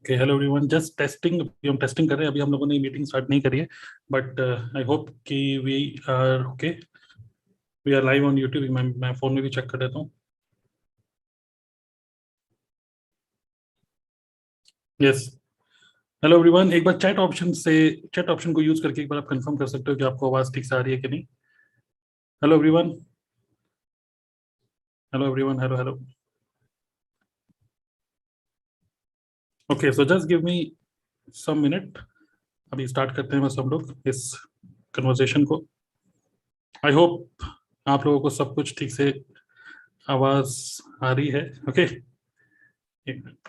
Okay, hello everyone, just testing. अभी हम testing कर रहे हैं, अभी हम लोगों ने मीटिंग स्टार्ट नहीं करी है, बट आई होप कि we are okay. We are live on YouTube. मैं फोन में भी चेक कर देता हूँ। Yes, hello everyone. एक बार चैट ऑप्शन को यूज करके एक बार आप कंफर्म कर सकते हो कि आपको आवाज ठीक से आ रही है कि नहीं। Hello everyone, hello everyone, hello hello. Okay, so just give me some minute. अभी स्टार्ट करते हैं बस हम लोग इस कन्वर्सेशन को। आई होप आप लोगों को सब कुछ ठीक से आवाज आ रही है। ओके, एक minute.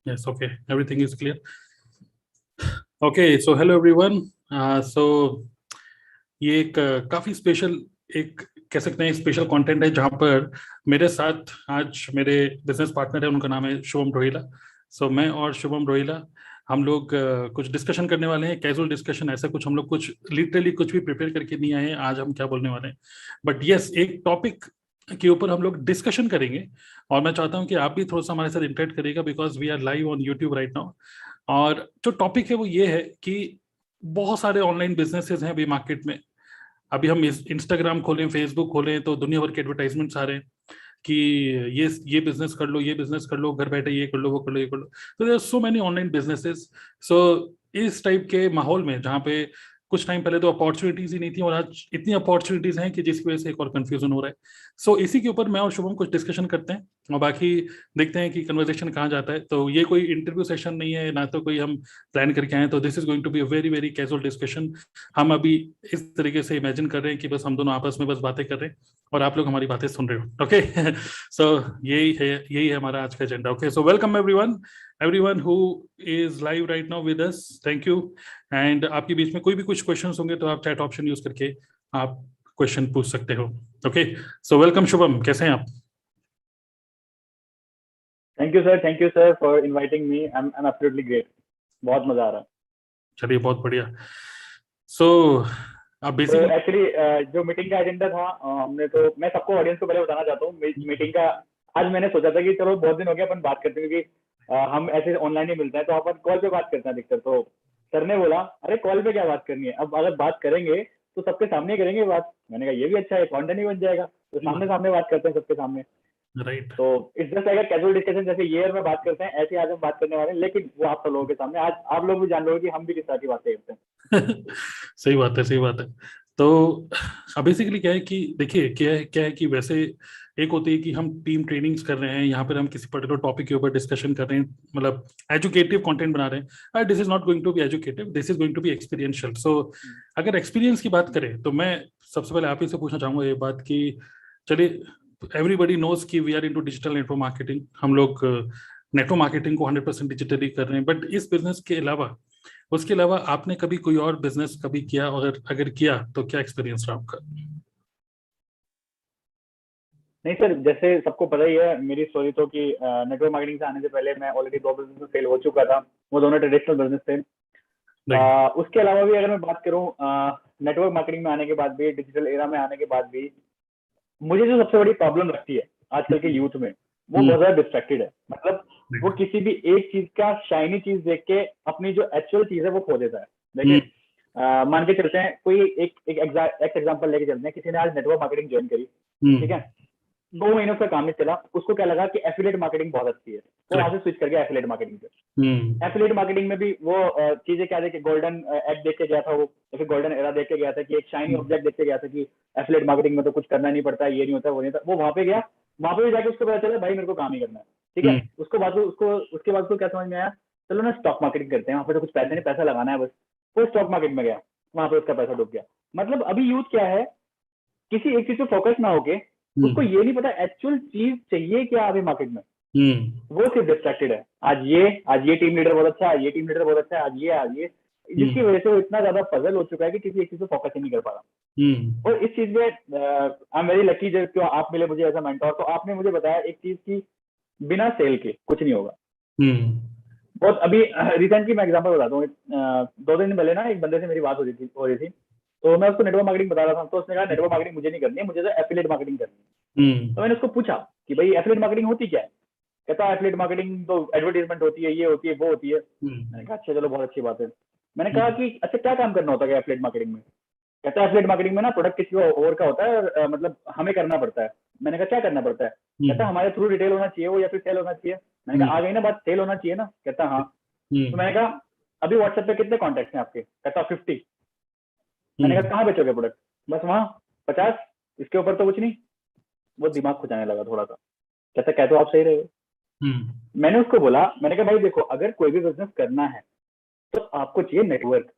Yes, okay, everything is clear. Okay, so hello everyone. So ये एक काफी स्पेशल, एक कह सकते हैं स्पेशल कंटेंट है जहां पर मेरे साथ आज मेरे बिजनेस पार्टनर है, उनका नाम है शुभम रोहिला। सो मैं और शुभम रोहिला हम लोग कुछ डिस्कशन करने वाले हैं, कैजुअल डिस्कशन। ऐसा कुछ हम लोग कुछ लिटरली कुछ भी प्रिपेयर करके नहीं आए हैं आज हम क्या बोलने वाले हैं, बट यस एक टॉपिक के ऊपर हम लोग डिस्कशन करेंगे। और मैं चाहता हूं कि आप भी थोड़ा सा हमारे साथ इंटरेक्ट करिएगा, because we are live on YouTube right now. और जो टॉपिक है वो ये है कि बहुत सारे ऑनलाइन बिजनेसेस हैं अभी मार्केट में। अभी हम इंस्टाग्राम खोलें, फेसबुक खोलें तो दुनिया भर के एडवर्टाइजमेंट्स आ रहे हैं कि ये बिजनेस कर लो, ये बिजनेस कर लो, घर बैठे ये कर लो, वो कर लो, ये कर लो। तो there so many online businesses. So इस टाइप के माहौल में जहाँ पे कुछ टाइम पहले तो अपॉर्चुनिटीज ही नहीं थी और आज इतनी अपॉर्चुनिटीज हैं कि जिसकी वजह से एक और कंफ्यूजन हो रहा है। सो इसी के ऊपर मैं और शुभम कुछ डिस्कशन करते हैं और बाकी देखते हैं कि कन्वर्सेशन कहाँ जाता है। तो ये कोई इंटरव्यू सेशन नहीं है, ना तो कोई हम प्लान करके आए। तो this is going to be a very very casual discussion. हम अभी इस तरीके से इमेजिन कर रहे हैं कि बस हम दोनों आपस में बस बातें कर रहे हैं और आप लोग हमारी बातें सुन रहे हो। ओके, सो यही है हमारा आज का agenda. Okay, so welcome everyone who is live right now with us, thank you. And आपके बीच में कोई भी कुछ क्वेश्चंस होंगे तो आप चैट ऑप्शन यूज करके आप क्वेश्चन पूछ सकते हो। ओके, सो वेलकम शुभम, कैसे हैं आप? Thank you sir for inviting me. I am absolutely great. बहुत मजा आ रहा है। चलिए, बहुत बढ़िया। सो आप तो बेसिकली एक्चुअली जो मीटिंग का एजेंडा था, हमने तो मैं सबको ऑडियंस को पहले बताना चाहता हूँ मीटिंग का। आज मैंने सोचा था कि चलो बहुत दिन हो गया अपन बात करते हैं, क्योंकि हम ऐसे ऑनलाइन ही मिलते हैं तो अपन कॉल पे बात करते हैं अधिकतर। तो सर ने बोला अरे कॉल पे क्या बात करनी है, अब अगर बात करेंगे तो सबके सामने ही करेंगे बात। मैंने कहा ये भी अच्छा है, कंटेंट ही बन जाएगा, तो सामने सामने बात करते हैं सबके सामने। राइट। तो इस जस्ट अगर कैजुअल डिस्कशन जैसे ये और मैं बात करते हैं, ऐसे आज हम बात करने वाले हैं, लेकिन वो आप सब लोगों के सामने। आज आप लोग भी जान लोगे कि हम भी किस तरह की बातें करते हैं। सही बात है, सही बात है। तो अब बेसिकली क्या है कि देखिए क्या है कि वैसे एक होती है कि हम टीम ट्रेनिंग्स कर रहे हैं, यहाँ पर हम किसी पर्टिकुलर टॉपिक के ऊपर डिस्कशन कर रहे हैं, मतलब एजुकेटिव कंटेंट बना रहे हैं। This is not going to be educative, this is going to be experiential. So अगर एक्सपीरियंस की बात करें तो मैं सबसे पहले आप ही से पूछना चाहूंगा ये बात कि चलिए, एवरीबडी नोज कि we are into digital network marketing. हम लोग नेटवर्क मार्केटिंग को 100% डिजिटली कर रहे हैं, बट इस बिजनेस के अलावा, उसके अलावा आपने कभी कोई और बिजनेस कभी किया? अगर अगर किया तो क्या एक्सपीरियंस रहा आपका? नहीं सर, जैसे सबको पता ही है मेरी स्टोरी तो कि नेटवर्क मार्केटिंग से आने से पहले मैं ऑलरेडी 2 बिजनेस में फेल हो चुका था। वो दोनों ट्रेडिशनल बिजनेस थे। राइट। उसके अलावा भी अगर मैं बात करूं, नेटवर्क मार्केटिंग में आने के बाद भी, डिजिटल एरा में आने के बाद भी, मुझे जो सबसे बड़ी प्रॉब्लम लगती है आजकल के यूथ में, वो बहुत ज्यादा डिस्ट्रैक्टेड है। मतलब वो किसी भी एक चीज का शाइनी चीज देख के अपनी जो एक्चुअल चीज है वो खो देता है। देखिए, मान के चलते हैं, कोई एक एग्जांपल लेके चलते हैं। किसी ने आज नेटवर्क मार्केटिंग ज्वाइन करी, ठीक है, 2 महीनों से काम नहीं चला, उसको क्या लगा कि एफिलिएट मार्केटिंग बहुत अच्छी है, वो वहां से स्विच कर गया एफिलिएट मार्केटिंग पे। एफिलिएट मार्केटिंग में भी वो चीजें क्या देखे, गोल्डन एग देख के गया था वो, या फिर गोल्डन एरा देख के गया था कि एक शाइनी ऑब्जेक्ट देख के गया था कि एफिलिएट मार्केटिंग में तो कुछ करना नहीं पड़ता, ये नहीं होता, वो नहीं होता। वो वहां पे गया, वहां पे भी जाके उसको पता चला भाई मेरे को काम ही करना है, ठीक है। उसके बाद उसके बाद उसको क्या समझ में आया, चलो ना स्टॉक मार्केटिंग करते हैं, वहां पे तो कुछ पैसे नहीं, पैसा लगाना है बस। वो स्टॉक मार्केट में गया, वहां पे उसका पैसा डूब गया। मतलब अभी यूथ क्या है, किसी एक चीज पे फोकस ना होके, उसको ये नहीं पता एक्चुअल चीज चाहिए क्या अभी मार्केट में, वो सिर्फ डिस्ट्रैक्टेड है। आज ये टीम लीडर बहुत अच्छा है, ये टीम लीडर बहुत अच्छा है, आज ये जिसकी वजह से वो इतना ज्यादा पजल हो चुका है कि किसी एक चीज पे फोकस ही नहीं कर पा रहा। और इस चीज में आई एम वेरी लकी जब क्यों आप मिले मुझे एज अ मेंटोर, तो आपने मुझे बताया एक चीज की बिना सेल के कुछ नहीं होगा। बहुत अभी रिसेंटली मैं एग्जांपल बताता हूँ, 2 दिन पहले ना एक बंदे से मेरी बात हो रही थी, तो मैं उसको नेटवर्क मार्केटिंग बता रहा था, तो उसने कहा नेटवर्क मार्केटिंग मुझे नहीं करनी है, मुझे तो एफिलिएट मार्केटिंग करनी है। तो मैंने उसको पूछा कि भाई एफिलिएट मार्केटिंग होती क्या है? कहता एफिलिएट मार्केटिंग तो एडवर्टाइजमेंट होती है, ये होती है, वो होती है। मैंने कहा अच्छा चलो बहुत अच्छी बात है। मैंने कहा कि अच्छा क्या काम करना होता है एफिलिएट मार्केटिंग में? कहता है एफिलिएट मार्केटिंग में ना प्रोडक्ट किसी और का होता है और मतलब हमें करना पड़ता है। मैंने कहा क्या करना पड़ता है? कहता हमारे थ्रू रिटेल होना चाहिए वो या फिर सेल होना चाहिए। मैंने कहा आ गई ना बात, सेल होना चाहिए ना? कहता हाँ। तो मैंने कहा अभी व्हाट्सएप पे कितने कॉन्टेक्ट हैं आपके? कहता 50। मैंने कहा कहाँ बेचोगे प्रोडक्ट? बस वहाँ 50, इसके ऊपर तो कुछ नहीं। वो दिमाग खुजाने लगा थोड़ा सा, कहता कह तो आप सही रहे हो। मैंने उसको बोला, मैंने कहा भाई देखो अगर कोई भी बिजनेस करना है तो आपको चाहिए नेटवर्क।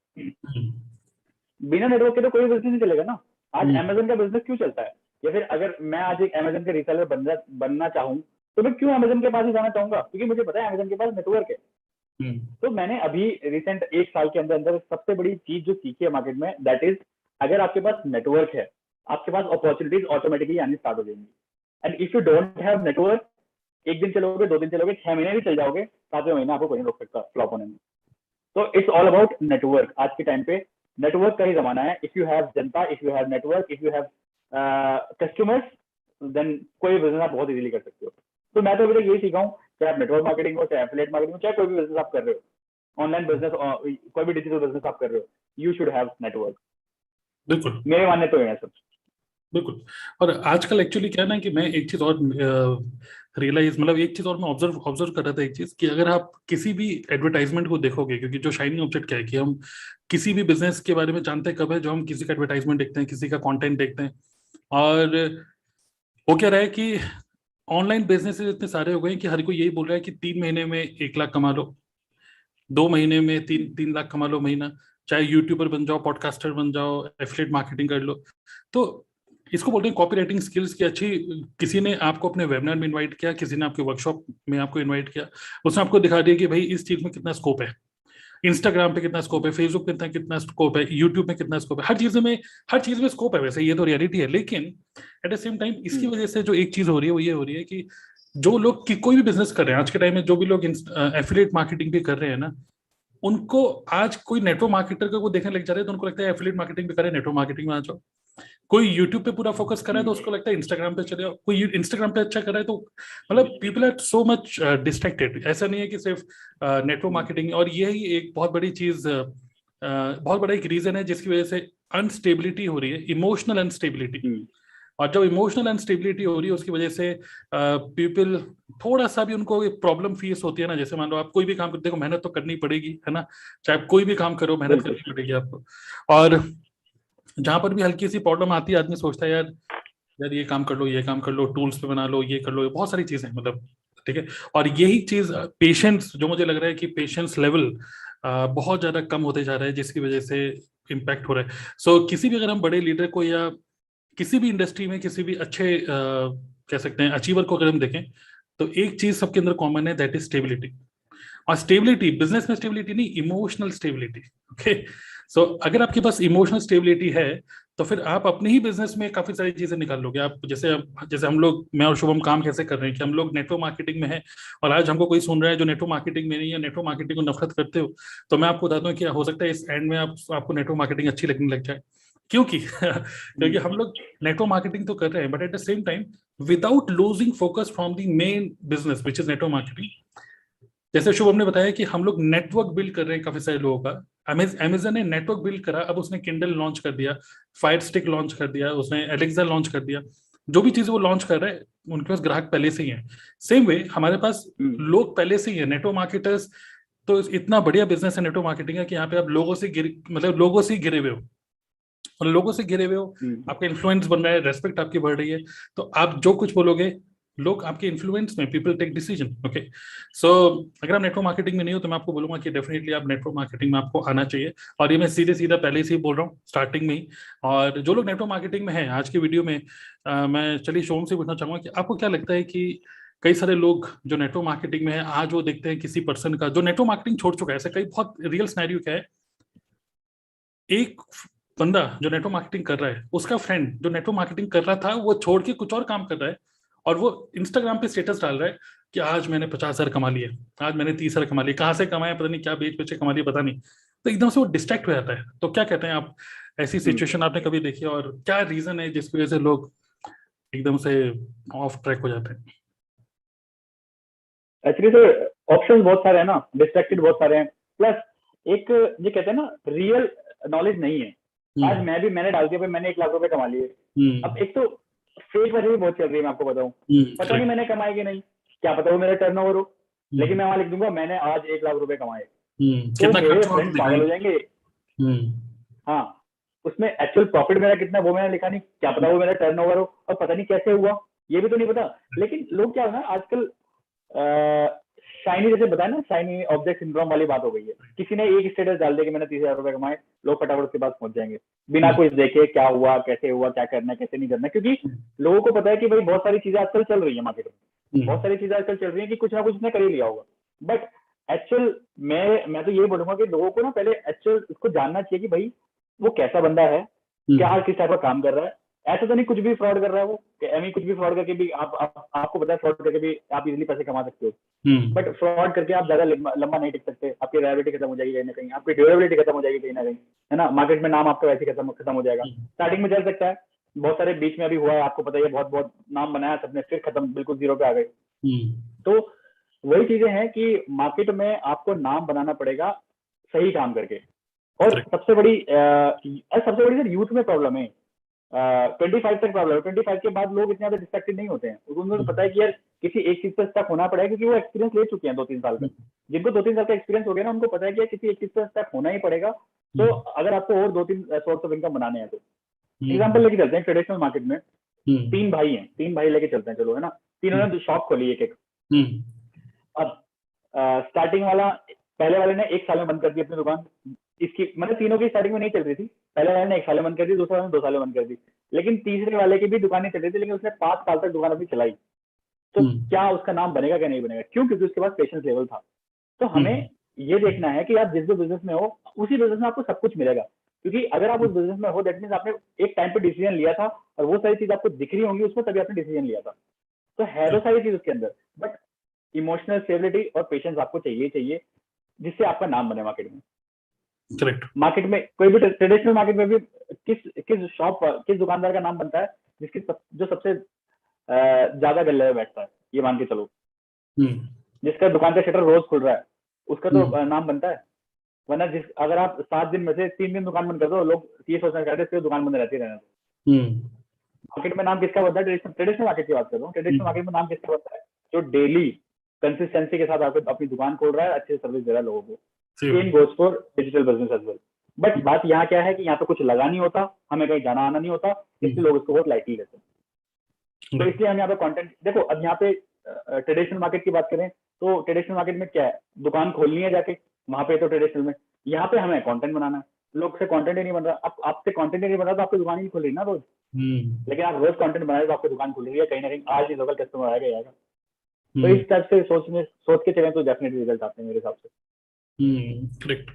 बिना नेटवर्क के तो कोई बिजनेस नहीं चलेगा ना। आज अमेजन का बिजनेस क्यों चलता है? या फिर अगर मैं आज एक अमेजन का रिसेलर बनना चाहूँ तो मैं क्यों अमेजन के पास ही जाना चाहूंगा? क्योंकि मुझे पता है अमेजन के पास नेटवर्क है। तो मैंने अभी रिसेंट 1 साल के अंदर अंदर सबसे बड़ी चीज जो सीखी है मार्केट में, दैट इज अगर आपके पास नेटवर्क है आपके पास अपॉर्चुनिटीज ऑटोमेटिकली आनी स्टार्ट हो जाएंगी। And if you don't have network, 1 दिन चलोगे, 2 दिन चलोगे, 6 महीने भी चल जाओगे, 7वें महीने आपको कोई नहीं रोक सकता फ्लॉप होने में। तो इट्स ऑल अबाउट नेटवर्क। आज के टाइम पे नेटवर्क का ही जमाना है। इफ यू हैव जनता, if you have network, if you have customers, then कोई बिजनेस आप बहुत इजीली कर सकते हो। तो मैं तो अभी तक यही सीखा हूँ, चाहे आप नेटवर्क मार्केटिंग हो, चाहे एफिलिएट मार्केटिंग हो, चाहे कोई भी बिजनेस आप कर रहे हो, ऑनलाइन बिजनेस, कोई भी डिजिटल बिजनेस आप कर रहे हो, यू शुड हैव नेटवर्क। बिल्कुल, मेरे मानने तो है सब। बिल्कुल। और आजकल एक्चुअली क्या है ना कि मैं एक चीज और रियलाइज, मतलब एक चीज और मैं ऑब्जर्व कर रहा था, एक चीज कि अगर आप किसी भी एडवर्टाइजमेंट को देखोगे, क्योंकि जो शाइनिंग ऑब्जेक्ट क्या है कि हम किसी भी बिजनेस के बारे में जानते हैं कब है, जो हम किसी का एडवर्टाइजमेंट देखते हैं, किसी का कंटेंट देखते हैं। और वो क्या रहा है कि ऑनलाइन बिजनेस इतने सारे हो गए कि हर कोई यही बोल रहा है कि 3 महीने में 1 लाख कमा लो, 2 महीने में 3 लाख कमा लो महीना, चाहे यूट्यूबर बन जाओ, पॉडकास्टर बन जाओ, एफिलिएट मार्केटिंग कर लो। तो इसको बोलते हैं कॉपी राइटिंग स्किल्स की अच्छी। किसी ने आपको अपने वेबिनार में इनवाइट किया, किसी ने आपके वर्कशॉप में आपको इनवाइट किया, उसने आपको दिखा दिया कि भाई इस चीज में कितना स्कोप है, इंस्टाग्राम पे कितना स्कोप है, फेसबुक पे कितना स्कोप है, यूट्यूब में कितना स्कोप है, हर चीज में स्कोप है। वैसे ये तो रियलिटी है, लेकिन एट द सेम टाइम इसकी वजह से जो एक चीज हो रही है वो ये हो रही है कि जो लोग कोई भी बिजनेस कर रहे हैं आज के टाइम में, जो भी लोग एफिलिएट मार्केटिंग भी कर रहे हैं ना, उनको आज कोई नेटवर्क मार्केटर को देखने लग जा रहे हैं तो उनको लगता है एफिलिएट मार्केटिंग भी करे, नेटवर्क मार्केटिंग में आ जाओ। कोई यूट्यूब पे पूरा फोकस कर रहा है तो उसको लगता है इंस्टाग्राम पे चले जाओ, कोई इंस्टाग्राम पे अच्छा कर रहा है तो मतलब people are so much distracted. ऐसा नहीं है कि सिर्फ नेटवर्क मार्केटिंग, और यही एक बहुत बड़ी चीज, बहुत बड़ा एक रीजन है जिसकी वजह से अनस्टेबिलिटी हो रही है, इमोशनल अनस्टेबिलिटी। और जब इमोशनल अनस्टेबिलिटी हो रही है उसकी वजह से पीपल थोड़ा सा भी उनको प्रॉब्लम फेस होती है ना। जैसे मान लो आप कोई भी काम करते हो, मेहनत तो करनी पड़ेगी, है ना, चाहे आप कोई भी काम करो मेहनत करनी पड़ेगी आपको। और जहां पर भी हल्की सी प्रॉब्लम आती है आदमी सोचता है यार यार ये काम कर लो, ये काम कर लो, टूल्स पे बना लो, ये कर लो, बहुत सारी चीजें मतलब, ठीक है। और यही चीज पेशेंस, जो मुझे लग रहा है कि पेशेंस लेवल बहुत ज्यादा कम होते जा रहा है, जिसकी वजह से इम्पैक्ट हो रहा है। सो किसी भी अगर हम बड़े लीडर को या किसी भी इंडस्ट्री में किसी भी अच्छे कह सकते हैं अचीवर को अगर हम देखें तो एक चीज सबके अंदर कॉमन है, दैट इज स्टेबिलिटी। और स्टेबिलिटी बिजनेस में स्टेबिलिटी नहीं, इमोशनल स्टेबिलिटी। ओके, सो अगर आपके पास इमोशनल स्टेबिलिटी है तो फिर आप अपने ही बिजनेस में काफी सारी चीजें निकाल लोगे। आप जैसे जैसे हम लोग, मैं और शुभम काम कैसे कर रहे हैं कि हम लोग नेटवर्क मार्केटिंग में है, और आज हमको कोई सुन रहा है जो नेटवर्क मार्केटिंग में नहीं है, नेटवर्क मार्केटिंग को नफरत करते हो, तो मैं आपको बताता हूँ कि हो सकता है इस एंड में आपको नेटवर्क मार्केटिंग अच्छी लगने लग जाए। क्योंकि क्योंकि हम लोग नेटवर्क मार्केटिंग तो कर रहे हैं, but at the same time without losing focus from the main business which is network marketing. जैसे शुभम ने बताया कि हम लोग नेटवर्क बिल्ड कर रहे हैं काफी सारे लोगों का। अमेजन ने नेटवर्क बिल्ड करा, अब उसने किंडल लॉन्च कर दिया, फायर स्टिक लॉन्च कर दिया, उसने एलेक्सा लॉन्च कर दिया। जो भी चीज वो लॉन्च कर रहे हैं उनके पास ग्राहक पहले से ही है। सेम वे हमारे पास लोग पहले से ही है, नेटवर्क मार्केटर्स। तो इतना बढ़िया बिजनेस है नेटवर्क मार्केटिंग का कि यहाँ पे आप लोगों से मतलब लोगों से घिरे हुए हो, और लोगों से घिरे हुए हो, आपका इन्फ्लुएंस बन रहा है, रेस्पेक्ट आपकी बढ़ रही है, तो आप जो कुछ बोलोगे लोग आपके इन्फ्लुएंस में, पीपल टेक डिसीजन। ओके, सो अगर आप नेटवर्क मार्केटिंग में नहीं हो तो मैं आपको बोलूंगा कि डेफिनेटली आप नेटवर्क मार्केटिंग में आपको आना चाहिए। और ये मैं सीधे सीधा पहले से ही बोल रहा हूँ स्टार्टिंग में ही। और जो लोग नेटवर्क मार्केटिंग में है आज की वीडियो में, मैं चलिए शोम से पूछना चाहूंगा कि आपको क्या लगता है कि कई सारे लोग जो नेटवर्क मार्केटिंग में है आज वो देखते हैं किसी पर्सन का जो नेटवर्क मार्केटिंग छोड़ चुका है, ऐसा कई बहुत रियल सिनेरियो क्या है एक बंदा जो नेटवर्क मार्केटिंग कर रहा है, उसका फ्रेंड जो नेटवर्क मार्केटिंग कर रहा था वो छोड़ के कुछ और काम कर रहा है, और वो इंस्टाग्राम पे स्टेटस डाल रहा है कि आज मैंने 50,000 कमा लिए, आज मैंने 30,000 कमा लिए, कहाँ से कमाए पता नहीं, क्या बेच बेच के कमा लिए पता नहीं। तो एकदम से वो डिस्ट्रैक्ट हो जाता है। तो क्या कहते हैं आप, ऐसी सिचुएशन आपने कभी देखी, और क्या रीजन है जिसकी वजह से लोग एकदम से ऑफ ट्रैक हो जाते हैं? एक्चुअली सर ऑप्शंस बहुत सारे हैं ना, डिस्ट्रैक्टेड बहुत सारे हैं, प्लस एक ये कहते हैं ना रियल नॉलेज नहीं है। आज मैंने डाल दिया भाई मैंने 1 लाख रुपए कमा लिए। अब एक तो फेक वजह भी बहुत चल रही है, मैं आपको बताऊं, पता नहीं मैंने कमाए कि नहीं, क्या पता वो मेरा टर्नओवर हो, लेकिन मैं वहां लिख दूंगा मैंने आज 1 लाख रुपए कमाए। तो कितना मेरे खर्च हुआ फ्रेंड पागल हो जाएंगे। हाँ, उसमें एक्चुअल प्रॉफिट मेरा कितना वो मैंने लिखा नहीं, क्या पता वो मेरा टर्नओवर हो और पता नहीं कैसे हुआ, ये भी तो नहीं पता। लेकिन लोग क्या है ना आजकल शाइनी, जैसे बताया ना, शाइनी ऑब्जेक्ट सिंड्रोम वाली बात हो गई है। किसी ने एक स्टेटस डाल दिया कि मैंने 30,000 रुपए कमाए, लोग फटाफट उसके पास पहुंच जाएंगे बिना कुछ देखे क्या हुआ, कैसे हुआ, क्या करना है कैसे नहीं करना है। क्योंकि लोगों को पता है कि भाई बहुत सारी चीजें आजकल चल रही है मार्केट में, बहुत सारी चीजें आजकल चल रही है कि कुछ ना कुछ उसने कर ही लिया होगा। बट एक्चुअल मैं तो ये बोलूंगा कि लोगों को ना पहले एक्चुअल उसको जानना चाहिए कि भाई वो कैसा बंदा है, क्या किस टाइप का काम कर रहा है। ऐसा तो नहीं कुछ भी फ्रॉड कर रहा है वो, कुछ भी फ्रॉड करके भी आपको पता है फ्रॉड करके भी आप इजीली पैसे कमा सकते हो। बट फ्रॉड करके आप ज्यादा लंबा नहीं टिक सकते, आपकी लायबिलिटी खत्म हो जाएगी कहीं ना कहीं, आपकी ड्यूरेबिलिटी खत्म हो जाएगी कहीं ना कहीं, है ना। मार्केट में नाम आपका वैसे खत्म हो जाएगा। स्टार्टिंग में चल सकता है, बहुत सारे बीच में अभी हुआ है, आपको पता है, बहुत बहुत नाम बनाया सबने, फिर खत्म, बिल्कुल जीरो पे आ गए। तो वही चीजें हैं कि मार्केट में आपको नाम बनाना पड़ेगा सही काम करके। और सबसे बड़ी सर यूथ में प्रॉब्लम है। 25 तक प्रॉब्लम है, 25 के बाद लोग इतने ज्यादा डिस्ट्रैक्टेड नहीं होते हैं, उनको पता है कि यार किसी एक चीज पर स्टक होना पड़ेगा, क्योंकि वो एक्सपीरियंस ले चुके हैं 2-3 साल का। जिनको 2-3 साल का एक्सपीरियंस हो गया ना, उनको पता है कि यार किसी एक चीज पर स्टक होना ही पड़ेगा। तो अगर आपको और 2-3 सोर्स ऑफ इनकम बनाने हैं तो एग्जाम्पल लेके चलते हैं, ट्रेडिशनल मार्केट में 3 भाई हैं, 3 भाई लेके चलते हैं चलो, है ना। तीनों ने शॉप खोली एक एक। अब स्टार्टिंग वाला, पहले वाले ने 1 साल में बंद कर दी अपनी दुकान। इसकी मतलब तीनों की स्टार्टिंग में नहीं चल रही थी, पहले वाले ने 1 साल में बंद कर दी, दूसरे वाले ने 2 साल में बंद कर दी, लेकिन तीसरे वाले की भी दुकान नहीं चल रही थी, लेकिन उसने 5 साल तक दुकान अपनी चलाई। तो क्या उसका नाम बनेगा क्या नहीं बनेगा? क्यों? क्योंकि उसके पास पेशेंस लेवल था। तो हमें ये देखना है कि आप जिस भी बिजनेस में हो, उसी बिजनेस में आपको सब कुछ मिलेगा। क्योंकि अगर आप उस बिजनेस में हो, दैट मीन्स आपने एक टाइम पे डिसीजन लिया था, और वो सारी चीज आपको दिख रही होंगी उसमें, तभी आपने डिसीजन लिया था। तो है तो सारी चीज उसके अंदर, बट इमोशनल स्टेबिलिटी और पेशेंस आपको चाहिए, जिससे आपका नाम बने मार्केट में। करेक्ट। मार्केट में कोई भी ट्रेडिशनल मार्केट में भी किस दुकानदार का नाम बनता है, जो सबसे ज्यादा गल्ले में बैठता है, ये मान के चलो। जिसका दुकान का शटर रोज खुल रहा है, उसका तो नाम बनता है। वरना अगर आप 7 दिन में से 3 दिन दुकान बंद कर दो, लोग ये सोचना चाहते हैं दुकान बंद रहती रहने दो। मार्केट में नाम किसका बनता है? ट्रेडिशनल मार्केट की बात कर रहा हूँ। ट्रेडिशनल मार्केट में नाम किसका बनता है? जो डेली कंसिस्टेंसी के साथ आपको अपनी दुकान खोल रहा है, अच्छे से सर्विस दे रहा है लोगों को। Same goes for digital business as well. But बात यहाँ क्या है कि यहाँ पे कुछ लगा नहीं होता, हमें कहीं जाना आना नहीं होता, इसलिए लोग इसको बहुत लाइटली लेते हैं। तो इसलिए हम यहाँ पे कंटेंट देखो। अब यहाँ पे ट्रेडिशनल मार्केट की बात करें तो ट्रेडिशनल मार्केट में क्या है, दुकान खोलनी है जाके वहां पे, तो ट्रेडिशनल में यहाँ पे हमें कंटेंट बनाना है। लोग से कंटेंट ही नहीं बन रहा, आपसे कंटेंट ही नहीं बन रहा तो आपकी दुकान ही खुल रही ना रोज। लेकिन आप रोज कंटेंट बनाए तो आपकी दुकान खुल रही है, कहीं ना कहीं आज ही लोकल कस्टमर आएगा। तो इस टाइप से सोच के चलें तो डेफिनेटली रिजल्ट आते हैं मेरे हिसाब से। करेक्ट।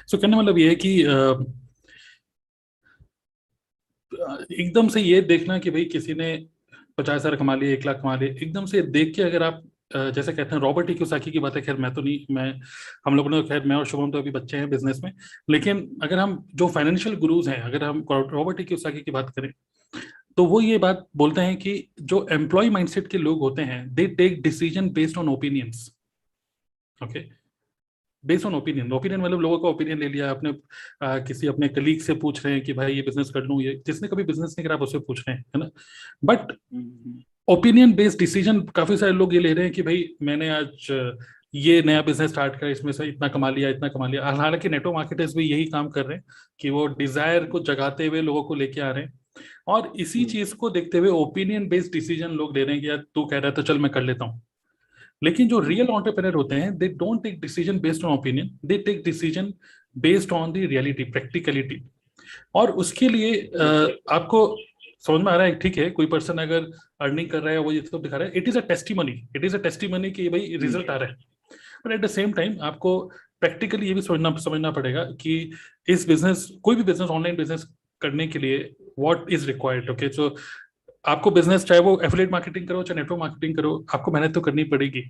सो कहने मतलब ये है कि एकदम से ये देखना कि भाई किसी ने 50,000 कमा लिए, 1 लाख कमा लिए, एकदम से देख के अगर आप जैसे कहते हैं रॉबर्ट टी कियोसाकी की बात है, खैर मैं तो नहीं, मैं हम लोगों ने, खैर मैं और शुभम तो अभी बच्चे हैं बिजनेस में, लेकिन अगर हम जो फाइनेंशियल गुरुज हैं, अगर हम रॉबर्ट टी कियोसाकी की बात करें तो वो ये बात बोलते हैं कि जो एम्प्लॉय माइंडसेट के लोग होते हैं, they take decision based on opinions. Okay, based on opinion. Opinion मतलब लोगों का ओपिनियन ले लिया अपने, किसी अपने कलीग से पूछ रहे हैं कि भाई ये बिजनेस कर लूं, ये जिसने कभी बिजनेस नहीं करा आप उससे पूछ रहे हैं, है ना। बट ओपिनियन बेस्ड डिसीजन काफी सारे लोग ये ले रहे हैं कि भाई मैंने आज ये नया बिजनेस स्टार्ट किया, इसमें से इतना कमा लिया, इतना कमा लिया। हालांकि नेटवर्क मार्केटर्स भी यही काम कर रहे हैं कि वो डिजायर को जगाते हुए लोगों को लेके आ रहे हैं, और इसी चीज को देखते हुए ओपिनियन बेस्ड डिसीजन लोग ले रहे हैं कि यार तू कह रहा है तो चल मैं कर लेता हूँ। लेकिन जो रियल एंटरप्रेन्योर होते हैं, they don't take decision based on opinion, they take decision based on the reality, practicality. और उसके लिए आपको समझ में आ रहा है, ठीक है, कोई पर्सन अगर अर्निंग कर रहा है, वो ये सब दिखा रहा है, it is a testimony, it is a testimony कि भाई रिजल्ट आ रहा है। But at the same time आपको प्रैक्टिकली ये भी समझना पड़ेगा कि इस बिजनेस, कोई भी बिजनेस, ऑनलाइन बिजनेस करने के लिए व्हाट इज रिक्वायर्ड। ओके, सो आपको बिजनेस, चाहे वो एफिलिएट मार्केटिंग करो चाहे नेटवर्क मार्केटिंग करो, आपको मेहनत तो करनी पड़ेगी।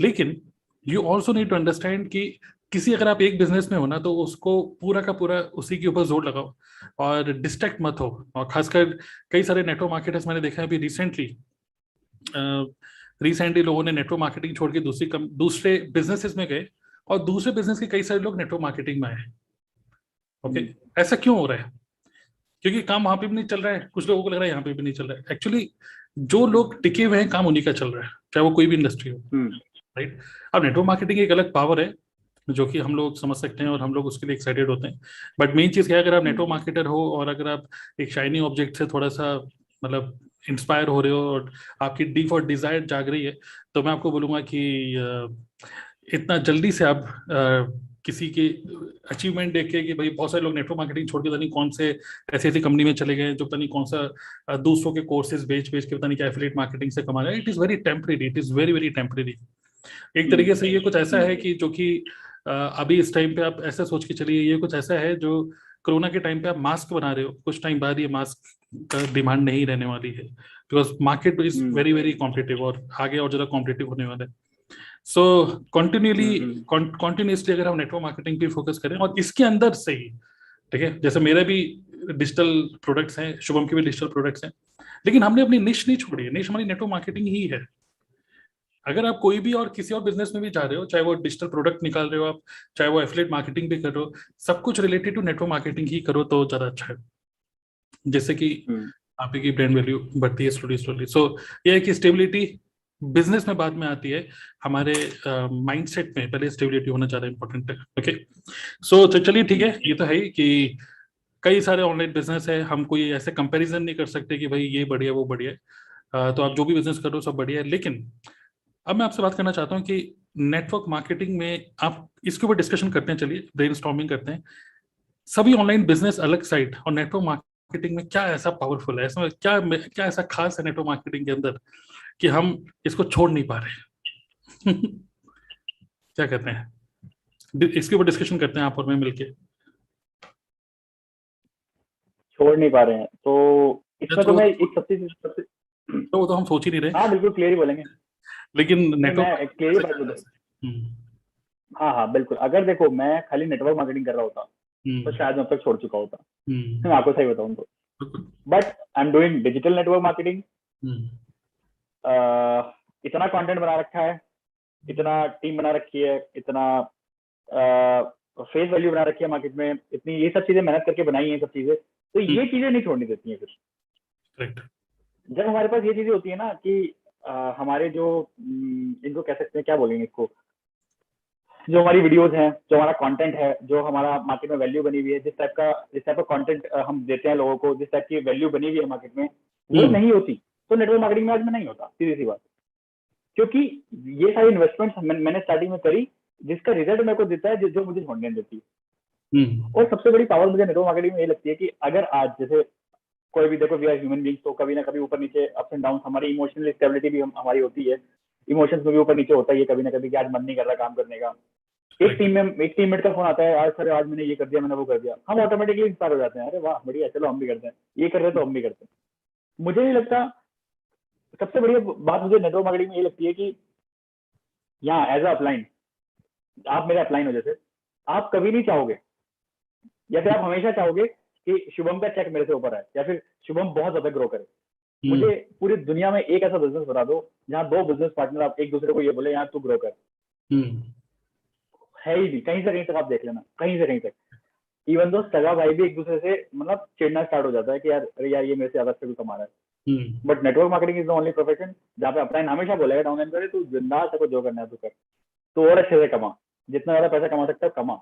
लेकिन you also need to understand कि किसी, अगर आप एक बिजनेस में हो ना, तो उसको पूरा का पूरा उसी के ऊपर जोर लगाओ और डिस्ट्रैक्ट मत हो। और खासकर कई सारे नेटवर्क मार्केटर्स मैंने देखा है अभी रिसेंटली लोगों ने नेटवर्क मार्केटिंग छोड़ के दूसरे बिजनेसेस में गए, और दूसरे बिजनेस के कई सारे लोग नेटवर्क मार्केटिंग में आए। ओके, ऐसा क्यों हो रहा है? क्योंकि काम वहां पे भी नहीं चल रहा है, कुछ लोगों को लग रहा है यहाँ पे भी नहीं चल रहा है। एक्चुअली जो लोग टिके हुए हैं, काम उन्हीं का चल रहा है, चाहे वो कोई भी इंडस्ट्री हो। राइट। अब नेटवर्क मार्केटिंग एक अलग पावर है जो कि हम लोग समझ सकते हैं और हम लोग उसके लिए एक्साइटेड होते हैं। बट मेन चीज क्या है, अगर आप नेटवर्क मार्केटर हो और अगर आप एक शाइनी ऑब्जेक्ट से थोड़ा सा मतलब इंस्पायर हो रहे हो और आपकी डीप और डिजायर जाग रही है, तो मैं आपको बोलूंगा कि इतना जल्दी से आप किसी की अचीवमेंट देख के कि भाई बहुत सारे लोग नेटवर्क मार्केटिंग छोड़ के पता नहीं कौन से ऐसी ऐसी कंपनी में चले गए जो पता नहीं कौन सा दूसरों के कोर्सेज बेच बेच के पता नहीं क्या एफिलिएट मार्केटिंग से कमा रहे हैं। It is very temporary, it is very very temporary. एक तरीके से ये कुछ ऐसा है कि जो कि अभी इस टाइम पे आप ऐसा सोच के चलिए, ये कुछ ऐसा है जो कोरोना के टाइम पे आप मास्क बना रहे हो, कुछ टाइम बाद ये मास्क का डिमांड नहीं रहने वाली है, because market is very very competitive और आगे और ज्यादा कॉम्पिटिटिव होने वाला है। सो कॉन्टिन्यूसली अगर हम नेटवर्क मार्केटिंग पे फोकस करें और इसके अंदर से ही, ठीक है, जैसे मेरे भी डिजिटल प्रोडक्ट्स हैं, शुभम के भी डिजिटल प्रोडक्ट्स हैं, लेकिन हमने अपनी निश नहीं छोड़ी है। निश हमारी नेटवर्क मार्केटिंग ही है। अगर आप कोई भी और किसी और बिजनेस में भी जा रहे हो, चाहे वो डिजिटल प्रोडक्ट निकाल रहे हो आप, चाहे वो एफिलिएट मार्केटिंग भी कर रहे हो, सब कुछ रिलेटेड टू नेटवर्क मार्केटिंग ही करो तो ज्यादा अच्छा है, जिससे कि आपकी ब्रांड वैल्यू बढ़ती है स्लोली स्लोली। सो ये है कि स्टेबिलिटी बिजनेस में बाद में आती है, हमारे माइंडसेट में पहले स्टेबिलिटी होना ज्यादा इंपॉर्टेंट है। ओके, सो तो चलिए ठीक है, ये तो है ही कि कई सारे ऑनलाइन बिजनेस है, हम कोई ऐसे कंपैरिजन नहीं कर सकते कि भाई ये बढ़िया वो बढ़िया है। तो आप जो भी बिजनेस कर रहे हो सब बढ़िया है, लेकिन अब मैं आपसे बात करना चाहता हूँ कि नेटवर्क मार्केटिंग में आप इसके ऊपर डिस्कशन करते हैं, चलिए ब्रेनस्टॉर्मिंग करते हैं। सभी ऑनलाइन बिजनेस अलग साइड और नेटवर्क मार्केटिंग में क्या ऐसा पावरफुल है, इसमें क्या क्या ऐसा खास है नेटवर्क मार्केटिंग के अंदर कि हम इसको छोड़ नहीं पा रहे? क्या कहते हैं, इसके ऊपर डिस्कशन करते हैं आप और मैं मिलके। छोड़ नहीं पा रहे हैं तो इसमें तो तो मैं एक सबसे वो तो हम सोच ही नहीं रहे, हाँ बिल्कुल क्लियर ही बोलेंगे। लेकिन नहीं, नेटवर्क मैं क्लियर ही बात बोलूँ। हाँ हाँ बिल्कुल, अगर देखो मैं खाली नेटवर्क मार्केटिंग कर रहा होता तो शायद मैं अब तक छोड़ चुका होता, मैं आपको सही बताऊं तो। But I am doing digital network marketing. इतना कंटेंट बना रखा है, इतना टीम बना रखी है, इतना फेस वैल्यू बना रखी है मार्केट में, इतनी ये सब चीजें मेहनत करके बनाई है सब चीजें, तो ये चीजें नहीं छोड़नी देती हैं। फिर जब हमारे पास ये चीजें होती है ना कि हमारे जो इनको कह सकते हैं, क्या बोलेंगे इसको, जो हमारी वीडियोस हैं, जो हमारा कंटेंट है, जो हमारा मार्केट में वैल्यू बनी हुई है, जिस टाइप का कंटेंट हम देते हैं लोगों को, जिस टाइप की वैल्यू बनी हुई है मार्केट में, वो नहीं होती तो नेटवर्क मार्केटिंग में आज में नहीं होता, सीधी सी बात। क्योंकि ये सारी इन्वेस्टमेंट मैंने स्टार्टिंग में करी, जिसका रिजल्ट मेरे को देता है जो मुझे छोड़ने देती है। और सबसे बड़ी पावर मुझे नेटवर्क मार्केटिंग में ये लगती है कि अगर आज जैसे कोई भी, देखो वी आर ह्यूमन बीइंग्स, तो कभी ना कभी ऊपर नीचे, अप्स एंड डाउन, हमारी इमोशनल स्टेबिलिटी भी हमारी होती है, इमोशंस में भी ऊपर नीचे होता है कभी ना कभी कि आज मन नहीं कर रहा काम करने का। एक टीममेट का फोन आता है, आज सर आज मैंने ये कर दिया, मैंने वो कर दिया, हम ऑटोमेटिकली इंस्पायर हो जाते हैं, अरे वाह बढ़िया, चलो हम भी करते हैं, ये कर रहे तो हम भी करते हैं। मुझे नहीं लगता, सबसे बढ़िया बात मुझे नेटवर्क मार्केटिंग में ये लगती है कि यहाँ एज अ अपलाइन, आप मेरे अपलाइन हो, जैसे आप कभी नहीं चाहोगे या फिर आप हमेशा चाहोगे कि शुभम का चेक मेरे से ऊपर आए या फिर शुभम बहुत ज्यादा ग्रो करे। मुझे पूरी दुनिया में एक ऐसा बिजनेस बता दो जहाँ दो बिजनेस पार्टनर आप एक दूसरे को ये बोले यार तू ग्रो कर, है ही नहीं, कहीं से कहीं तक आप देख लेना, कहीं से कहीं तक। इवन दो सगा भाई भी एक दूसरे से मतलब चिढ़ना स्टार्ट हो जाता है कि यार अरे यार ये मेरे से ज्यादा भी कमा रहा है। But network marketing is the only profession जहाँ पे अपलाइन हमेशा बोलेगा डाउनलाइन करे, तू बिंदास है, जो करना है तू कर, तो और अच्छे से कमा, जितना ज्यादा पैसा कमा सकता है कमा।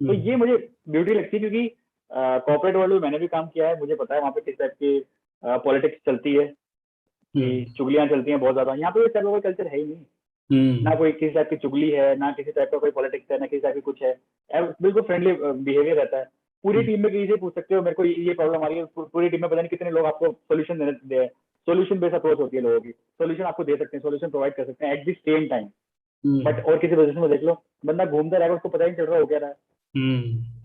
तो ये मुझे ब्यूटी लगती है, क्योंकि कॉर्पोरेट वर्ल्ड में मैंने भी काम किया है, मुझे पता है वहाँ पे किस टाइप की पॉलिटिक्स चलती है, कि चुगलियां चलती हैं बहुत ज्यादा। यहाँ पे इस टाइप का कल्चर है ही नहीं, ना कोई किसी टाइप की चुगली है, ना किसी टाइप का कोई पॉलिटिक्स है, ना किसी टाइप की कुछ है, बिल्कुल फ्रेंडली बिहेवियर रहता है। पूरी टीम में किसी से पूछ सकते हो मेरे को ये प्रॉब्लम आ रही है, पूरी टीम में पता नहीं कितने लोग आपको सोल्यूशन दे, सोल्यूशन बेस्ड अप्रोच होती है लोगों की, सोल्यूशन आपको दे सकते हैं, सोल्यूशन प्रोवाइड कर सकते हैं at the same time. But और किसी बिजनेस में देख लो, बंदा घूमता रहेगा, उसको पता ही नहीं चल रहा हो क्या रहा है।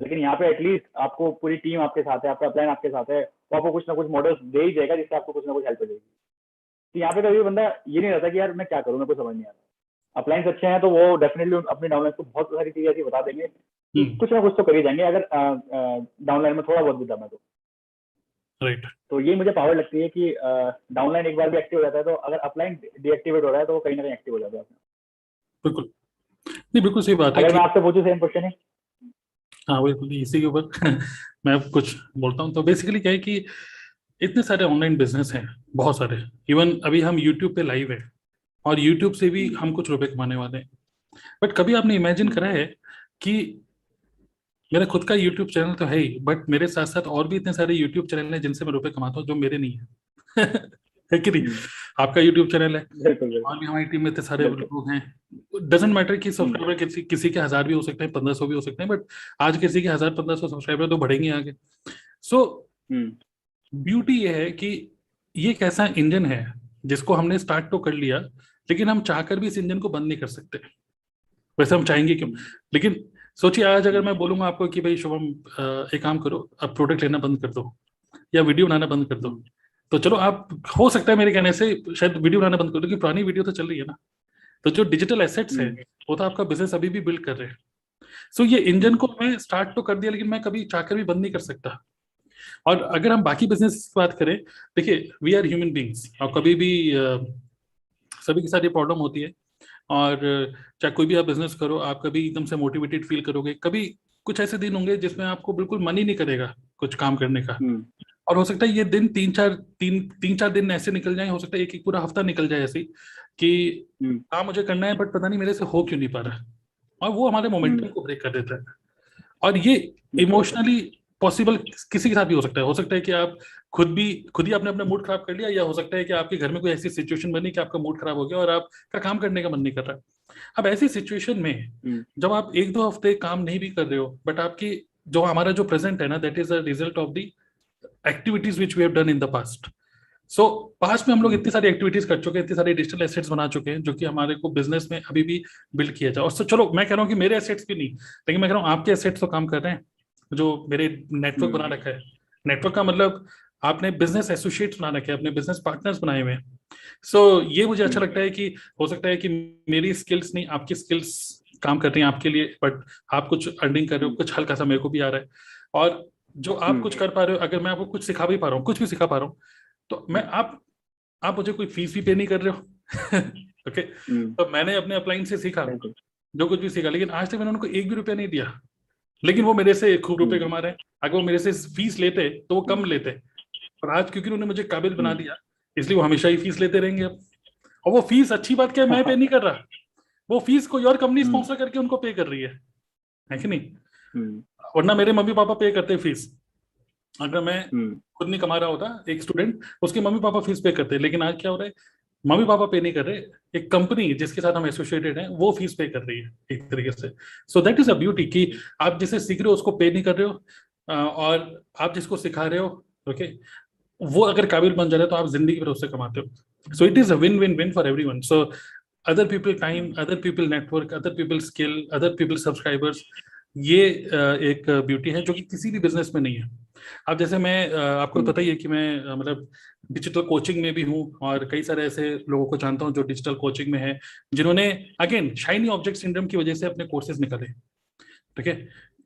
लेकिन यहाँ पे एटलीस्ट आपको पूरी टीम आपके साथ है, आपका अपलाइन आपके साथ है, तो आपको कुछ ना कुछ मॉडल्स दे ही जाएगा जिससे आपको कुछ ना कुछ हेल्प हो जाएगी। तो यहाँ पे कभी बंदा ये नहीं रहता कि यार मैं क्या करूँ, मेरे को समझ नहीं आ रहा। अपलाइंस अच्छे हैं तो वो डेफिनेटली अपने डाउनलाइन को बहुत सारी चीजें ऐसी बता देंगे कि कुछ ना कुछ तो कर ही जाएंगे, अगर डाउनलाइन में थोड़ा बहुत भी दम है तो। राइट। तो ये मुझे पावर लगती है कि डाउनलाइन एक बार भी एक्टिव हो जाता है तो अगर अपलाइन डीएक्टिवेट हो रहा है तो वो कहीं ना कहीं एक्टिव हो जाता है। बिल्कुल, नहीं बिल्कुल सही बात है अगर कि मैं आपसे पूछूं सेम क्वेश्चन है। हाँ बिल्कुल इसी के ऊपर मैं अब कुछ बोलता हूँ। तो बेसिकली क्या है कि इतने सारे ऑनलाइन बिजनेस हैं, बहुत सारे। इवन अभी हम यूट्यूब पे लाइव है और यूट्यूब से भी हम कुछ रुपए कमाने वाले हैं। बट कभी आपने इमेजिन करा है कि मेरा खुद का यूट्यूब चैनल तो है ही, बट मेरे साथ साथ और भी इतने सारे यूट्यूब चैनल हैं जिनसे मैं रुपए कमाता हूँ जो मेरे नहीं है है कि नहीं? आपका यूट्यूब चैनल है बिल्कुल बिल्कुल और भी हमारी टीम में इतने सारे बिल्कुल। लोग हैं। डजेंट मैटर कि सब्सक्राइबर किसी किसी के 1000 भी हो सकते हैं, 1500 भी हो सकते हैं, बट आज किसी के 1000-1500 सब्सक्राइबर तो बढ़ेंगे आगे। सो ब्यूटी ये है कि ये एक ऐसा इंजन है जिसको हमने स्टार्ट तो कर लिया, लेकिन हम चाहकर भी इस इंजन को बंद नहीं कर सकते। वैसे हम चाहेंगे क्यों? लेकिन सोचिए आज अगर मैं बोलूंगा आपको कि भाई शुभम एक काम करो, अब प्रोडक्ट लेना बंद कर दो या वीडियो बनाना बंद कर दो, तो चलो आप हो सकता है मेरे कहने से शायद वीडियो बनाना बंद कर दो, क्योंकि पुरानी वीडियो तो चल रही है ना। तो जो डिजिटल एसेट्स है वो तो आपका बिजनेस अभी भी बिल्ड कर रहे हैं। सो ये इंजन को मैं स्टार्ट तो कर दिया, लेकिन मैं कभी चाहकर भी बंद नहीं कर सकता। और अगर हम बाकी बिजनेस की बात करें, देखिए वी आर ह्यूमन बींग्स और कभी भी सभी के साथ ये प्रॉब्लम होती है। और चाहे कोई भी आप बिजनेस करो, आप कभी एकदम से मोटिवेटेड फील करोगे, कभी कुछ ऐसे दिन होंगे जिसमें आपको बिल्कुल मन ही नहीं करेगा कुछ काम करने का। और हो सकता है ये दिन तीन चार दिन ऐसे निकल जाए, हो सकता है एक एक पूरा हफ्ता निकल जाए ऐसे कि काम मुझे करना है बट पता नहीं मेरे से हो क्यों नहीं पा रहा है। और वो हमारे मोमेंटम को ब्रेक कर देता है। और ये इमोशनली पॉसिबल किसी के साथ भी हो सकता है कि आप खुद ही आपने अपना मूड खराब कर लिया, या हो सकता है कि आपके घर में कोई ऐसी सिचुएशन बनी कि आपका मूड खराब हो गया और आपका काम करने का मन नहीं कर रहा। अब ऐसी सिचुएशन में जब आप एक दो हफ्ते काम नहीं भी कर रहे हो, बट आपकी जो हमारा जो प्रेजेंट है ना, that is a result of the activities which we have done in the past. So past में हम लोग इतनी सारी एक्टिविटीज कर चुके हैं, इतनी सारी डिजिटल एसेट्स बना चुके हैं जो कि हमारे को बिजनेस में अभी भी बिल्ड किया जाए। और चलो मैं कह रहा हूँ कि मेरे एसेट्स भी नहीं, लेकिन मैं कह रहा हूँ आपके एसेट्स तो काम कर रहे हैं, जो मेरे नेटवर्क बना रखा है। नेटवर्क का मतलब आपने बिजनेस एसोसिएट्स बना रखे हैं, अपने बिजनेस पार्टनर्स बनाए हुए हैं। सो ये मुझे अच्छा लगता है कि हो सकता है कि मेरी स्किल्स नहीं, आपकी स्किल्स काम कर रही हैं आपके लिए, बट आप कुछ अर्निंग कर रहे हो, कुछ हल्का सा मेरे को भी आ रहा है। और जो आप कुछ कर पा रहे हो, अगर मैं आपको कुछ सिखा भी पा रहा हूँ, कुछ भी सिखा पा रहा हूँ, तो मैं आप मुझे कोई फीस भी पे नहीं कर रहे हो ओके। तो मैंने अपने अपलाइन से सीखा जो कुछ भी सीखा, लेकिन आज तक मैंने उनको एक भी रुपया नहीं दिया, लेकिन वो मेरे से खूब रुपए कमा रहे हैं। अगर वो मेरे से फीस लेते तो वो कम लेते, और आज क्योंकि उन्होंने मुझे काबिल बना दिया, इसलिए वो हमेशा ही फीस लेते रहेंगे अब। और वो फीस अच्छी बात क्या है, मैं पे नहीं कर रहा, वो फीस कोई और कंपनी स्पॉन्सर करके उनको पे कर रही है कि नहीं? वरना मेरे मम्मी पापा पे करते फीस। अगर मैं खुद नहीं कमा रहा होता, एक स्टूडेंट, उसके मम्मी पापा फीस पे करते। लेकिन आज क्या हो रहा है, मम्मी पापा पे नहीं कर रहे, एक कंपनी जिसके साथ हम एसोसिएटेड हैं वो फीस पे कर रही है एक तरीके से। So that is a beauty कि आप जिसे सीख रहे हो उसको पे नहीं कर रहे हो, और आप जिसको सिखा रहे हो ओके, वो अगर काबिल बन जा रहे हो तो आप जिंदगी भर उससे कमाते हो। So it is a win win win for everyone. So other people time, other people network, other people skill, other people subscribers, ये एक ब्यूटी है जो कि किसी भी बिजनेस में नहीं है। अब जैसे मैं आपको पता ही है कि मैं मतलब डिजिटल कोचिंग में भी हूँ, और कई सारे ऐसे लोगों को जानता हूँ जो डिजिटल कोचिंग में है, जिन्होंने अगेन शाइनी ऑब्जेक्ट सिंड्रोम की वजह से अपने कोर्सेज निकाले। ठीक है,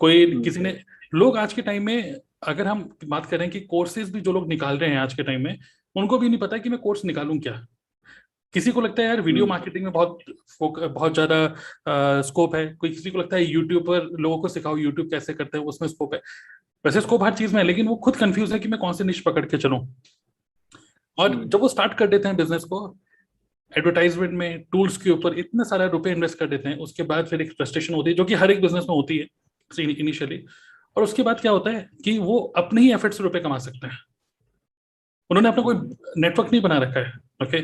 कोई किसी ने, लोग आज के टाइम में अगर हम बात करें कि कोर्सेज भी जो लोग निकाल रहे हैं आज के टाइम में, उनको भी नहीं पता कि मैं कोर्स निकालूं क्या। किसी को लगता है यार वीडियो मार्केटिंग में बहुत ज्यादा स्कोप है, कोई किसी को लगता है यूट्यूब पर लोगों को सिखाओ यूट्यूब कैसे करते हैं उसमें स्कोप है। वैसे स्कोप हर चीज में है, लेकिन वो खुद कंफ्यूज है कि मैं कौन से निश पकड़ के चलूं। और जब वो स्टार्ट कर देते हैं बिजनेस को, एडवर्टाइजमेंट में टूल्स के ऊपर इतने सारे रुपए इन्वेस्ट कर देते हैं, उसके बाद फिर एक फ्रस्ट्रेशन होती है जो कि हर एक बिजनेस में होती है इनिशियली। और उसके बाद क्या होता है कि वो अपने ही एफर्ट से रुपए कमा सकते हैं, उन्होंने अपना कोई नेटवर्क नहीं बना रखा है ओके।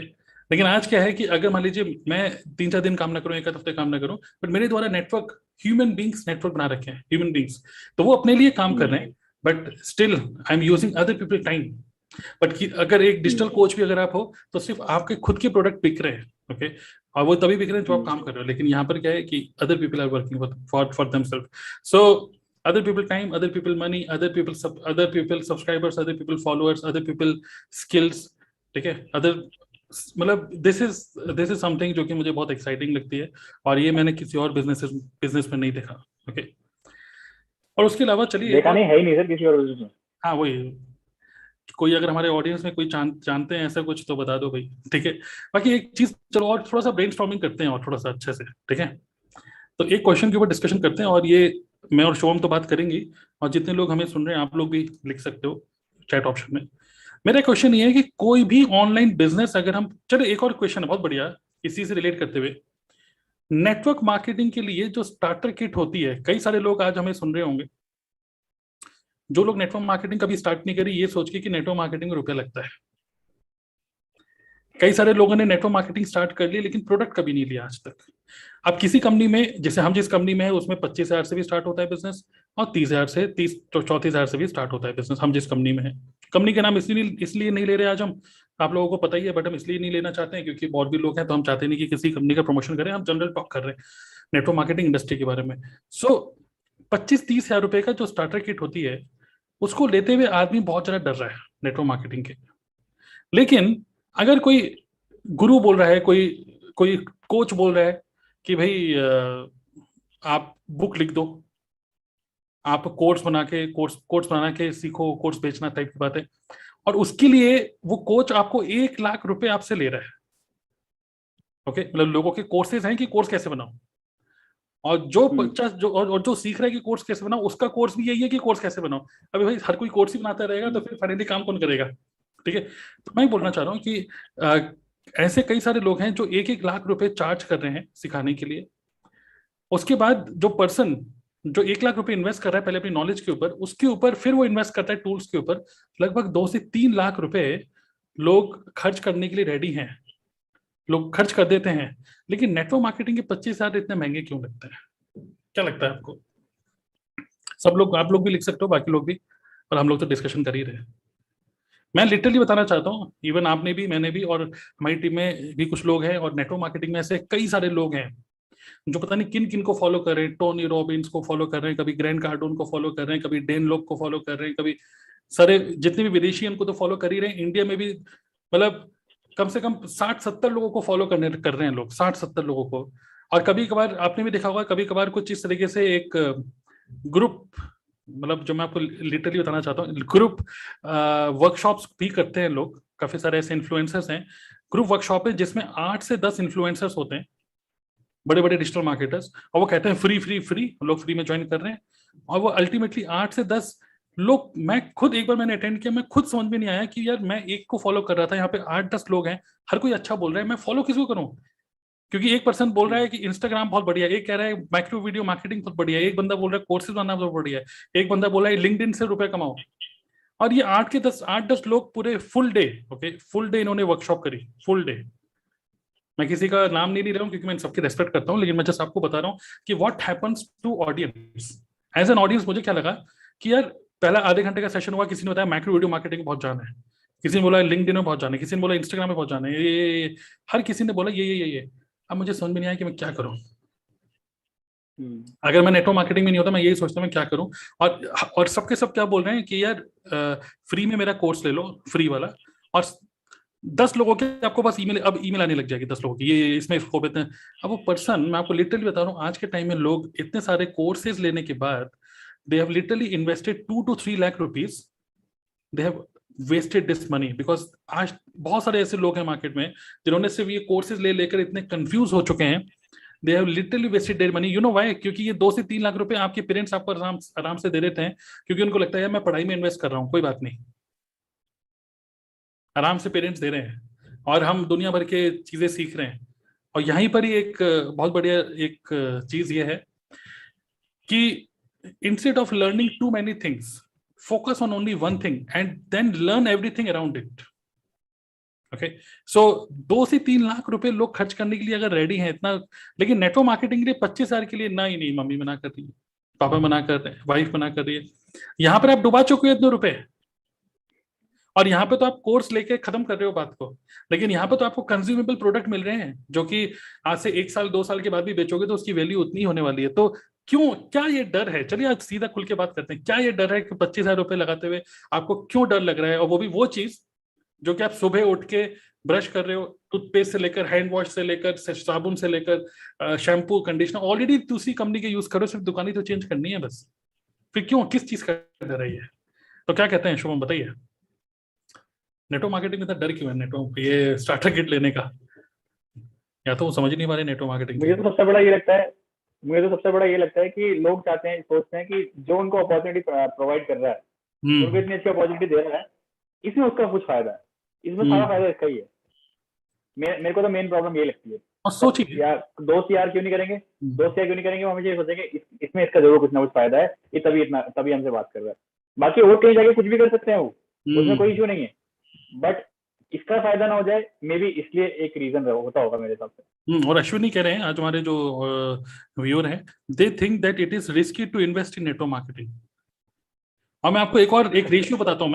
लेकिन आज क्या है कि अगर मान लीजिए मैं 3-4 दिन काम ना करूं, एक हफ्ते काम ना करूं, बट मेरे द्वारा नेटवर्क, ह्यूमन बींग्स नेटवर्क बना रखे हैं, ह्यूमन बींग्स, तो वो अपने लिए काम कर रहे हैं, but still I am using other people time but अगर एक डिजिटल कोच भी अगर आप हो तो सिर्फ आपके खुद के प्रोडक्ट बिक रहे हैं, ओके, और वो तभी बिक रहे हैं जब आप काम कर रहे हो। लेकिन यहाँ पर क्या है कि other people are working for themselves, so other people time, other people money, other people subscribers, other people followers, other people skills, ठीक है, other, मतलब दिस इज समथिंग जो कि मुझे बहुत एक्साइटिंग लगती है, और ये मैंने किसी और बिजनेस में नहीं देखा, ओके। और उसके अलावा चलिए एक देखा और, नहीं, है ही नहीं सर किसी और बिजनेस में। हाँ वही, कोई अगर हमारे ऑडियंस में कोई जानते हैं ऐसा कुछ तो बता दो भाई, ठीक है। बाकी एक चीज, चलो और थोड़ा सा ब्रेनस्टॉर्मिंग करते हैं और थोड़ा सा अच्छे से, ठीक है। तो एक क्वेश्चन के ऊपर डिस्कशन करते हैं, और ये मैं और शोम तो बात करेंगे, और जितने लोग हमें सुन रहे हैं आप लोग भी लिख सकते हो चैट ऑप्शन में। मेरा क्वेश्चन ये है कि कोई भी ऑनलाइन बिजनेस अगर हम, चलो एक और क्वेश्चन है बहुत बढ़िया इसी से रिलेट करते हुए, नेटवर्क मार्केटिंग के लिए जो स्टार्टर किट होती है, कई सारे लोग आज हमें सुन रहे होंगे जो लोग नेटवर्क मार्केटिंग कभी स्टार्ट नहीं करी, ये सोच के कि नेटवर्क मार्केटिंग में रुपया लगता है। कई सारे लोगों ने नेटवर्क मार्केटिंग स्टार्ट कर ली लेकिन प्रोडक्ट कभी नहीं लिया आज तक। अब किसी कंपनी में, जैसे हम जिस कंपनी में है उसमें 25,000 से भी स्टार्ट होता है बिजनेस, और 30,000 से 34,000 से भी स्टार्ट होता है बिजनेस, हम जिस कंपनी में है। कंपनी का नाम इसलिए नहीं ले रहे आज हम, आप लोगों को पता ही है, बट हम इसलिए नहीं लेना चाहते हैं क्योंकि और भी लोग हैं, तो हम चाहते नहीं कि किसी कंपनी का प्रमोशन करें, हम जनरल टॉक कर रहे हैं नेटवर्क मार्केटिंग इंडस्ट्री के बारे में। सो 25-30 हजार रुपए का जो स्टार्टर किट होती है, उसको लेते हुए आदमी बहुत ज्यादा डर रहा है नेटवर्क मार्केटिंग के। लेकिन अगर कोई गुरु बोल रहा है, कोई कोई कोच बोल रहा है कि भाई आप बुक लिख दो, आप कोर्स बना के सीखो, कोर्स बेचना टाइप की बात है, और उसके लिए वो कोच आपको 1 लाख रुपए आपसे ले रहा है, ओके। मतलब लोगों के कोर्सेज हैं कि कोर्स कैसे बनाओ, और जो बच्चा जो और जो सीख रहा है कि कोर्स कैसे बनाओ, उसका कोर्स भी यही है कि कोर्स कैसे बनाओ। अभी भाई हर कोई कोर्स ही बनाता रहेगा तो फिर फाइनली काम कौन करेगा, ठीक है। तो मैं बोलना चाह रहा हूँ कि ऐसे कई सारे लोग हैं जो 1-1 लाख रुपए चार्ज कर रहे हैं सिखाने के लिए। उसके बाद जो पर्सन जो 1 लाख रुपए इन्वेस्ट कर रहा है पहले अपनी नॉलेज के ऊपर, उसके ऊपर फिर वो इन्वेस्ट करता है टूल्स के ऊपर, लगभग 2 से 3 लाख रुपए लोग खर्च करने के लिए रेडी हैं, लोग खर्च कर देते हैं। लेकिन नेटवर्क मार्केटिंग के 25,000 इतने महंगे क्यों लगते हैं, क्या लगता है आपको? सब लोग, आप लोग भी लिख सकते हो, बाकी लोग भी, और हम लोग तो डिस्कशन कर ही रहे हैं। मैं लिटरली बताना चाहता हूँ, इवन आपने भी, मैंने भी, और हमारी टीम में भी कुछ लोग हैं, और नेटवर्क मार्केटिंग में ऐसे कई सारे लोग हैं जो पता नहीं किन किन को फॉलो कर रहे हैं, टोनी रॉबिन्स को फॉलो कर रहे हैं, कभी ग्रैंड कार्डोन को फॉलो कर रहे हैं, कभी डेन लॉक को फॉलो कर रहे हैं, कभी सारे जितने भी विदेशी उनको तो फॉलो कर ही रहे हैं। इंडिया में भी मतलब कम से कम 60-70 लोगों को फॉलो कर रहे हैं लोग, 60-70 लोगों को। और कभी कभार आपने भी देखा होगा, कभी कभार कुछ इस तरीके से एक ग्रुप, मतलब जो मैं आपको लिटरली बताना चाहता हूँ, ग्रुप वर्कशॉप्स भी करते हैं लोग, काफी सारे ऐसे इन्फ्लुएंसर्स हैं, ग्रुप वर्कशॉप है जिसमें 8 से 10 इन्फ्लुएंसर्स होते हैं, बड़े बड़े डिजिटल मार्केटर्स, और वो कहते हैं फ्री फ्री फ्री, लोग फ्री में ज्वाइन कर रहे हैं, और वो अल्टीमेटली 8 से 10 लोग, मैं खुद एक बार मैंने अटेंड किया, मैं खुद समझ में नहीं आया कि यार मैं एक को फॉलो कर रहा था, यहाँ पे 8-10 लोग हैं, हर कोई अच्छा बोल रहा है, मैं फॉलो किसको करूं? क्योंकि एक पर्सन बोल रहा है कि इंस्टाग्राम बहुत बढ़िया है, एक कह रहा है माइक्रो वीडियो मार्केटिंग बहुत बढ़िया है, एक बंदा बोल रहा है कोर्सेज बनाना बहुत बढ़िया है, एक बंदा बोल रहा है लिंक्डइन से रुपए कमाओ। और ये 8-10 लोग पूरे full day, okay, full day इन्होंने वर्कशॉप करी, फुल डे। मैं किसी का नाम नहीं ले रहा हूँ क्योंकि मैं सबकी रेस्पेक्ट करता हूँ, लेकिन मैं जस्ट आपको बता रहा हूँ कि what happens to audience. As an audience मुझे क्या लगा कि यार पहला आधे घंटे का सेशन हुआ, किसी ने बताया माइक्रो वीडियो मार्केटिंग में बहुत जाना है, किसी ने बोला लिंक्डइन में बहुत जाना है, किसी ने बोला इंस्टाग्राम में बहुत जाना है, हर किसी ने बोला ये। अब मुझे समझ में नहीं आया कि मैं क्या करूँ। अगर मैं नेटवर्क मार्केटिंग में नहीं होता, मैं यही सोचता मैं क्या करूं। और सबके सब क्या बोल रहे हैं कि यार फ्री में मेरा कोर्स ले लो, फ्री वाला, और 10 लोगों के आपको बस ईमेल, अब ईमेल आने लग जाएगी 10 लोगों की, ये इसमें स्कोप इतने। अब वो पर्सन, मैं आपको लिटरली बता रहा हूँ, आज के टाइम में लोग इतने सारे कोर्सेज लेने के बाद they have literally invested 2 to 3 lakh rupees, they have wasted this money, because आज बहुत सारे ऐसे लोग हैं मार्केट में जिन्होंने सिर्फ ये कोर्सेज ले लेकर इतने कंफ्यूज हो चुके हैं, they have literally wasted their money. You know why? क्योंकि ये 2 से 3 लाख रुपए आपके पेरेंट्स आपको आराम से दे देते हैं, क्योंकि उनको लगता है यार मैं पढ़ाई में इन्वेस्ट कर रहा हूँ, कोई बात नहीं, आराम से पेरेंट्स दे रहे हैं, और हम दुनिया भर के चीजें सीख रहे हैं। और यहीं पर ही एक बहुत बढ़िया एक चीज ये है कि instead of learning too many things, focus on only one thing and then learn everything around it, okay. So 2 से 3 लाख रुपए लोग खर्च करने के लिए अगर रेडी हैं इतना, लेकिन नेटवर्क मार्केटिंग के लिए 25,000 के लिए ना ही नहीं, मम्मी मना कर रही है, पापा मना कर रहे हैं, वाइफ मना कर रही है, यहाँ पर आप डुबा चुके हो इतने रुपए, और यहाँ पे तो आप कोर्स लेके खत्म कर रहे हो बात को, लेकिन यहाँ पे तो आपको कंज्यूमेबल प्रोडक्ट मिल रहे हैं जो कि आज से 1 साल 2 साल के बाद भी बेचोगे तो उसकी वैल्यू उतनी होने वाली है। तो क्यों, क्या ये डर है? चलिए आज सीधा खुल के बात करते हैं, क्या ये डर है कि 25,000 रुपए लगाते हुए आपको क्यों डर लग रहा है? और वो भी वो चीज जो कि आप सुबह उठ के ब्रश कर रहे हो, टूथपेस्ट से लेकर हैंड वॉश से लेकर साबुन से लेकर शैम्पू कंडीशनर ऑलरेडी दूसरी कंपनी के यूज करो, सिर्फ दुकानी तो चेंज करनी है बस। फिर क्यों, किस चीज का डर है ये? तो क्या कहते हैं शुभम, बताइए, नेटवर्क मार्केटिंग में इतना डर क्यों है नेटवर्क ये स्टार्टर किट लेने का? या तो वो समझ ही नहीं पा रहे नेटवर्क मार्केटिंग मुझे के। तो सबसे बड़ा ये लगता है मुझे तो सबसे बड़ा ये लगता है कि लोग चाहते हैं, सोचते हैं कि जो उनको अपॉर्चुनिटी प्रोवाइड कर रहा है, उनको हम्म इतनी अच्छी अपॉर्चुनिटी दे रहा है, इसमें उसका कुछ फायदा है, इसमें सारा हम्म। फायदा इसका ही है। मेरे को तो मेन प्रॉब्लम ये लगती है। और सब सोचिए। यार दोस्त यार क्यों नहीं करेंगे, हम्म वो हमेशा ये सोचेंगे इसमें इसका जरूर कुछ ना कुछ फायदा है, ये तभी हमसे बात कर रहा है। बाकी और कहीं जाके कुछ भी कर सकते हैं वो, उसमें कोई इशू नहीं है, बट इसका फायदा ना हो जाए, मे बी इसलिए एक रीजन होता होगा मेरे हिसाब से। और अश्विनी कह रहे हैं आज हमारे जो व्यूअर हैं, they think that it is risky to invest in network marketing. और मैं आपको एक रेशियो बताता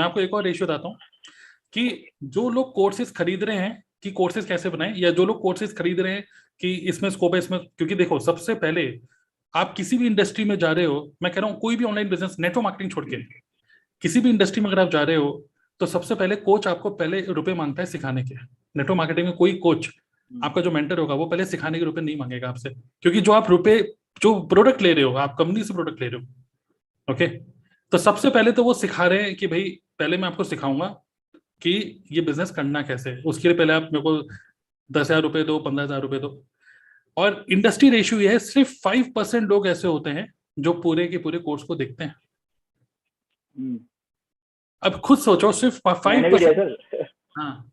हूँ, कि जो लोग कोर्सेज खरीद रहे हैं कि कोर्सेज कैसे बनाएं, या जो लोग कोर्सेज खरीद रहे हैं कि इसमें स्कोप है इसमें, क्योंकि देखो सबसे पहले आप किसी भी इंडस्ट्री में जा रहे हो, मैं कह रहा हूँ कोई भी ऑनलाइन बिजनेस नेटवर्क मार्केटिंग छोड़ के किसी भी इंडस्ट्री में अगर आप जा रहे हो, तो सबसे पहले कोच आपको पहले रुपए मांगता है सिखाने के। नेटवर्क मार्केटिंग में कोई कोच, आपका जो मेंटर होगा वो पहले सिखाने के रुपए नहीं मांगेगा आपसे, क्योंकि जो प्रोडक्ट ले रहे हो आप कंपनी से प्रोडक्ट ले रहे हो। ओके, तो सबसे पहले तो वो सिखा रहे हैं कि भाई पहले मैं आपको सिखाऊंगा कि ये बिजनेस करना कैसे है, उसके लिए पहले आप मेरे को 10,000 रुपए दो, 15,000 रुपए दो। और इंडस्ट्री रेशियो ये है, सिर्फ 5% लोग ऐसे होते हैं जो पूरे के पूरे कोर्स को देखते हैं। हम्म, अब खुद सोचो, सिर्फ मैंने फाइव भी दिया परसेंट सर। हाँ,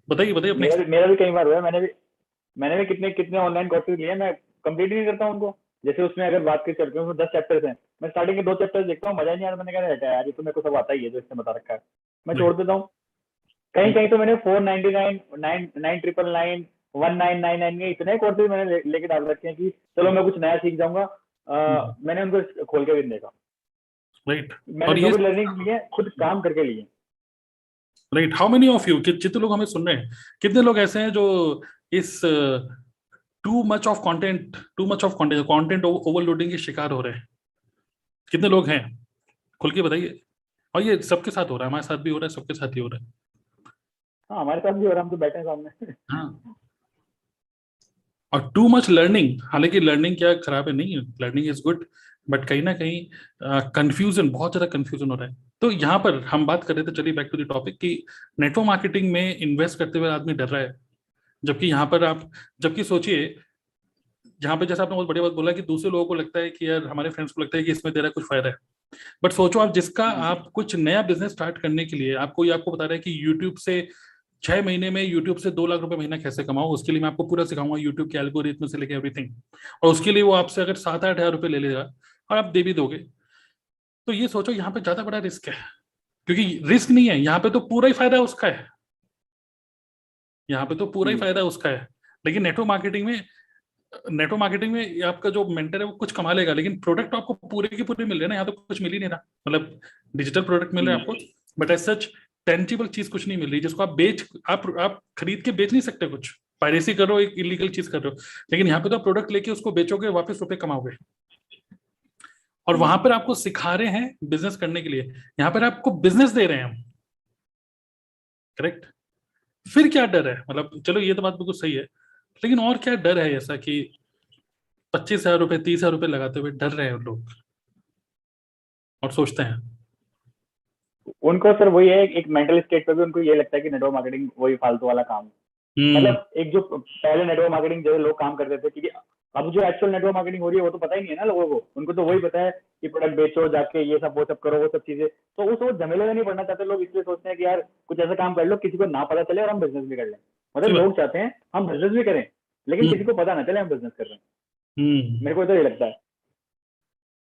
बताइए बताइए अपने। मेरा भी कई बार हुआ है। मैंने भी कितने कितने ऑनलाइन कोर्सेज लिए, मैं कंप्लीट ही नहीं करता हूँ उनको। जैसे उसमें अगर बात कर चलते हैं 10 चैप्टर्स हैं, मैं स्टार्टिंग के 2 चैप्टर्स देखता हूँ, मजा ही नहीं आता, मैंने कहा हटा यार, ये तो मेरे को सब आता ही है जो इसने बता रखा है, मैं छोड़ देता हूँ। कहीं कहीं तो मैंने 499, 9,999, 1,999 में इतने कोर्सेज मैंने लेके डाल रखे हैं कि चलो मैं कुछ नया सीख जाऊंगा। मैंने उनको खोल के भी नहीं देखा। राइट। मैंने और जो ये भी लर्निंग ली है खुद काम करके ली है। Right, how many of you, जितने लोग हमें सुन रहे हैं, कितने लोग ऐसे हैं जो इस too much of content content overloading के शिकार हो रहे हैं? कितने लोग हैं, खुल के बताइए। और ये सबके साथ हो रहा है, हमारे साथ भी हो रहा है, सबके साथ ही हो रहा है। हाँ, हमारे साथ भी हो रहा है, हम तो बैठे हैं सामने। हाँ। और टू मच लर्निंग, हालांकि लर्निंग क्या खराब है, नहीं है, लर्निंग इज गुड, बट कहीं ना कहीं कंफ्यूजन, बहुत ज्यादा कंफ्यूजन हो रहा है। तो यहाँ पर हम बात कर रहे थे, चलिए बैक टू द टॉपिक, कि नेटवर्क मार्केटिंग में इन्वेस्ट करते हुए आदमी डर रहा है, जबकि यहाँ पर आप, जबकि सोचिए, यहाँ पे जैसा आपने बहुत बढ़िया बात बोला कि दूसरे लोगों को लगता है कि यार, हमारे फ्रेंड्स को लगता है कि इसमें तेरा कुछ फायदा है, बट सोचो आप, जिसका आप कुछ नया बिजनेस स्टार्ट करने के लिए आपको बता रहा है कि यूट्यूब से 6 महीने में यूट्यूब से 2 लाख रुपए महीना कैसे कमाओ, उसके लिए मैं आपको पूरा सिखाऊंगा यूट्यूब के एल्गोरिथम से लेके एवरीथिंग। और उसके लिए वो आपसे अगर 7-8 हज़ार रुपए ले लेगा और आप दे भी दोगे, तो ये सोचो यहाँ पे ज्यादा बड़ा रिस्क है, क्योंकि रिस्क नहीं है यहाँ पे, तो पूरा ही फायदा उसका है, यहाँ पे तो पूरा ही फायदा उसका है। लेकिन नेटवर्क मार्केटिंग में आपका जो मेंटर है वो कुछ कमा लेगा, लेकिन प्रोडक्ट आपको पूरे के पूरे मिल रहे हैं ना, यहाँ तो कुछ मिल ही नहीं रहा, मतलब डिजिटल प्रोडक्ट मिल रहा है आपको, बट एज सच टेंजिबल चीज कुछ नहीं मिल रही जिसको आप खरीद के बेच नहीं सकते कुछ, पायरेसी कर रहे हो, एक इलीगल चीज कर रहे हो। लेकिन यहाँ पे तो प्रोडक्ट लेके उसको बेचोगे, वापस रुपए कमाओगे, और वहां पर आपको सिखा रहे हैं बिजनेस करने के लिए, यहाँ पर आपको बिजनेस दे रहे हैं हम। करेक्ट। फिर क्या डर है, मतलब चलो ये तो बात बिल्कुल सही है, लेकिन और क्या डर है ऐसा कि 25,000 रुपए 30,000 रुपए लगाते हुए डर रहे हैं लोग और सोचते हैं। उनको सर वही है, एक मेंटल स्टेट पे भी उनको ये लगता है कि नेटवर्क मार्केटिंग वही फालतू वाला काम है। हम्म मतलब एक जो पहले नेटवर्क मार्केटिंग जो लोग काम करते थे, क्योंकि अब जो एक्चुअल नेटवर्क मार्केटिंग हो रही है वो तो पता ही नहीं है ना लोगों को, उनको तो वही पता है कि प्रोडक्ट बेचो जाके, ये सब वो सब करो, वो सब चीजें। तो उस वो झमेले में नहीं पड़ना चाहते लोग, इसलिए सोचते हैं कि यार कुछ ऐसा काम कर लो किसी को ना पता चले और हम बिजनेस भी कर लें। सही मतलब बात। लोग चाहते हैं हम बिजनेस भी करें, लेकिन किसी को पता ना चले हम बिजनेस कर रहे हैं। मेरे को तो ये लगता है।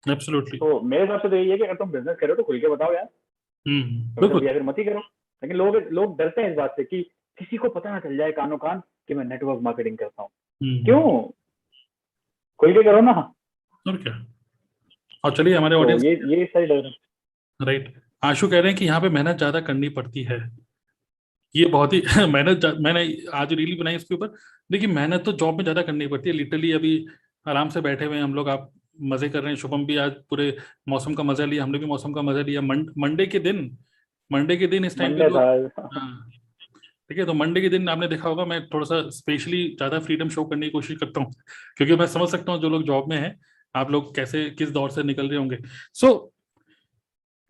एब्सोल्युटली। तो मेरे हिसाब से तो यही है कि अगर तुम बिजनेस करो तो खुल के बताओ यार, बिल्कुल। या फिर मत ही करो। लेकिन लोग डरते हैं इस बात से कि किसी को पता ना चल जाए कानो कान कि मैं नेटवर्क मार्केटिंग करता हूँ। क्यों, खुल के करो ना। और क्या। और चलिए हमारे तो ऑडियंस, ये सारी डर है। राइट, आशु कह रहे हैं कि यहाँ पे मेहनत ज्यादा करनी पड़ती है, ये बहुत ही मेहनत, मैंने आज रील बनाई इसके ऊपर। देखिए मेहनत तो जॉब में ज्यादा करनी पड़ती है लिटरली। अभी आराम से बैठे हुए हैं हम लोग, आप मजे कर रहे हैं, शुभम भी आज पूरे मौसम का मजा लिया, हमने भी मौसम का मजा लिया। मंडे के दिन इस टाइम पे मंडे था। लोग, हाँ ठीक है, तो मंडे के दिन आपने देखा होगा मैं थोड़ा सा स्पेशली ज्यादा फ्रीडम शो करने की कोशिश करता हूँ, क्योंकि मैं समझ सकता हूँ जो लोग जॉब में हैं, आप लोग कैसे किस दौर से निकल रहे होंगे। सो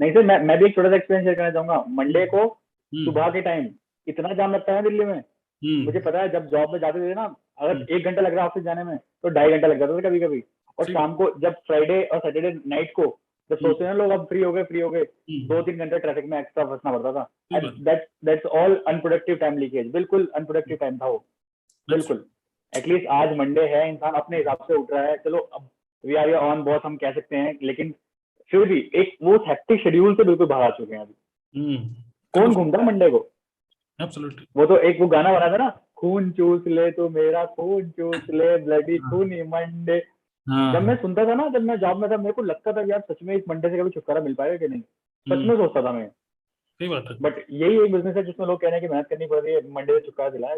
नहीं सर, मैं भी एक छोटा सा एक्सपीरियंस शेयर करना चाहूंगा। मंडे हम्म को हम्म सुबह के टाइम इतना जाम लगता है ना दिल्ली में। मुझे हम्म पता है, जब जॉब में जाते थे ना, हम्म, अगर 1 घंटा लग रहा है ऑफिस जाने में, तो 2.5 घंटा लग जाता था कभी कभी। और सही बात। शाम को जब फ्राइडे और सैटरडे नाइट को, जब हम्म सोचते हैं ना लोग अब फ्री हो गए, हम्म, 2-3 घंटे ट्रैफिक में एक्स्ट्रा फंसना पड़ता था। सही एंड बात। That's all unproductive time leakage, बिल्कुल अनप्रोडक्टिव टाइम था वो। That's बिल्कुल। एटलीस्ट आज मंडे है, इंसान अपने हिसाब से उठ रहा है, चलो अब we are your own boss हम कह सकते हैं, लेकिन फिर भी एक वो हेक्टिक शेड्यूल से बिल्कुल बाहर आ चुके हैं अभी। कौन बिल्कुल घूमता है मंडे को? एब्सोल्युटली। वो तो एक वो गाना बना था ना, खून चूस ले तो मेरा खून चूस ले, ब्लडी हाँ खूनी मंडे। जब मैं हाँ, सुनता था ना, जब मैं जॉब में था, मेरे को लगता था कि यार सच में इस मंडे से कभी छुटकारा मिल पाएगा कि नहीं। सच हम्म, में सोचता था मैं। सही बात है। बट यही एक बिजनेस है जिसमें लोग कह रहे हैं कि मेहनत करनी पड़ रही है, मंडे से छुटकारा दिलाया।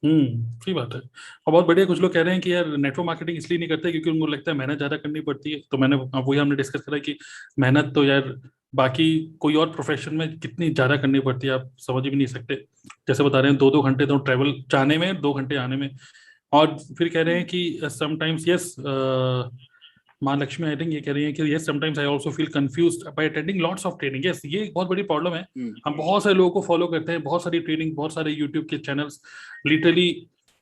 सही बात है। और बहुत बढ़िया, कुछ लोग कह रहे हैं कि यार नेटवर्क मार्केटिंग इसलिए नहीं करते क्योंकि उनको लगता है मेहनत ज्यादा करनी पड़ती है। तो मैंने अब वही हमने डिस्कस करा कि मेहनत तो यार बाकी कोई और प्रोफेशन में कितनी ज्यादा करनी पड़ती है आप समझ भी नहीं सकते। जैसे बता रहे हैं 2-2 घंटे तो ट्रैवल जाने में, 2 घंटे आने में। और फिर कह रहे हैं कि समटाइम्स यस, माँ लक्ष्मी आई थिंक ये कह रही है कि yes sometimes I also feel confused by attending lots of training. Yes, ये एक बहुत बड़ी प्रॉब्लम है। हम बहुत सारे लोगों को फॉलो करते हैं, बहुत सारी ट्रेनिंग, बहुत सारे यूट्यूब के चैनल्स। लिटरली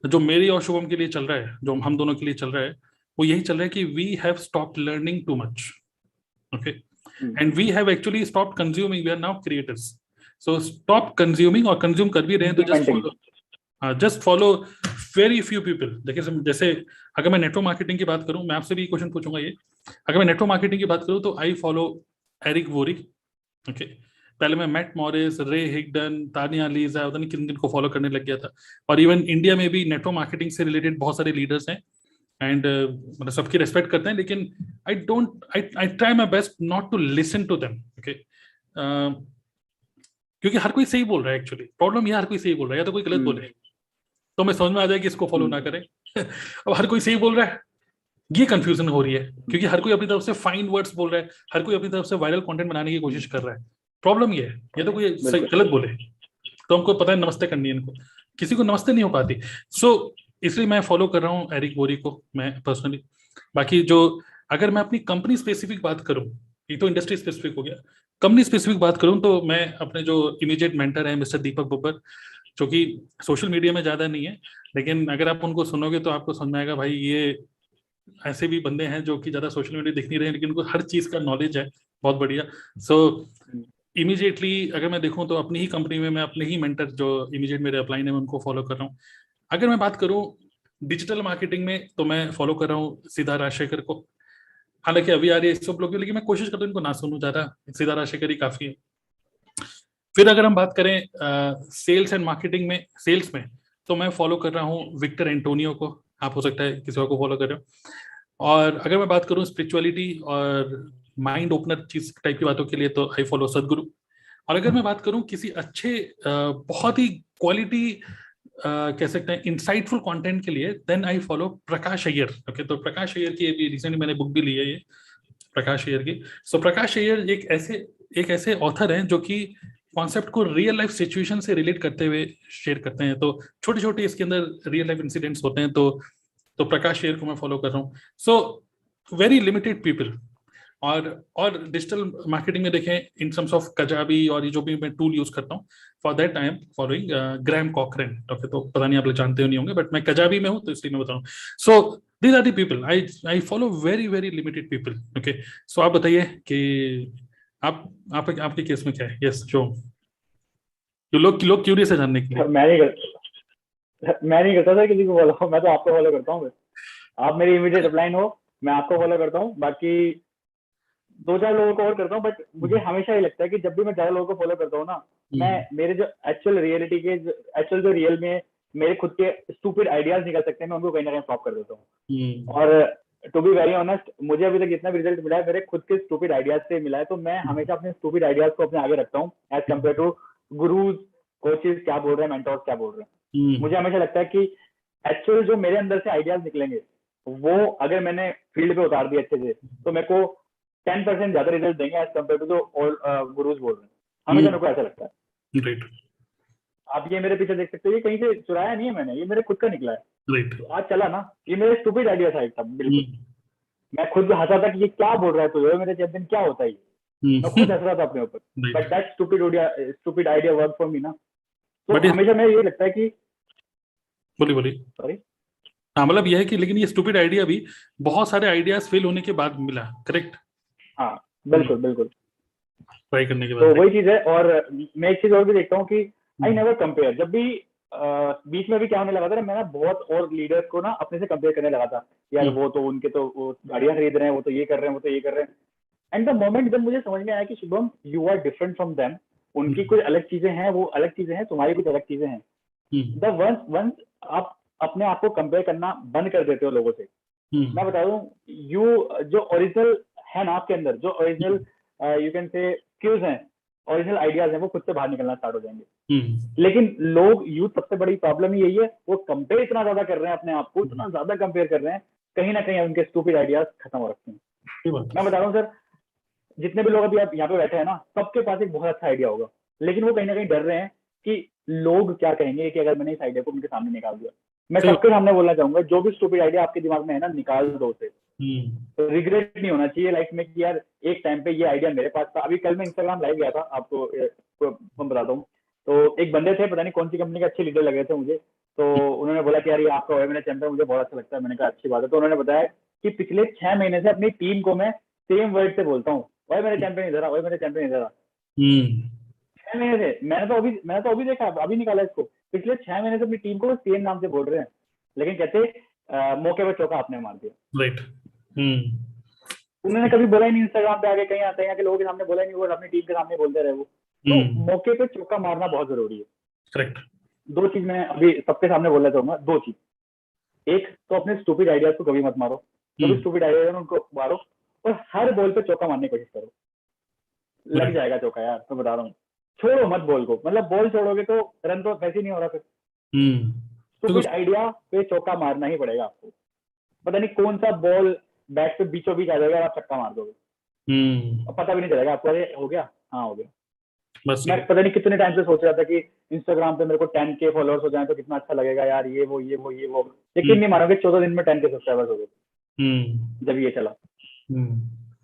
जो मेरी और शुभम के लिए चल रहा है, जो हम दोनों के लिए चल रहा है, वो यही चल रहा है कि we have stop learning too much. Okay, and we have actually stop consuming, we are now creators. So stop consuming, और कंज्यूम कर भी रहे हैं तो जस्ट इम्प्लीमेंटिंग। फॉलो, हाँ just follow very few people. देखिए जैसे अगर मैं नेटवर्क मार्केटिंग की बात करूं, मैं आपसे भी क्वेश्चन पूछूंगा ये। अगर मैं नेटवर्क मार्केटिंग की बात करूं तो I follow Eric Worre. Okay, पहले मैं मैट मॉरिस, रे हिगडन, तानिया लीजा, पता नहीं किन किन को फॉलो करने लग गया था। और इवन इंडिया में भी नेटवर्क मार्केटिंग से रिलेटेड बहुत सारे लीडर्स हैं। एंड मतलब सबकी रेस्पेक्ट करते हैं, लेकिन I try my best not to listen to them. Okay, क्योंकि हर कोई सही बोल रहा है। एक्चुअली प्रॉब्लम ये हर कोई सही बोल रहा है, या तो कोई गलत बोले तो हमें समझ में आ जाए कि इसको फॉलो ना करें। अब हर कोई सही बोल रहा है, ये कंफ्यूजन हो रही है, क्योंकि हर कोई अपनी तरफ से फाइन वर्ड्स बोल रहा है, हर कोई अपनी तरफ से वायरल कंटेंट बनाने की कोशिश कर रहा है। प्रॉब्लम ये है, ये तो कोई सही बिल्कुल। गलत बोले तो हमको पता है नमस्ते करनी है इनको, किसी को नमस्ते नहीं हो पाती। इसलिए मैं फॉलो कर रहा हूँ एरिक बोरी को, मैं पर्सनली। बाकी जो, अगर मैं अपनी कंपनी स्पेसिफिक बात करूँ, ये तो इंडस्ट्री स्पेसिफिक हो गया, कंपनी स्पेसिफिक बात करूँ तो मैं अपने जो इमीडिएट मेंटर है मिस्टर दीपक बब्बर, जो कि सोशल मीडिया में ज्यादा नहीं है, लेकिन अगर आप उनको सुनोगे तो आपको समझ में आएगा भाई ये ऐसे भी बंदे हैं जो कि ज्यादा सोशल मीडिया दिख नहीं रहे हैं, लेकिन उनको हर चीज का नॉलेज है, बहुत बढ़िया। सो इमीडिएटली अगर मैं देखूं तो अपनी ही कंपनी में मैं अपने ही मेंटर जो इमीडिएट मेरे अपलाइन है मैं उनको फॉलो कर रहा हूँ। अगर मैं बात करूं डिजिटल मार्केटिंग में तो मैं फॉलो कर रहा हूँ सीधा राजशेखर को। हालांकि अभी आ रही है सब लोग की, लेकिन मैं कोशिश करता हूँ इनको ना सुनूं ज्यादा, सीधा राजशेखर ही काफी है। फिर अगर हम बात करें सेल्स एंड मार्केटिंग में, सेल्स में, तो मैं फॉलो कर रहा हूँ विक्टर एंटोनियो को। आप हो सकता है किसी और को फॉलो कर रहे हो। और अगर मैं बात करूँ स्पिरिचुअलिटी और माइंड ओपनर चीज टाइप की बातों के लिए तो आई फॉलो सदगुरु। और अगर मैं बात करूं किसी अच्छे बहुत ही क्वालिटी कह सकते हैं इंसाइटफुल कंटेंट के लिए, then I follow Prakash Iyer. Okay, तो प्रकाश अय्यर की अभी रिसेंटली मैंने बुक भी ली है ये, प्रकाश अय्यर की। सो प्रकाश अय्यर एक ऐसे ऑथर हैं जो कि कॉन्सेप्ट को रियल लाइफ सिचुएशन से रिलेट करते हुए शेयर करते हैं। तो छोटे छोटे इसके अंदर रियल लाइफ इंसिडेंट्स होते हैं। तो प्रकाश अय्यर को मैं फॉलो कर रहा हूँ। So very limited people. और डिजिटल मार्केटिंग में देखें इन टर्म्स ऑफ कजाबी और ये जो भी मैं टूल यूज करता हूँ, for that I am following Graham Cochrane. Okay, तो पता नहीं आप लोग जानते हो नहीं होंगे, बट मैं कजाबी में हूँ तो इसलिए मैं बता रहा हूँ। So these are the people I follow, very very limited people. Okay, so आप बताइए कि आप आपके केस में क्या है। यस, जो लोग क्यूरियस है जानने के लिए। मैं नहीं मैं नहीं करता था किसी को फॉलो, मैं तो आपको फॉलो करता हूँ। आप मेरी इमीडिएट अपलाइन हो, मैं आपको फॉलो करता हूँ। बाकी 2-4 लोगों को और करता हूँ। बट मुझे हमेशा ये लगता है कि जब भी मैं ज्यादा लोगों को फॉलो करता हूँ ना, मैं हम्म मेरे जो एक्चुअल रियलिटी के, एक्चुअल जो रियल में मेरे खुद के स्टूपिड आइडियाज निकल सकते हैं, मैं उनको कहीं ना कहीं फ्लॉप कर देता हूँ। हम्म और टू बी वेरी ऑनेस्ट, मुझे अभी तक जितना भी रिजल्ट मिला है मेरे खुद के स्टूपिड आइडियाज से मिला है। तो मैं हमेशा अपने स्टूपिड आइडियाज को अपने आगे रखता हूँ as compare to gurus, coaches क्या बोल रहे हैं, मेंटोर्स क्या बोल रहे हैं। मुझे हमेशा लगता है कि एक्चुअल जो मेरे अंदर से आइडियाज निकलेंगे वो अगर मैंने फील्ड पे उतार दिए अच्छे से तो मेरे को 10% ज्यादा रिजल्ट देंगे एज कम्पेयर टू जो गुरुज बोल रहे हैं। हमेशा मेरे को ऐसा लगता है। राइट आप ये मेरे पीछे देख सकते हो, ये कहीं से चुराया नहीं है मैंने, ये मेरे खुद का निकला है। राइट तो आज चला ना, ये मेरा स्टूपिड आइडिया था एकदम बिल्कुल। मैं खुद हंसा था कि ये क्या बोल रहा है तुझे, मेरे चैंपियन क्या होता है ये। मैं खुद हंस रहा था अपने ऊपर, but that stupid idea work for me ना। तो हमेशा मैं ये लगता है कि बोलिए सॉरी, हाँ मतलब यह है कि लेकिन ये स्टूपिड आइडिया भी बहुत सारे आइडियाज फेल होने के बाद मिला, करेक्ट? हाँ बिल्कुल बिल्कुल, ट्राई करने के तो बाद। वही चीज है। और मैं एक चीज और भी देखता हूँ कि आई नेवर कंपेयर। जब भी बीच में भी क्या होने लगा था ना, मैं ना बहुत और लीडर्स को ना अपने से कंपेयर करने लगा था, यार वो तो उनके तो वो गाड़ियां खरीद रहे हैं, वो तो ये कर रहे हैं, वो तो ये कर रहे हैं। एंड द मोमेंट जब मुझे समझ में आया कि Shubham you are different from them, उनकी कुछ अलग चीजें हैं, वो अलग चीजें हैं, तुम्हारी कुछ अलग चीजें हैं। द वंस आप अपने आप को कंपेयर करना बंद कर देते हो लोगों से, मैं बता दूं, यू जो ओरिजिनल है ना आपके अंदर, जो original you can say skills हैं, ओरिजिनल आइडियाज हैं, वो खुद से बाहर निकलना स्टार्ट हो जाएंगे। लेकिन लोग यूथ, सबसे बड़ी प्रॉब्लम ही यही है, वो कंपेयर इतना ज्यादा कर रहे हैं अपने आप को, इतना ज्यादा कंपेयर कर रहे हैं, कहीं ना कहीं उनके स्टूपिड आइडियाज खत्म हो रखे हैं। मैं बता रहा हूँ सर, जितने भी लोग अभी आप यहाँ पे बैठे हैं ना, सबके पास एक बहुत अच्छा आइडिया होगा, लेकिन वो कहीं ना कहीं डर रहे हैं कि लोग क्या कहेंगे कि अगर मैंने इस आइडिया को उनके सामने निकाल दिया। मैं सबके सामने बोलना चाहूंगा, जो भी स्टूपिड आइडिया आपके दिमाग में है ना, निकाल दो उसे। तो रिग्रेट नहीं होना चाहिए लाइफ में कि यार एक टाइम पे ये आइडिया मेरे पास था। अभी कल मैं इंस्टाग्राम लाइव गया था, आपको मैं बताता हूँ। तो एक बंदे थे, पता नहीं कौन सी कंपनी के अच्छे लीडर लग रहे थे मुझे, तो उन्होंने बोला कि यार ये आपका है, मैंने चैंपियन, मुझे बहुत अच्छा लगता है। मैंने कहा अच्छी बात है। तो उन्होंने बताया कि पिछले 6 महीने से अपनी टीम को मैं सेम वर्ड से बोलता हूँ, भाई मेरे चैंपियन इधर आ, भाई मेरे चैंपियन इधर आ। 6 महीने से मैंने तो अभी देखा, अभी निकाला इसको। पिछले 6 महीने से अपनी टीम को सेम नाम से बोल रहे हैं, लेकिन कहते मौके पर चौका आपने मार दिया। राइट। उन्होंने कभी बोला ही नहीं इंस्टाग्राम पे आके, कहीं आते हैं के लोगों के सामने बोला ही नहीं, वो अपनी टीम के सामने बोलते रहे वो। तो मौके पे चौका मारना बहुत जरूरी है। करेक्ट। दो चीज मैं अभी सबके सामने बोलना चाहूंगा, दो चीज। एक तो अपने स्टूपिड आइडियाज को कभी मत मारो, जो भी स्टूपिड आइडियाज है उनको मारो, और हर बॉल पे चौका मारने की कोशिश करो। लग जाएगा चौका यार, मैं बता रहा हूँ। छोड़ो मत बॉल को, मतलब बॉल छोड़ोगे तो रन तो वैसे ही नहीं हो रहा। फिर स्टूपिड आइडिया पे चौका मारना ही पड़ेगा आपको। पता नहीं कौन सा बॉल बैट पे बीचों बीच आ जाएगा, आप छक्का मार दोगे, पता भी नहीं चलेगा आपको, अरे हो गया, हाँ हो गया। मैं पता नहीं कितने टाइम से सोच रहा था कि इंस्टाग्राम पे मेरे को 10K फॉलोअर्स हो जाए तो कितना अच्छा लगेगा यार, ये वो ये वो ये वो। लेकिन नहीं मानोगे, 14 दिन में 10K सब्सक्राइबर्स हो गए जब ये चला,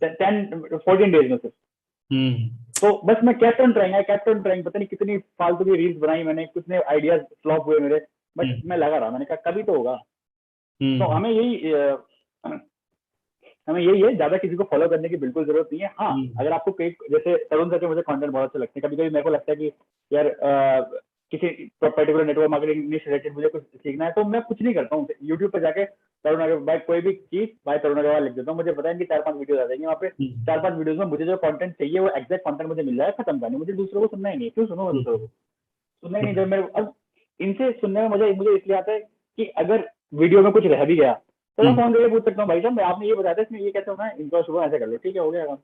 14 डेज में सिर्फ। तो बस मैं केप्ट ऑन ट्राइंग, पता नहीं कितनी फालतू की रील्स बनाई मैंने, कितने आइडियाज फ्लॉप हुए मेरे, बट मैं लगा रहा, मैंने कहा कभी तो होगा। तो हमें यही है, ज्यादा किसी को फॉलो करने की बिल्कुल जरूरत नहीं है। हाँ, अगर आपको जैसे तरुण सर के मुझे कंटेंट बहुत अच्छे लगते हैं, कभी कभी मेरे को लगता है कि यार किसी पर्टिकुलर नेटवर्क मार्केटिंग से रिलेटेड मुझे कुछ सीखना है, तो मैं कुछ नहीं करता हूँ, यूट्यूब पे जाके तरुण अग्रवाल कोई भी चीज बाय तरुण अग्रवाल लिख देता हूँ। मुझे पता है कि 4-5 वीडियो आ जाएंगे वहाँ पे, 4-5 वीडियोज में मुझे जो कंटेंट चाहिए वो एग्जैक्ट कंटेंट मुझे मिल जाए, खत्म करनी। मुझे दूसरों को सुनना ही नहीं, क्यों सुनो दूसरों को, सुनना ही नहीं। जब मेरे अब इनसे सुनने में मुझे इसलिए आता है कि अगर वीडियो में कुछ रह भी गया तो मैं फोन करके पूछ सकता हूँ, भाई साहब आपने ये बताया था, इसमें ये कैसे होना है, इनको सुबह ऐसे कर लो, ठीक है, हो गया काम।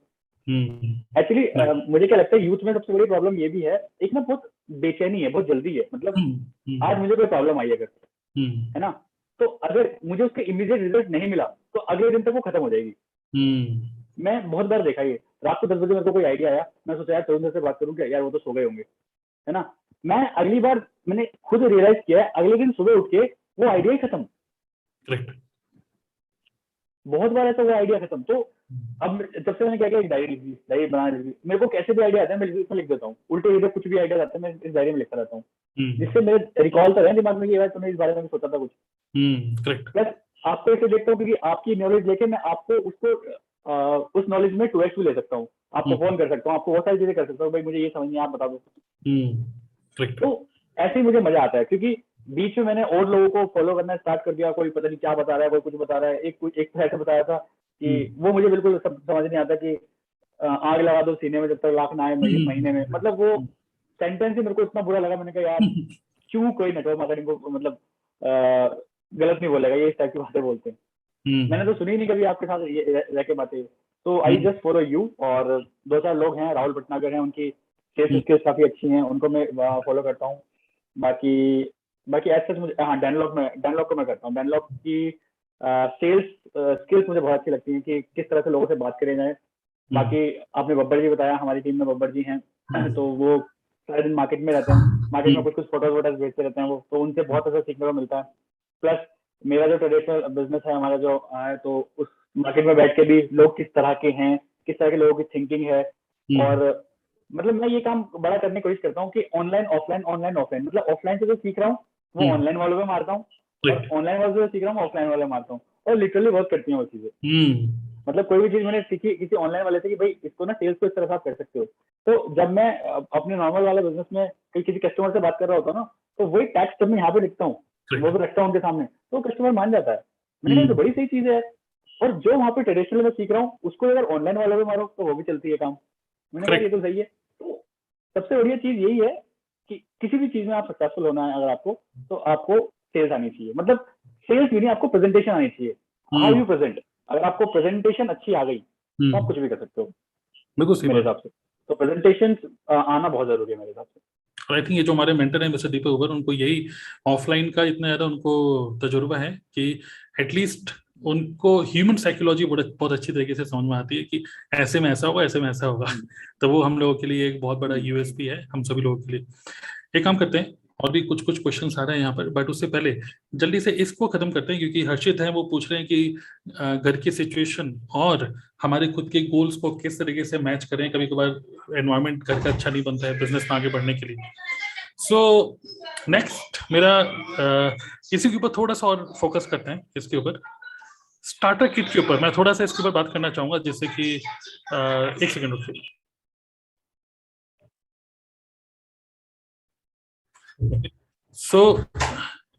एक्चुअली मुझे क्या लगता है, यूथ में सबसे बड़ी प्रॉब्लम ये भी है, एक ना बहुत बेचैनी है, बहुत जल्दी है। मतलब आज मुझे कोई प्रॉब्लम आई अगर, है ना, तो अगर मुझे उसके इमीडिएट रिजल्ट नहीं मिला तो अगले दिन तक वो खत्म हो जाएगी। मैं बहुत बार देखा ये, रात को 10 बजे मेरे को कोई आइडिया आया, मैं सोचा यार तरुण से बात करूं क्या, यार वो तो सो गए होंगे, है ना। मैं अगली बार मैंने खुद रियलाइज किया है, अगले दिन सुबह उठ के वो आइडिया ही खत्म। बहुत बार ऐसा वो आइडिया खत्म। तो अब जब से मैंने क्या किया, एक डायरी बना ली, मेरे को कैसे भी आइडिया आता है मैं इसमें लिख देता हूँ, उल्टे इधर कुछ भी आइडिया आता है मैं इस डायरी में लिखता रहता हूँ, जिससे मेरे रिकॉल तो है दिमाग में कि यार तुमने इस बारे में सोचा था कुछ। प्लस आपको ऐसे देखता हूँ क्योंकि आपकी नॉलेज लेके मैं आपको उसको उस नॉलेज में 2x भी ले सकता हूँ, आपको फोन कर सकता हूँ, आपको बहुत सारी चीजें कर सकता हूँ, भाई मुझे ये समझ नहीं, आप बता दो। तो ऐसे ही मुझे मजा आता है, क्योंकि बीच में मैंने और लोगों को फॉलो करना स्टार्ट कर दिया, कोई पता नहीं क्या बता रहा है, कोई कुछ बता रहा है। एक तो ऐसे बताया था कि वो मुझे बिल्कुल समझ नहीं आता कि आग लगा दो सीने में जब तक लाख ना आए महीने में, मतलब वो सेंटेंस ही मेरे को इतना बुरा लगा। मैंने कहा यार क्यों कोई नेटवर्क मार्केटिंग को मतलब गलत नहीं बोलेगा, ये इस टाइप की बातें बोलते हैं। मैंने तो सुनी नहीं कभी आपके साथ रह के बातें। तो आई जस्ट फॉलो यू, और 2-4 लोग हैं, राहुल भटनागर हैं, उनकी सेल्स स्किल्स काफी अच्छी हैं, उनको मैं फॉलो करता हूँ। बाकी बाकी ऐसे मुझे, हाँ, डैनलॉग को मैं करता हूँ। डैनलॉग की सेल्स स्किल्स मुझे बहुत अच्छी लगती हैं कि किस तरह से लोगों से बात करें जाए। बाकी आपने बब्बर जी बताया, हमारी टीम में बब्बर जी हैं, तो वो सारे दिन मार्केट में रहते हैं, मार्केट में कुछ कुछ फोटोज वोटोज भेजते रहते हैं वो, तो उनसे बहुत ऐसा सीखने को मिलता है। प्लस मेरा जो ट्रेडिशनल बिजनेस है, हमारा जो है, तो उस मार्केट में बैठ के भी लोग किस तरह के हैं, किस तरह के लोगों की थिंकिंग है, और मतलब मैं ये काम बड़ा करने की कोशिश करता हूँ कि ऑनलाइन ऑफलाइन, ऑनलाइन ऑफलाइन, मतलब ऑफलाइन से जो सीख रहा हूँ वो ऑनलाइन वालों पे मारता हूँ, और ऑनलाइन वालों से सीख रहा हूँ ऑफलाइन वाले मारता हूँ, और लिटरली वर्क करती हैं वो चीजें। मतलब कोई भी चीज मैंने सीखी किसी ऑनलाइन वाले से कि भाई इसको ना सेल्स को इस तरह से आप कर सकते हो, तो जब मैं अपने नॉर्मल वाले बिजनेस में किसी कस्टमर से बात कर रहा होता हूँ ना, तो वही टैक्स जब मैं यहाँ पे लिखता हूँ, वो भी रखता हूँ उनके सामने, तो कस्टमर मान जाता है। मैंने कहा तो बड़ी सही चीज है, और जो वहाँ पे ट्रेडिशनल में सीख रहा हूँ उसको अगर ऑनलाइन वालों पे मारो तो वो भी चलती है काम। मैंने कहा ये तो सही है। तो सबसे बढ़िया चीज यही है कि किसी भी चीज में आप सक्सेसफुल होना है अगर आपको, तो आपको सेल्स आनी चाहिए। मतलब सेल्स भी नहीं, आपको प्रेजेंटेशन आनी चाहिए, हाउ यू प्रेजेंट। अगर आपको प्रेजेंटेशन अच्छी आ गई तो आप कुछ भी कर सकते हो मेरे हिसाब से। तो प्रेजेंटेशन आना बहुत जरूरी है मेरे हिसाब से। आई थिंक ये जो हमारे मेंटर हैं मिस्टर दीपक उबर, उनको यही ऑफलाइन का इतना ज्यादा उनको तजुर्बा है कि एटलीस्ट उनको ह्यूमन साइकोलॉजी बहुत अच्छी तरीके से समझ में आती है कि ऐसे में ऐसा होगा, ऐसे में ऐसा होगा। तो वो हम लोगों के लिए एक बहुत बड़ा यूएसपी है, हम सभी लोगों के लिए। एक काम करते हैं, और भी कुछ कुछ क्वेश्चंस आ रहे हैं यहाँ पर, बट उससे पहले जल्दी से इसको खत्म करते हैं, क्योंकि हर्षित है वो पूछ रहे हैं कि घर की सिचुएशन और हमारे खुद के गोल्स को किस तरीके से मैच करें। कभी कभार एनवायरनमेंट घर का अच्छा नहीं बनता है बिजनेस में आगे बढ़ने के लिए। सो नेक्स्ट मेरा इसी के ऊपर थोड़ा सा और फोकस करते हैं, इसके ऊपर स्टार्टर किट के ऊपर मैं थोड़ा सा इसके ऊपर बात करना चाहूंगा, जिससे कि एक सेकेंड रुकिए। सो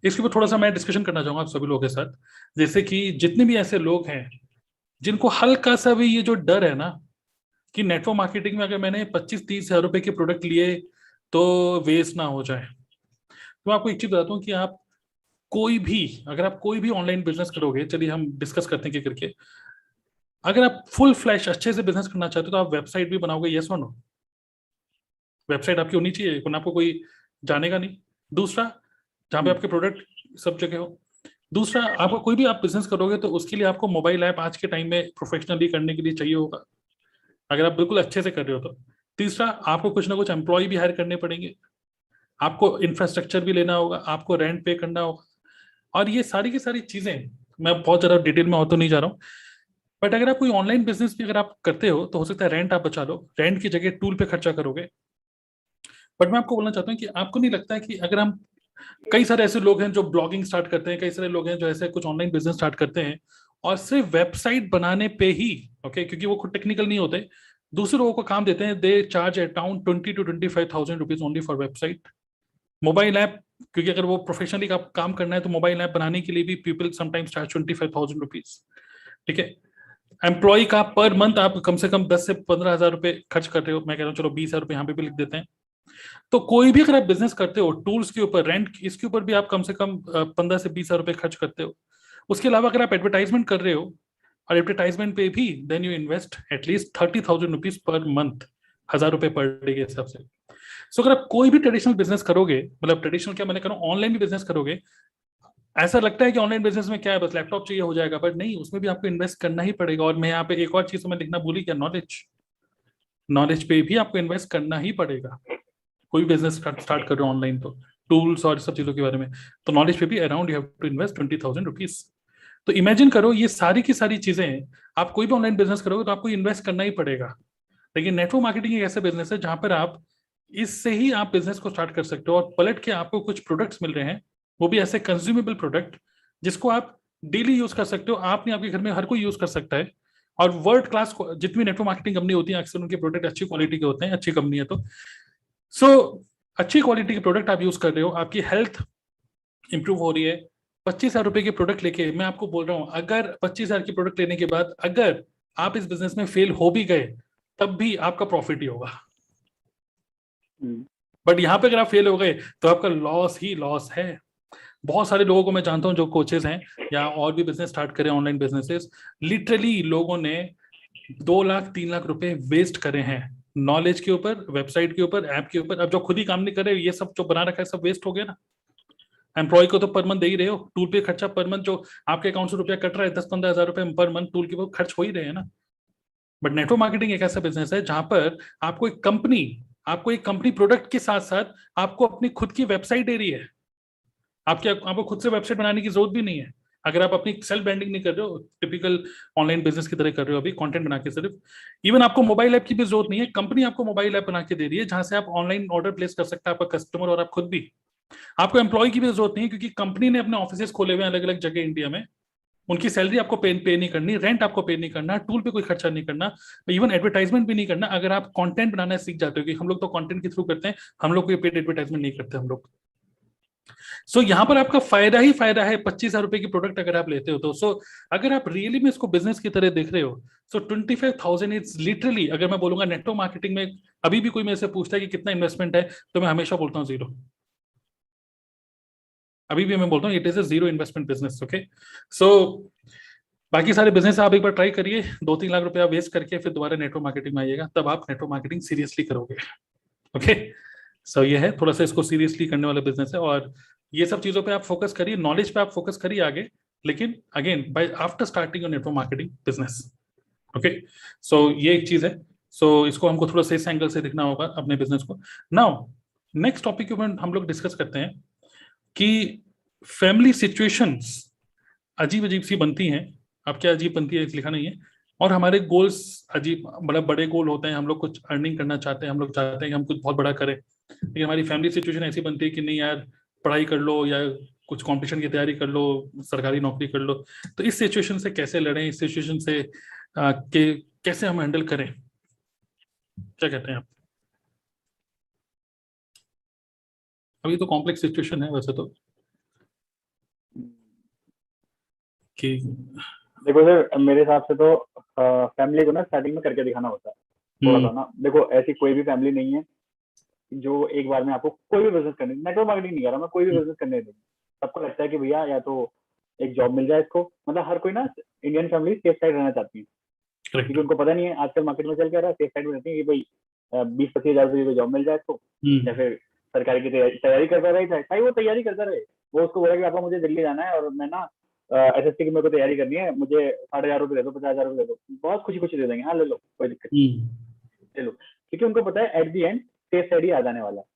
इसके ऊपर थोड़ा सा मैं डिस्कशन करना चाहूंगा आप सभी लोगों के साथ। जैसे कि जितने भी ऐसे लोग हैं जिनको हल्का सा भी ये जो डर है ना कि नेटवर्क मार्केटिंग में अगर मैंने 25-30 हजार रुपए के प्रोडक्ट लिए तो वेस्ट ना हो जाए, तो मैं आपको एक चीज बताता हूँ कि आप कोई भी, अगर आप कोई भी ऑनलाइन बिजनेस करोगे, चलिए हम डिस्कस करते हैं कि करके, अगर आप फुल फ्लैश अच्छे से बिजनेस करना चाहते हो तो आप वेबसाइट भी बनाओगे, यस और नो? वेबसाइट आपकी होनी चाहिए, वरना आपको कोई जानेगा नहीं। दूसरा, जहाँ पे आपके प्रोडक्ट सब जगह हो। दूसरा, आपको कोई भी आप बिजनेस करोगे तो उसके लिए आपको मोबाइल ऐप आज के टाइम में प्रोफेशनली करने के लिए चाहिए होगा, अगर आप बिल्कुल अच्छे से कर रहे हो तो। तीसरा, आपको कुछ ना कुछ एम्प्लॉय भी हायर करने पड़ेंगे, आपको इंफ्रास्ट्रक्चर भी लेना होगा, आपको रेंट पे करना होगा, और ये सारी की सारी चीजें, मैं बहुत ज्यादा डिटेल में और तो नहीं जा रहा हूँ, बट अगर आप कोई ऑनलाइन बिजनेस भी अगर आप करते हो तो हो सकता है रेंट आप बचा लो, रेंट की जगह टूल पे खर्चा करोगे। बट मैं आपको बोलना चाहता हूँ कि आपको नहीं लगता है कि अगर हम, कई सारे ऐसे लोग हैं जो ब्लॉगिंग स्टार्ट करते हैं, कई सारे लोग हैं जो ऐसे कुछ ऑनलाइन बिजनेस स्टार्ट करते हैं और सिर्फ वेबसाइट बनाने पे ही, ओके, क्योंकि वो खुद टेक्निकल नहीं होते, दूसरे लोगों को काम देते हैं, they charge around 20 to 25,000 rupees only for website, mobile app. क्योंकि अगर वो प्रोफेशनली काम करना है तो मोबाइल ऐप बनाने के लिए भी पीपल समटाइम्स चार्ज 25,000 रुपीज, ठीक है। एम्प्लॉय का पर मंथ आप कम से कम 10 से 15 हजार रुपए खर्च कर रहे हो, मैं कह रहा हूँ चलो 20 हजार रुपए यहाँ पे भी लिख देते हैं। तो कोई भी अगर आप बिजनेस करते हो, टूल्स के ऊपर, रेंट, इसके ऊपर भी आप कम से कम 15 से 20 हजार रुपए खर्च करते हो। उसके अलावा अगर आप एडवर्टाइजमेंट कर रहे हो, और एडवर्टाइजमेंट पे भी then you invest at least 30,000 rupees per month, 1000 रुपए पर डे के हिसाब से। सो अगर आप कोई भी ट्रेडिशनल बिजनेस करोगे, मतलब ट्रेडिशनल क्या मैंने कहा, ऑनलाइन भी बिजनेस करोगे, ऐसा लगता है कि ऑनलाइन बिजनेस में क्या है, बस लैपटॉप चाहिए हो जाएगा, बट नहीं, उसमें भी आपको इन्वेस्ट करना ही पड़ेगा। और मैं यहाँ पे एक और चीज तो मैं लिखना भूल ही गया, नॉलेज, नॉलेज पे भी आपको इन्वेस्ट करना ही पड़ेगा। कोई बिजनेस स्टार्ट कर रहे हो ऑनलाइन तो, टूल्स और सब चीजों के बारे में, तो नॉलेज पे भी around you have to invest 20,000 rupees. तो इमेजिन करो ये सारी की सारी चीजें, आप कोई भी ऑनलाइन बिजनेस करोगे तो आपको इन्वेस्ट करना ही पड़ेगा। लेकिन नेटवर्क मार्केटिंग एक ऐसा बिजनेस है जहां पर आप इससे ही आप बिजनेस को स्टार्ट कर सकते हो, और पलट के आपको कुछ प्रोडक्ट्स मिल रहे हैं, वो भी ऐसे कंज्यूमेबल प्रोडक्ट जिसको आप डेली यूज कर सकते हो, आप नहीं, आपके घर में हर कोई यूज कर सकता है। और वर्ल्ड क्लास जितनी नेटवर्क मार्केटिंग कंपनी होती है अक्सर उनके प्रोडक्ट अच्छी क्वालिटी के होते हैं, अच्छी कंपनी है तो। सो अच्छी क्वालिटी के प्रोडक्ट आप यूज कर रहे हो, आपकी हेल्थ इंप्रूव हो रही है। 25 हजार रुपए के प्रोडक्ट लेके मैं आपको बोल रहा हूं, अगर 25 हजार के प्रोडक्ट लेने के बाद अगर आप इस बिजनेस में फेल हो भी गए तब भी आपका प्रॉफिट ही होगा। बट यहाँ पे अगर आप फेल हो गए तो आपका लॉस ही लॉस है। बहुत सारे लोगों को मैं जानता हूँ जो कोचेस हैं या और भी बिजनेस स्टार्ट करें, ऑनलाइन बिजनेसेस, लिटरली लोगों ने 2 लाख 3 लाख रुपए वेस्ट करे हैं नॉलेज के ऊपर, वेबसाइट के ऊपर, ऐप के ऊपर। अब जो खुद ही काम नहीं कर रहे, ये सब जो बना रखा है सब वेस्ट हो गया ना। एम्प्लॉय को तो पर मंथ दे ही रहे हो, टूल पे खर्चा पर मंथ जो आपके अकाउंट से रुपया कट रहा है, 10-15 हजार रुपए पर मंथ टूल के ऊपर खर्च हो ही रहे हैं ना। बट नेटवर्क मार्केटिंग एक ऐसा बिजनेस है जहां पर आपको एक कंपनी प्रोडक्ट के साथ साथ आपको अपनी खुद की वेबसाइट दे रही है। आपको खुद से वेबसाइट बनाने की जरूरत भी नहीं है। अगर आप अपनी सेल्फ ब्रांडिंग नहीं कर रहे हो, टिपिकल ऑनलाइन बिजनेस की तरह कर रहे हो अभी, कंटेंट बना के सिर्फ, इवन आपको मोबाइल ऐप की भी जरूरत नहीं है। कंपनी आपको मोबाइल ऐप बना के दे रही है जहां से आप ऑनलाइन ऑर्डर प्लेस कर सकते हैं, आपका कस्टमर और आप खुद भी। आपको एम्प्लॉय की भी जरूरत नहीं है, क्योंकि कंपनी ने अपने ऑफिस खोले हुए हैं अलग अलग जगह इंडिया में। उनकी सैलरी आपको पे नहीं करनी, रेंट आपको पे नहीं करना, टूल पे कोई खर्चा नहीं करना, इवन एडवर्टाइजमेंट भी नहीं करना। अगर आप कंटेंट बनाना सीख जाते हो, कि हम लोग तो कंटेंट के थ्रू करते हैं, हम लोग कोई पेड एडवर्टाइजमेंट नहीं करते हम लोग। सो यहाँ पर आपका फायदा ही फायदा है। 25,000 रुपए की प्रोडक्ट अगर आप लेते हो तो, सो अगर आप रियली में इसको बिजनेस की तरह देख रहे हो, सो 25,000 इज लिटरली, अगर मैं बोलूंगा नेटवर्क मार्केटिंग में, अभी भी कोई मेरे से पूछता है कि कितना इन्वेस्टमेंट है, तो मैं हमेशा बोलता हूँ जीरो। अभी भी मैं बोलता हूँ it is a zero investment business. Okay, so बाकी सारे बिजनेस आप एक बार ट्राई करिए, 2-3 लाख रुपया वेस्ट करके फिर दोबारा नेटवर्क मार्केटिंग में आइएगा, तब आप नेटवर्क मार्केटिंग सीरियसली करोगे। ओके, सो ये है, थोड़ा सा इसको सीरियसली करने वाला बिजनेस है, और ये सब चीजों पे आप फोकस करिए, नॉलेज पे आप फोकस करिए आगे, लेकिन again by after starting your network marketing business. Okay, so ये एक चीज है। सो इसको हमको थोड़ा सा इस एंगल से देखना होगा अपने बिजनेस को। नाउ नेक्स्ट टॉपिक के ऊपर हम लोग डिस्कस करते हैं कि फैमिली सिचुएशंस अजीब अजीब सी बनती हैं। अब क्या अजीब बनती है लिखा नहीं है, और हमारे गोल्स अजीब, बड़ा बड़े गोल होते हैं, हम लोग कुछ अर्निंग करना चाहते हैं, हम लोग चाहते हैं कि हम कुछ बहुत बड़ा करें, लेकिन हमारी फैमिली सिचुएशन ऐसी बनती है कि नहीं यार, पढ़ाई कर लो या कुछ कंपटीशन की तैयारी कर लो, सरकारी नौकरी कर लो। तो इस सिचुएशन से कैसे लड़ें, इस सिचुएशन से कैसे हम हैंडल करें, क्या कहते हैं आप? अभी तो कॉम्प्लेक्स सिचुएशन है वैसे तो, कि देखो सर, मेरे हिसाब से तो फैमिली को ना स्टार्टिंग में करके दिखाना होता है थोड़ा सा ना। देखो ऐसी कोई भी फैमिली नहीं है जो एक बार में आपको कोई भी बिजनेस करने, नेटवर्क मार्केटिंग नहीं कर रहा मैं, कोई भी बिजनेस करने देंगे। सबको लगता है कि भैया या तो एक जॉब मिल जाए इसको, मतलब हर कोई ना इंडियन फैमिली सेफ साइड रहना चाहती है, करेक्ट। क्योंकि उनको पता नहीं है आजकल मार्केट में चल क्या रहा है, सेफ साइड में रहती है कि भाई 20-25 हजार रुपये की जॉब मिल जाए इसको, या फिर सरकारी की तैयारी करता रहे, चाहे वो तैयारी करता रहे। वो उसको बोला कि पापा मुझे दिल्ली जाना है और मैं ना एसएससी की मेरे को तैयारी करनी है, मुझे 60,000 रुपये दे दो, 50,000 रुपये दे दो, बहुत खुशी खुशी दे देंगे, हाँ ले लो कोई दिक्कत नहीं, ले लो। क्योंकि उनको पता है at the end safe side ही आ जाने वाला है।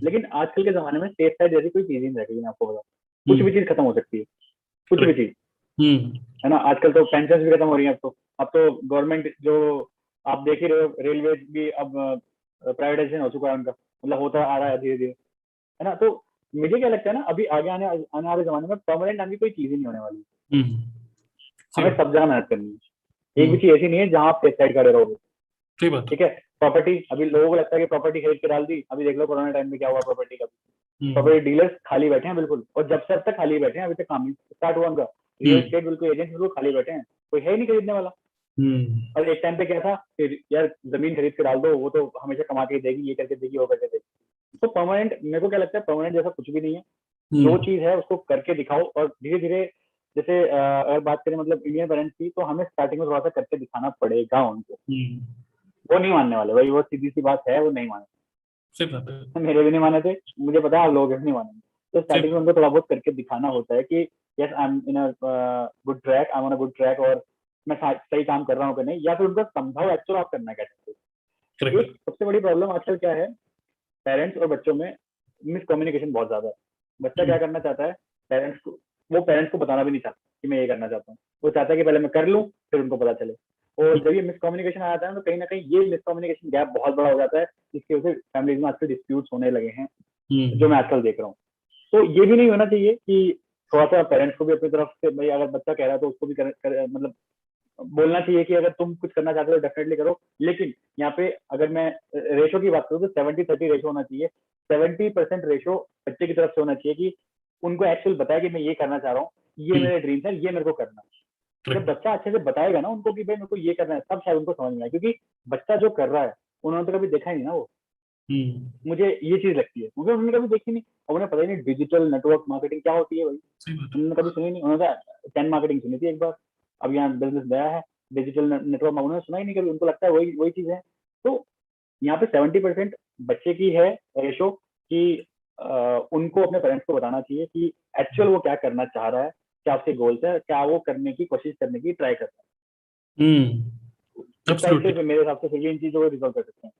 लेकिन आजकल के जमाने में सेफ साइड जैसी कोई चीज ही नहीं रह गई, मैं आपको बताऊं। कुछ भी चीज खत्म हो सकती है, कुछ भी चीज, है ना। आजकल तो पेंशन भी खत्म हो रही है। अब तो गवर्नमेंट जो आप देख ही रहे हो, रेलवे भी अब प्राइवेटाइजेशन हो चुका है उनका, मतलब होता आ रहा है धीरे धीरे, है ना। तो मुझे क्या लगता है ना, अभी आने वाले जमाने में परमानेंट नाम की कोई चीज ही नहीं होने वाली। सही हमें बात। सब जगह मेहनत करनी है, एक भी चीज ऐसी नहीं है जहां आप सेफ साइड खड़े रहोगे। सही बात। ठीक है, प्रॉपर्टी, अभी लोगों को लगता है कि प्रॉपर्टी खरीद के डाल दी, अभी देख लो कोरोना टाइम में क्या हुआ प्रॉपर्टी का। प्रॉपर्टी डीलर्स खाली बैठे हैं बिल्कुल, और जब से अब तक खाली बैठे हैं, अभी तक काम नहीं स्टार्ट हुआ उनका। रियल एस्टेट बिल्कुल एजेंट बिल्कुल खाली बैठे हैं, कोई है ही नहीं खरीदने वाला। और एक टाइम पे क्या था कि यार जमीन खरीद के डाल दो, वो तो हमेशा कमा के देगी, ये करके देगी, वो करके देगी। तो परमानेंट, मेरे को क्या लगता है परमानेंट जैसा कुछ भी नहीं है। जो चीज है उसको करके दिखाओ, और धीरे धीरे, जैसे अगर बात करें मतलब इंडियन पेरेंट्स की, तो हमें स्टार्टिंग में थोड़ा सा करके दिखाना पड़ेगा उनको। वो नहीं मानने वाले भाई, वो सीधी सी बात है, वो नहीं माने। सही बात है। मेरे भी नहीं माने थे, मुझे पता है आप लोग नहीं मानेंगे। तो स्टार्टिंग में उनको थोड़ा बहुत करके दिखाना होता है कि yes I am in a good track, I am on a good track, और मैं सही काम कर रहा हूँ कि नहीं, या फिर उनको समझाओ एक्चुअल आप करना क्या चाहते हो। एक सबसे बड़ी प्रॉब्लम आजकल क्या है, पेरेंट्स और बच्चों में मिसकम्युनिकेशन बहुत ज्यादा है। बच्चा क्या करना चाहता है, पेरेंट्स को बताना भी नहीं चाहता कि मैं ये करना चाहता हूँ। वो चाहता है कि पहले मैं कर लूँ फिर उनको पता चले। और जब ये मिसकम्युनिकेशन आ जाता है तो कहीं ना कहीं ये मिसकम्युनिकेशन गैप बहुत बड़ा हो जाता है, जिसकी वजह से फैमिलीज में आजकल डिस्प्यूट्स होने लगे हैं, जो मैं आजकल देख रहा हूँ। तो ये भी नहीं होना चाहिए कि थोड़ा सा पेरेंट्स को भी अपनी तरफ से, भाई अगर बच्चा कह रहा है तो उसको भी मतलब बोलना चाहिए कि अगर तुम कुछ करना चाहते हो तो डेफिनेटली करो। लेकिन यहाँ पे अगर मैं रेशो की बात करूँ तो 70-30 रेशो होना चाहिए। 70% रेशो बच्चे की तरफ से होना चाहिए कि उनको एक्चुअल बताया कि मैं ये करना चाह रहा हूँ, ये मेरे ड्रीम्स है, ये मेरे को करना है। जब बच्चा अच्छे से बताएगा ना उनको कि भाई मेरे को ये करना है, तब शायद उनको समझ में आए, क्योंकि बच्चा जो कर रहा है उन्होंने तो कभी देखा ही नहीं ना वो। मुझे ये चीज लगती है, क्योंकि उन्होंने कभी देखी नहीं, और उन्हें पता ही नहीं डिजिटल नेटवर्क मार्केटिंग क्या होती है भाई। उन्होंने कभी सुनी नहीं, उन्होंने 10 मार्केटिंग सुनी थी एक बार, अब यहाँ बिजनेस नया है डिजिटल नेटवर्क, उन्होंने सुना ही नहीं कभी, उनको लगता है वही वही चीज है। तो यहाँ पे 70% बच्चे की है रेशो कि उनको अपने पेरेंट्स को बताना चाहिए कि एक्चुअल वो क्या करना चाह रहा है, क्या उसके गोल्स है, क्या वो करने की कोशिश करने की ट्राई करता है। इस साइड एब्सोल्युटली। से मेरे हिसाब से फिर इन चीजों को रिजॉल्व कर सकते हैं।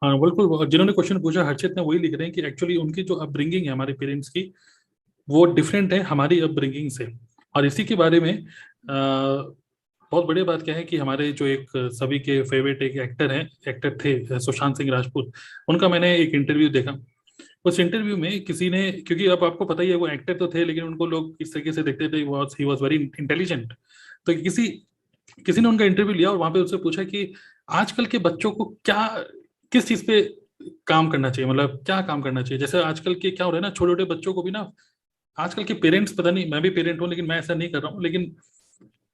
हाँ बिल्कुल, जिन्होंने क्वेश्चन पूछा हर्षित ने वही लिख रहे हैं कि एक्चुअली उनकी जो अपब्रिंगिंग है हमारे पेरेंट्स की, वो डिफरेंट है हमारी अपब्रिंगिंग से। और इसी के बारे में बहुत बढ़िया बात क्या है कि हमारे जो एक सभी के फेवरेट एक एक्टर थे सुशांत सिंह राजपूत, उनका मैंने एक इंटरव्यू देखा। उस इंटरव्यू में किसी ने, क्योंकि अब आपको पता ही है वो एक्टर तो थे लेकिन उनको लोग इस तरीके से देखते थे, ही वॉज वेरी इंटेलिजेंट। तो किसी किसी ने उनका इंटरव्यू लिया और वहां पे उससे पूछा कि आजकल के बच्चों को क्या, किस चीज पे काम करना चाहिए, मतलब क्या काम करना चाहिए। जैसे आजकल के क्या हो रहा है ना, छोटे छोटे बच्चों को भी ना, आजकल के पेरेंट्स, पता नहीं, मैं भी पेरेंट हूँ लेकिन मैं ऐसा नहीं कर रहा हूँ, लेकिन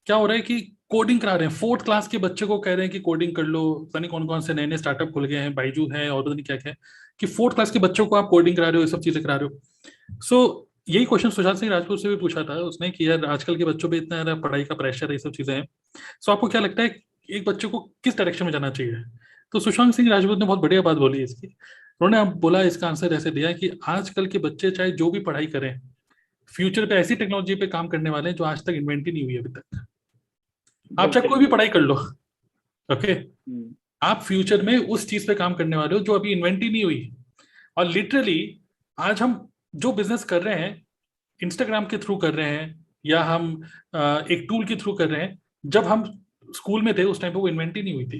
क्या हो रहा है कि कोडिंग करा रहे हैं। 4th क्लास के बच्चे को कह रहे हैं कि कोडिंग कर लो, पता नहीं कौन कौन से नए नए स्टार्टअप खुल गए हैं, बाइजू है और पता नहीं क्या क्या है, कि 4th क्लास के बच्चों को आप कोडिंग करा रहे हो, ये सब चीजें करा रहे हो। सो यही क्वेश्चन सुशांत सिंह राजपूत से भी पूछा था उसने कि यार आजकल के बच्चों पे इतना ज्यादा पढ़ाई का प्रेशर है, ये सब चीजें हैं। सो आपको क्या लगता है एक बच्चे को किस डायरेक्शन में जाना चाहिए? तो सुशांत सिंह राजपूत ने बहुत बढ़िया बात बोली इसकी। उन्होंने अब बोला, इसका आंसर ऐसे दिया कि आजकल के बच्चे चाहे जो भी पढ़ाई करें, फ्यूचर पे ऐसी टेक्नोलॉजी पे काम करने वाले हैं जो आज तक इन्वेंट ही नहीं हुई अभी तक। आप चाहे कोई भी बिल्कुल। पढ़ाई कर लो, ओके, हम्म, आप फ्यूचर में उस चीज पे काम करने वाले हो जो अभी इन्वेंट ही नहीं हुई। और लिटरली आज हम जो बिजनेस कर रहे हैं, इंस्टाग्राम के थ्रू कर रहे हैं, या हम एक टूल के थ्रू कर रहे हैं, जब हम स्कूल में थे उस टाइम पे वो इन्वेंट ही नहीं हुई थी,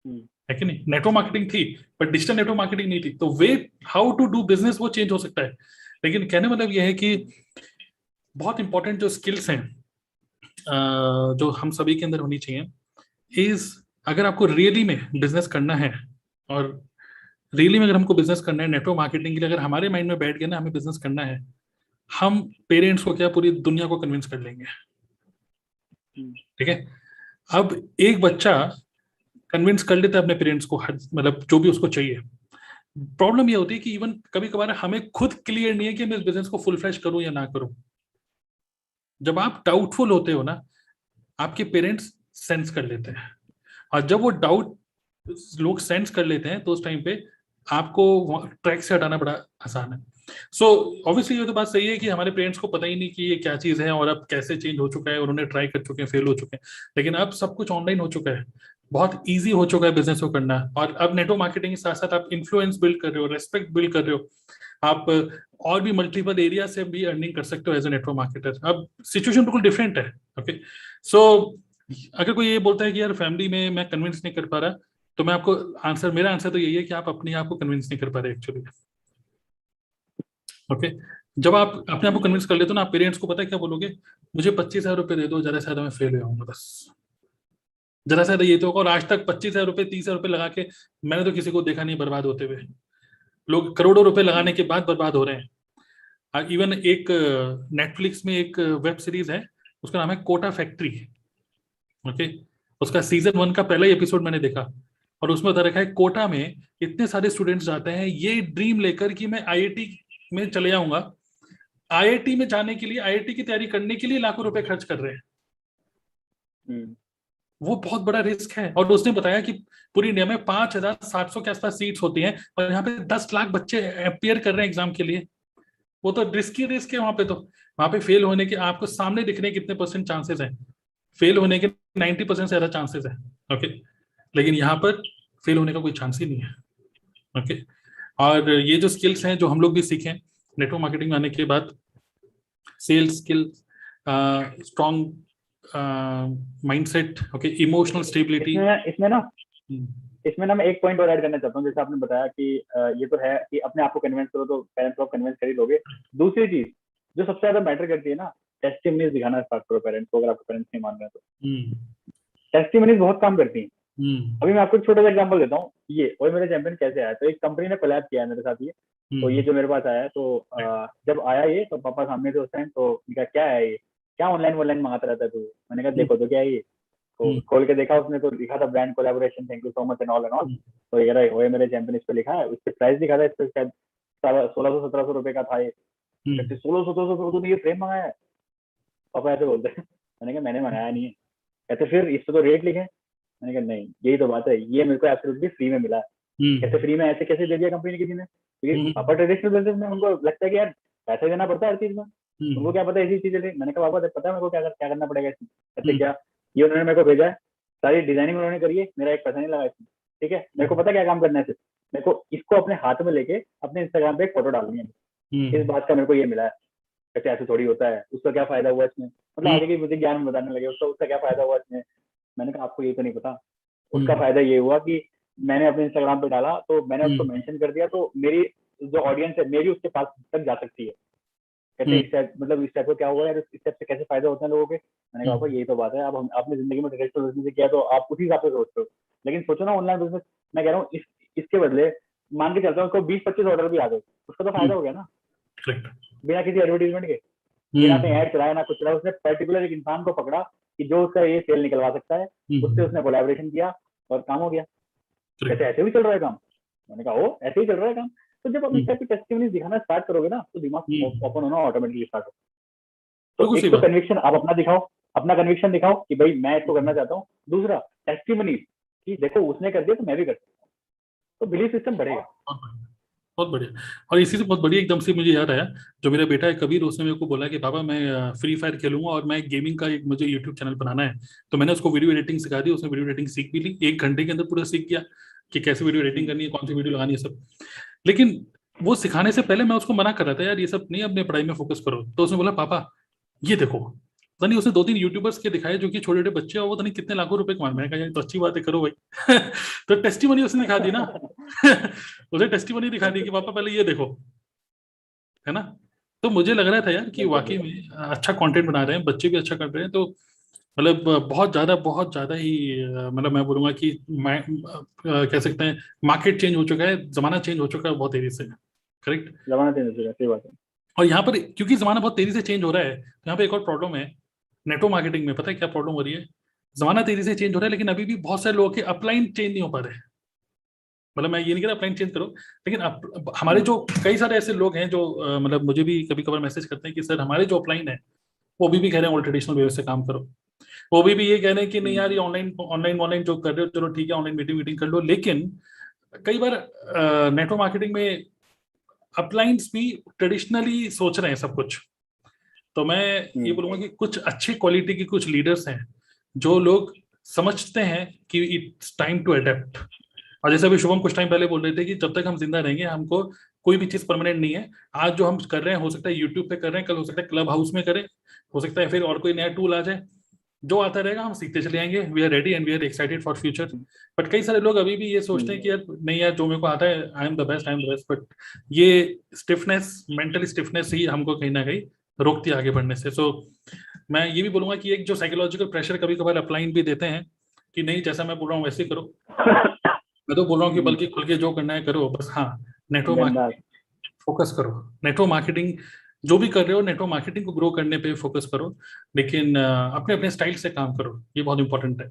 हम्म, है कि नहीं? नेटवर्क मार्केटिंग थी पर डिजिटल नेटवर्क मार्केटिंग नहीं थी। तो way how to do business वो चेंज हो सकता है, लेकिन कहने मतलब ये है कि बहुत इंपॉर्टेंट जो स्किल्स हैं जो हम सभी के अंदर होनी चाहिए इज, अगर आपको रियली में बिजनेस करना है, और रियली में अगर हमको बिजनेस करना है नेटवर्क मार्केटिंग के लिए, अगर हमारे माइंड में बैठ गया ना हमें बिजनेस करना है, हम पेरेंट्स को क्या पूरी दुनिया को कन्विंस कर लेंगे। हम्म, ठीक है। अब एक बच्चा कन्विंस कर लेता है अपने पेरेंट्स को, मतलब जो भी उसको चाहिए। प्रॉब्लम ये होती है कि इवन कभी कभार हमें खुद क्लियर नहीं है कि मैं इस बिजनेस को फुल फ्लैश करूं या ना करूं। जब आप डाउटफुल होते हो ना, आपके पेरेंट्स सेंस कर लेते हैं, और जब वो डाउट लोग सेंस कर लेते हैं तो उस टाइम पे आपको ट्रैक से हटाना बड़ा आसान है। सो ऑब्वियसली ये तो बात सही है कि हमारे पेरेंट्स को पता ही नहीं कि ये क्या चीज है और अब कैसे चेंज हो चुका है, उन्होंने ट्राई कर चुके हैं, फेल हो चुके हैं। लेकिन अब सब कुछ ऑनलाइन हो चुका है, बहुत इजी हो चुका है बिजनेस को करना। और अब नेटवर्क मार्केटिंग के साथ साथ आप इन्फ्लुएंस बिल्ड कर रहे हो, रेस्पेक्ट बिल्ड कर रहे हो, आप और भी मल्टीपल एरिया से भी अर्निंग कर सकते हो एज ए नेटवर्क मार्केटर। अब सिचुएशन बिल्कुल डिफरेंट है। ओके, सो अगर कोई ये बोलता है कि यार फैमिली में मैं कन्विंस नहीं कर पा रहा, तो मैं आपको आंसर, मेरा आंसर तो यही है कि आप अपने आप को कन्विंस नहीं कर पा रहे एक्चुअली। ओके, जब आप अपने आप को कन्विंस कर लेते हो ना, आप पेरेंट्स को पता है क्या बोलोगे? मुझे 25,000 रुपये दे दो, ज्यादा से ज्यादा मैं फेल हो जाऊंगा बस, ज्यादा से ज्यादा ये तो। और आज तक 25,000 रुपये 30,000 रुपये लगा के मैंने तो किसी को देखा नहीं बर्बाद होते हुए। लोग करोड़ों रुपए लगाने के बाद बर्बाद हो रहे हैं। इवन एक नेटफ्लिक्स में एक वेब सीरीज है, उसका नाम है कोटा फैक्ट्री। ओके, उसका सीजन 1 का पहला ही एपिसोड मैंने देखा, और उसमें बता रखा है कोटा में इतने सारे स्टूडेंट्स जाते हैं ये ड्रीम लेकर कि मैं आईआईटी में चले जाऊंगा। आईआईटी में जाने के लिए, आईआईटी की तैयारी करने के लिए लाखों रुपए खर्च कर रहे हैं। हम्म, वो बहुत बड़ा रिस्क है। और उसने बताया कि पूरी इंडिया में 5,700 के आसपास सीट्स होती हैं, और यहाँ पे 10 लाख बच्चे अपियर कर रहे हैं एग्जाम के लिए। वो तो रिस्क है वहां पे। तो वहां पे फेल होने के आपको सामने दिखने कितने परसेंट चांसेस हैं, फेल होने के 90% से ज्यादा चांसेस है। ओके, लेकिन यहाँ पर फेल होने का कोई चांस ही नहीं है। ओके, और ये जो स्किल्स हैं जो हम लोग भी सीखे नेटवर्क मार्केटिंग में आने के बाद, sales skill, strong mindset, okay, emotional stability. इसमें ना मैं एक पॉइंट और ऐड करना चाहता हूँ। जैसे आपने बताया कि ये तो है कि अपने आप को कन्विंस करो तो पेरेंट्स को कन्विंस कर ही लोगे। दूसरी चीज जो सबसे ज्यादा मैटर करती है ना, टेस्टिमनीज दिखाना स्टार्ट करो पेरेंट्स को, अगर आपके पेरेंट्स नहीं मान रहे तो। टेस्टिमनीज बहुत काम करती हैं। अभी मैं आपको एक छोटा सा एग्जांपल देता हूँ। ये और मेरे चैंपियन कैसे आया, तो एक कंपनी ने कोलैब किया है मेरे साथ ये। तो ये जो मेरे पास आया तो जब आया ये तो पापा सामने थे उस टाइम, तो उनका क्या है ये, क्या ऑनलाइन ऑनलाइन मंगाता रहता है तू। मैंने कहा देखो तो क्या है ये। तो खोल के देखा, उसने तो लिखा था brand collaboration, thank you so much and all. तो ये रहा ओए मेरे चैंपियन, इस पे लिखा है, उस पर प्राइस दिखा था, इस पर शायद 1600-1700 रुपए का था ये। कहते 1600-1700 तूने ये फ्रेम मंगाया है? पापा ऐसे बोलते हैं। मैंने कहा मैंने मंगाया नहीं है। कहते फिर इस पे तो रेट लिखे। मैंने कहा नहीं, यही तो बात है, ये मेरे को एब्सोल्युटली फ्री में मिला है। कैसे फ्री में, ऐसे कैसे दे दिया कंपनी ने किसी ने? क्योंकि पापा ट्रेडिशनल बिजनेस में, उनको लगता है कि यार पैसा देना पड़ता है हर चीज में, उनको क्या पता ऐसी चीजें। मैंने कहा पापा पता है मेरे को क्या करना पड़ेगा इसमें? कहते क्या? ये उन्होंने मेरे को भेजा है, सारी डिजाइनिंग उन्होंने करी है, मेरा एक पैसा नहीं लगा इसमें, ठीक है? मेरे को पता क्या काम करना है सिर्फ, मेरे को इसको अपने हाथ में लेके अपने इंस्टाग्राम पे एक फोटो डालनी है, इस बात का मेरे को ये मिला है। कहते ऐसे थोड़ी होता है, उसका क्या फायदा हुआ इसमें? मतलब आगे की मुझे ज्ञान बताने लगे, उसका क्या फायदा हुआ इसमें? मैंने कहा आपको ये तो नहीं पता, उसका फायदा ये हुआ कि मैंने अपने इंस्टाग्राम पे डाला तो मैंने उसको मेंशन कर दिया, तो मेरी जो ऑडियंस है मेरी उसके पास तक जा सकती है। कहते इस टाइप, मतलब इस टाइप का क्या हुआ यार, इस टाइप से कैसे फायदा होते हैं लोगों के? मैंने कहा यही तो बात है, अब हम आपने जिंदगी में ट्रेडिशनल बिजनेस किया तो आप उसी हिसाब से सोचते हो, लेकिन सोचो ना ऑनलाइन बिजनेस, मैं कह रहा हूँ इसके बदले मान के चलता हूँ उसको 20-25 ऑर्डर भी आ गए, उसका तो फायदा हो गया ना, बिना किसी एडवर्टीजमेंट के, बिना कहीं ऐड चलाया ना कुछ चलाया, उसने पर्टिकुलर एक इंसान को पकड़ा कि जो उसका ये सेल निकलवा सकता है, उससे उसने कोलैबोरेशन किया और काम हो गया। कहते ऐसे भी चल रहा है काम? मैंने कहा ओ ऐसे ही चल रहा है काम। तो जब आप इस टाइप की टेस्टिमोनीज दिखाना स्टार्ट करोगे ना, तो दिमाग ओपन होना ऑटोमेटिकली स्टार्ट हो। तो एक तो कन्विक्शन आप अपना दिखाओ, अपना कन्विक्शन दिखाओ कि भाई मैं इसको करना चाहता हूँ। दूसरा टेस्टिमोनी कि देखो उसने कर दिया तो मैं भी कर सकता हूँ, तो बिलीफ सिस्टम बढ़ेगा। बहुत बढ़िया। और इसी से बहुत बढ़िया एकदम से मुझे याद आया, जो मेरा बेटा है कबीर, उसने मेरे को बोला कि पापा मैं फ्री फायर खेलूंगा और मैं गेमिंग का एक मुझे यूट्यूब चैनल बनाना है। तो मैंने उसको वीडियो एडिटिंग सिखा दी, उसने वीडियो एडिटिंग सीख भी ली, 1 घंटे के अंदर पूरा सीख गया कि कैसे वीडियो एडिटिंग करनी है, कौन सी वीडियो लगानी है सब। लेकिन वो सिखाने से पहले मैं उसको मना कर रहा था, यार ये सब नहीं, अपने पढ़ाई में फोकस करो। तो उसने बोला पापा ये देखो, पता नहीं उसने 2-3 यूट्यूबर्स के दिखाए जो कि छोटे छोटे बच्चे हैं, वो पता नहीं कितने लाखों रुपए कमा। मैंने कहा यार तो अच्छी बात है, करो भाई। तो टेस्टिमनी उसने दिखा दी ना। उसे टेस्टिमनी दिखा दी कि पापा पहले ये देखो, है ना। तो मुझे लग रहा था यार कि वाकई में अच्छा कंटेंट बना रहे हैं, बच्चे भी अच्छा कर रहे हैं। तो मतलब बहुत ज्यादा ही मतलब मैं बोलूंगा कि कह सकते हैं मार्केट चेंज हो चुका है, जमाना चेंज हो चुका है बहुत तेजी से। करेक्ट। जमाना चेंज हो चुका है, सही बात है। और यहाँ पर क्योंकि जमाना बहुत तेजी से चेंज हो रहा है, तो यहाँ पे एक और प्रॉब्लम है नेटवर्क मार्केटिंग में। पता है क्या प्रॉब्लम हो रही है? जमाना तेजी से चेंज हो रहा है, लेकिन अभी भी बहुत सारे लोगों के अपलाइन चेंज नहीं हो पा रहे। मतलब मैं ये नहीं कह रहा अपलाइन चेंज करो, लेकिन हमारे जो कई सारे ऐसे लोग हैं जो मतलब मुझे भी कभी कभार मैसेज करते हैं कि सर हमारे जो अपलाइन है वो अभी भी कह रहे हैं ओल्ड ट्रेडिशनल वे से काम करो। वो भी ये कह रहे हैं कि नहीं यार ये ऑनलाइन ऑनलाइन ऑनलाइन जो कर रहे हो चलो ठीक है, ऑनलाइन मीटिंग मीटिंग कर लो। लेकिन कई बार नेटवर्क मार्केटिंग में अपलाइंस भी ट्रेडिशनली सोच रहे हैं सब कुछ। तो मैं ये बोलूंगा कि कुछ अच्छी क्वालिटी के कुछ लीडर्स हैं जो लोग समझते हैं कि इट्स टाइम टू अडेप्ट। और जैसे अभी शुभम कुछ टाइम पहले बोल रहे थे कि जब तक हम जिंदा रहेंगे हमको कोई भी चीज परमानेंट नहीं है। आज जो हम कर रहे हैं हो सकता है यूट्यूब पे कर रहे हैं, कल हो सकता है क्लब हाउस में करें, हो सकता है फिर और कोई नया टूल आ जाए। जो आता रहेगा हम सीखते चले जाएंगे। We are ready and we are excited for future. But कई सारे लोग अभी भी ये सोचते हैं कि यार नहीं यार जो मेरे को आता है I am the best, I am the best. But ये स्टिफनेस, मेंटल स्टिफनेस ही हमको कहीं ना कहीं रोकती है आगे बढ़ने से। सो मैं ये भी बोलूंगा कि एक जो साइकोलॉजिकल प्रेशर कभी कभार अपलाइन भी देते हैं कि नहीं जैसा मैं बोल रहा हूँ वैसे ही करो। मैं तो बोल रहा हूँ कि बल्कि खुल के जो करना है करो बस। हाँ, नेटवर्क बिंदास। मार्केटिंग फोकस करो। नेटवर्क मार्केटिंग जो भी कर रहे हो नेटवर्क मार्केटिंग को ग्रो करने पे फोकस करो। लेकिन अपने अपने स्टाइल से काम करो, ये बहुत इंपॉर्टेंट है।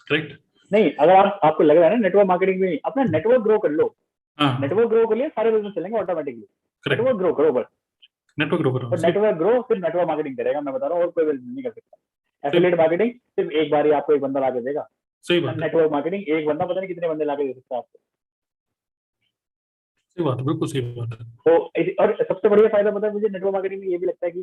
करेक्ट। नहीं, अगर आपको लग रहा है ना नेटवर्क मार्केटिंग में, अपना नेटवर्क ग्रो कर लो। हाँ नेटवर्क ग्रो कर लिया, सारे बिजनेस चलेंगे ऑटोमेटिकली। करेक्ट। नेटवर्क ग्रो करो बस। नेटवर्क ग्रो करो और सिर्फ। नेटवर्क ग्रो सिर्फ नेटवर्क मार्केटिंग करेगा, मैं बता रहा हूँ, और कोई बिजनेस नहीं कर सकता। सिर्फ एफिलिएट मार्केटिंग सिर्फ एक बार ही आपको एक बंदा ला के देगा। सही बात है। नेटवर्क मार्केटिंग एक बंदा पता नहीं कितने बंदे ला के दे सकता है आपको। सही बात है, बिल्कुल सही बात है। तो और सबसे बढ़िया फायदा पता है मुझे नेटवर्क मार्केटिंग में ये भी लगता है कि